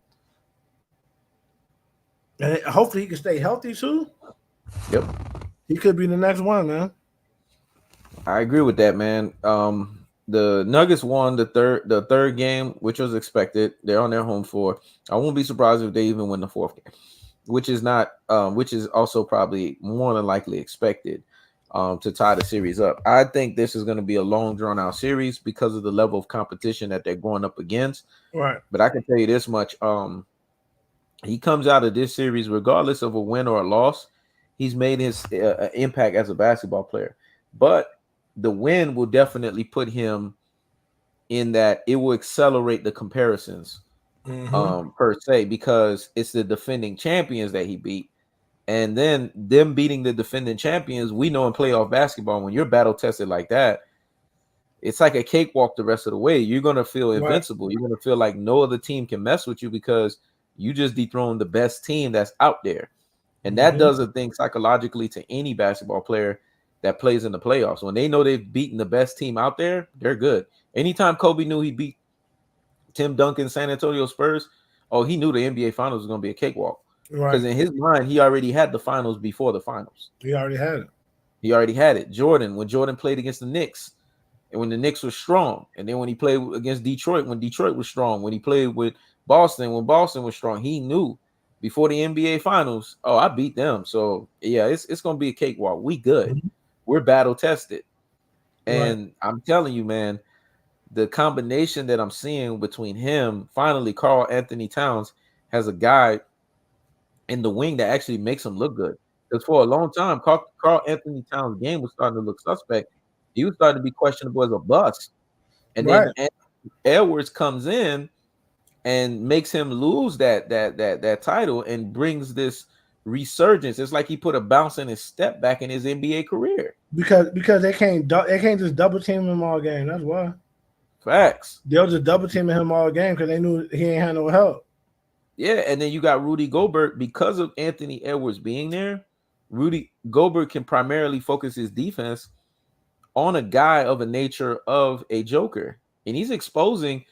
and hopefully he can stay healthy too.
Yep.
He could be the next one, man.
I agree with that, man. The Nuggets won the third game, which was expected. They're on their home floor. I won't be surprised if they even win the fourth game, which is also probably more than likely expected to tie the series up. I think this is going to be a long, drawn out series because of the level of competition that they're going up against.
Right.
But I can tell you this much: he comes out of this series, regardless of a win or a loss, he's made his impact as a basketball player. But the win will definitely put him in that it will accelerate the comparisons per se, because it's the defending champions that he beat. And then them beating the defending champions, we know in playoff basketball, when you're battle tested like that, it's like a cakewalk the rest of the way. You're going to feel invincible. You're going to feel like no other team can mess with you because you just dethroned the best team that's out there. And that does a thing psychologically to any basketball player that plays in the playoffs. When they know they've beaten the best team out there, they're good. Anytime Kobe knew he beat Tim Duncan, San Antonio Spurs, he knew the NBA Finals was going to be a cakewalk. Because in his mind, he already had the finals before the finals.
He already had it.
Jordan, when Jordan played against the Knicks, and when the Knicks were strong, and then when he played against Detroit, when Detroit was strong, when he played with Boston, when Boston was strong, he knew before the NBA Finals, I beat them. So, yeah, it's going to be a cakewalk. We good. We're battle tested. And I'm telling you, man, the combination that I'm seeing between him, finally, Carl Anthony Towns has a guy in the wing that actually makes him look good. Because for a long time, Carl Anthony Towns' game was starting to look suspect. He was starting to be questionable as a bust. And then
Right.
Edwards comes in and makes him lose that title and brings this resurgence. It's like he put a bounce in his step back in his NBA career.
Because they can't just double team him all game. That's why
Facts.
they'll just double teaming him all game because they knew he ain't had no help.
Yeah, and then you got Rudy Gobert because of Anthony Edwards being there. Rudy Gobert can primarily focus his defense on a guy of a nature of a Joker, and he's exposing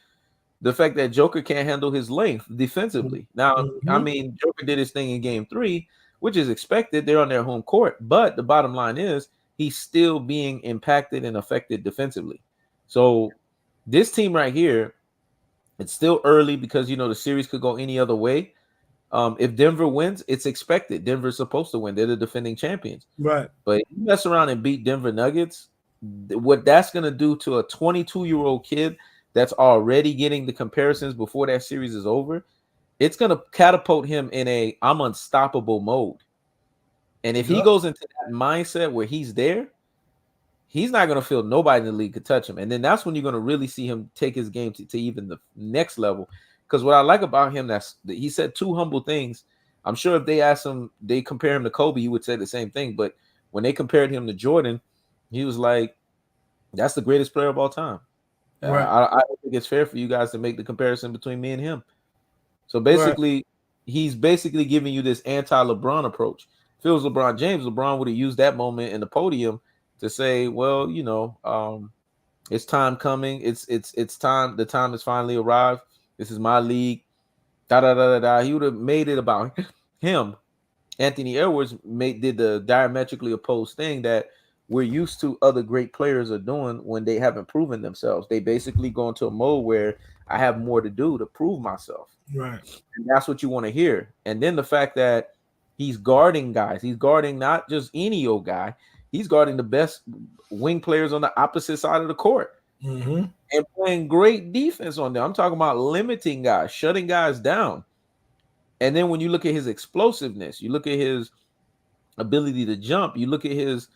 the fact that Joker can't handle his length defensively. Now, I
Mm-hmm.
mean, Joker did his thing in game 3, which is expected. They're on their home court, but the bottom line is he's still being impacted and affected defensively. So this team right here, it's still early because the series could go any other way. If Denver wins, it's expected. Denver's supposed to win. They're the defending champions.
Right.
But if you mess around and beat Denver Nuggets, what that's going to do to a 22-year-old kid that's already getting the comparisons before that series is over, it's going to catapult him in a I'm unstoppable mode. And if he
Yep.
goes into that mindset where he's there, he's not going to feel nobody in the league could touch him. And then that's when you're going to really see him take his game to even the next level. Because what I like about him, that he said two humble things. I'm sure if they asked him, they compare him to Kobe, he would say the same thing. But when they compared him to Jordan, he was like, that's the greatest player of all time.
Right.
I don't think it's fair for you guys to make the comparison between me and him. So
Right.
basically, he's basically giving you this anti-LeBron approach. If it was LeBron James, LeBron would have used that moment in the podium to say, well, it's time coming. It's time. The time has finally arrived. This is my league. Da da da da da. He would have made it about him. Anthony Edwards did the diametrically opposed thing that we're used to other great players are doing when they haven't proven themselves. They basically go into a mode where I have more to do to prove myself.
Right.
And that's what you want to hear. And then the fact that he's guarding guys, he's guarding not just any old guy, he's guarding the best wing players on the opposite side of the court
Mm-hmm.
and playing great defense on them. I'm talking about limiting guys, shutting guys down. And then when you look at his explosiveness, you look at his ability to jump, you look at his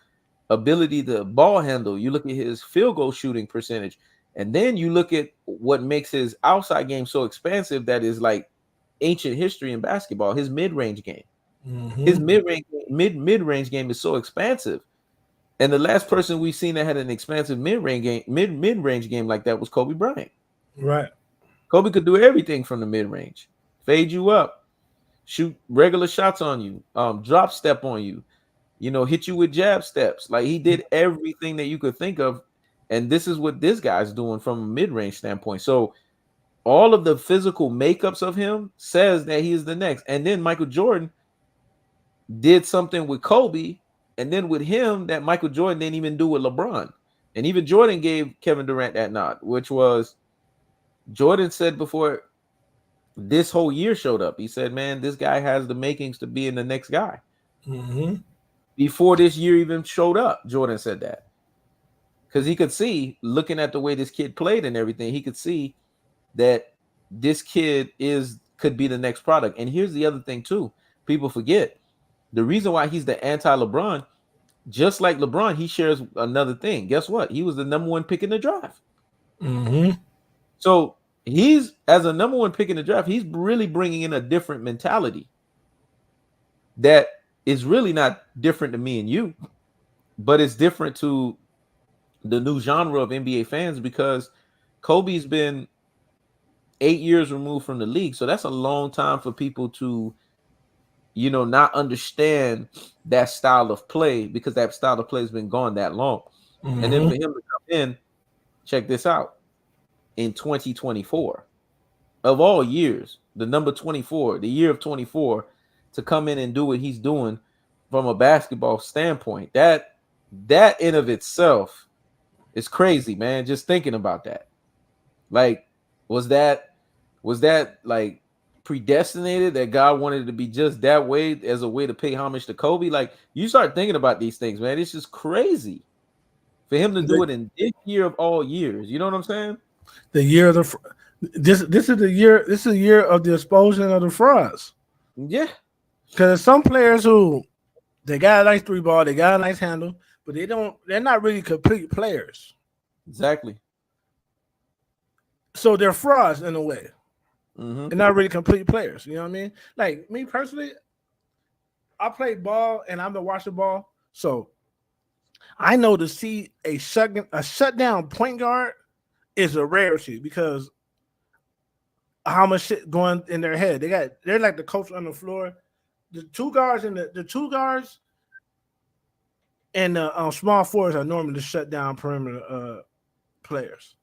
ability to ball handle, you look at his field goal shooting percentage, and then you look at what makes his outside game so expansive that is like ancient history in basketball, his mid-range game. His
Mm-hmm.
mid-range game is so expansive. And the last person we've seen that had an expansive mid-range game like that was Kobe Bryant.
Right.
Kobe could do everything from the mid-range. Fade you up, shoot regular shots on you, drop step on you, hit you with jab steps. Like he did everything that you could think of. And this is what this guy's doing from a mid-range standpoint. So all of the physical makeups of him says that he is the next. And then Michael Jordan did something with Kobe, and then with him that Michael Jordan didn't even do with LeBron. And even Jordan gave Kevin Durant that nod, which was Jordan said before this whole year showed up. He said, man, this guy has the makings to be in the next guy.
Mm-hmm.
Before this year even showed up, Jordan said that. Because he could see, looking at the way this kid played and everything, he could see that this kid could be the next product. And here's the other thing too. People forget the reason why he's the anti-LeBron, just like LeBron, he shares another thing. Guess what? He was the number one pick in the draft.
Mm-hmm.
So he's, as a number one pick in the draft, he's really bringing in a different mentality that is really not different to me and you, but it's different to the new genre of NBA fans because Kobe's been 8 years removed from the league. So that's a long time for people to, not understand that style of play because that style of play has been gone that long. And then
Mm-hmm.
for him to come in, check this out, in 2024, of all years, the number 24, the year of 24, to come in and do what he's doing from a basketball standpoint, that in of itself is crazy, man. Just thinking about that. Like, was that like predestinated that God wanted it to be just that way as a way to pay homage to Kobe? Like, you start thinking about these things, man. It's just crazy for him to do it in this year of all years. You know what I'm saying?
The year of the this is the year. This is the year of the expulsion of the frauds.
Yeah,
Because some players who they got a nice three ball, they got a nice handle, but they don't. They're not really complete players.
exactly.
So they're frauds in a way.
Mm-hmm.
They're not really complete players. You know what I mean? Like me personally, I play ball and I'm the watch the ball. So I know to see a shutdown point guard is a rarity because how much shit going in their head. They're like the coach on the floor. The two guards and the small forwards are normally the shutdown perimeter players.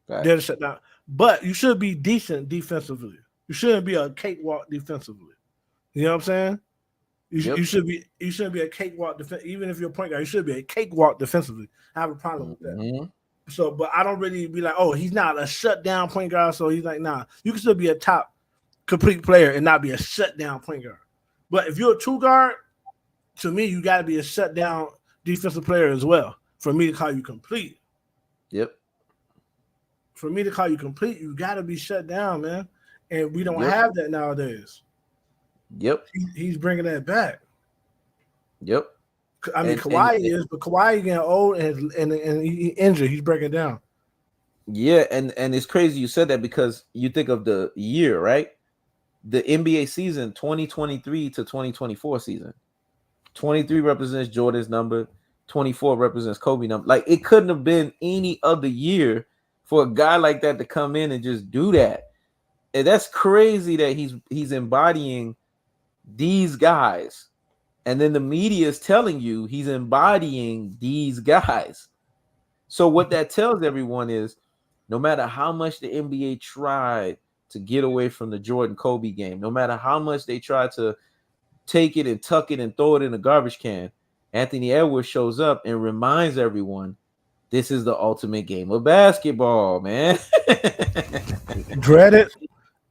They're the
Facts.
shutdown, but you should be decent defensively. You shouldn't be a cakewalk defensively. You know what I'm saying?
Yep.
You shouldn't be a cakewalk defense. Even if you're a point guard, you should be a cakewalk defensively. I have a problem with that.
Mm-hmm.
So, but I don't really be like, oh, he's not a shutdown point guard. So he's like, nah, you can still be a top complete player and not be a shutdown point guard. But if you're a two guard, to me, you got to be a shutdown defensive player as well. For me to call you complete,
Yep.
you got to be shut down, man. And we don't
Yep.
have that nowadays.
Yep.
He's bringing that back.
Yep.
I mean, Kawhi is, but Kawhi getting old and he injured. He's breaking down.
Yeah, and it's crazy you said that because you think of the year, right? The NBA season 2023 to 2024 season. 23 represents Jordan's number, 24 represents Kobe number. Like it couldn't have been any other year for a guy like that to come in and just do that. And that's crazy that he's embodying these guys. And then the media is telling you he's embodying these guys. So what that tells everyone is no matter how much the NBA tried to get away from the Jordan Kobe game, no matter how much they tried to take it and tuck it and throw it in a garbage can, Anthony Edwards shows up and reminds everyone this is the ultimate game of basketball, man.
Dread it,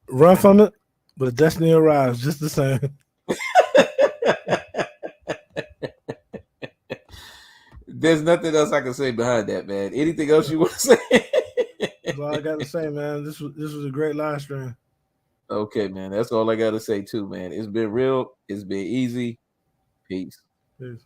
run from it, but destiny arrives just the same.
There's nothing else I can say behind that, man. Anything else you want to say?
That's all I got to say, man. This was a great live stream.
Okay, man. That's all I got to say, too, man. It's been real. It's been easy. Peace.
Peace.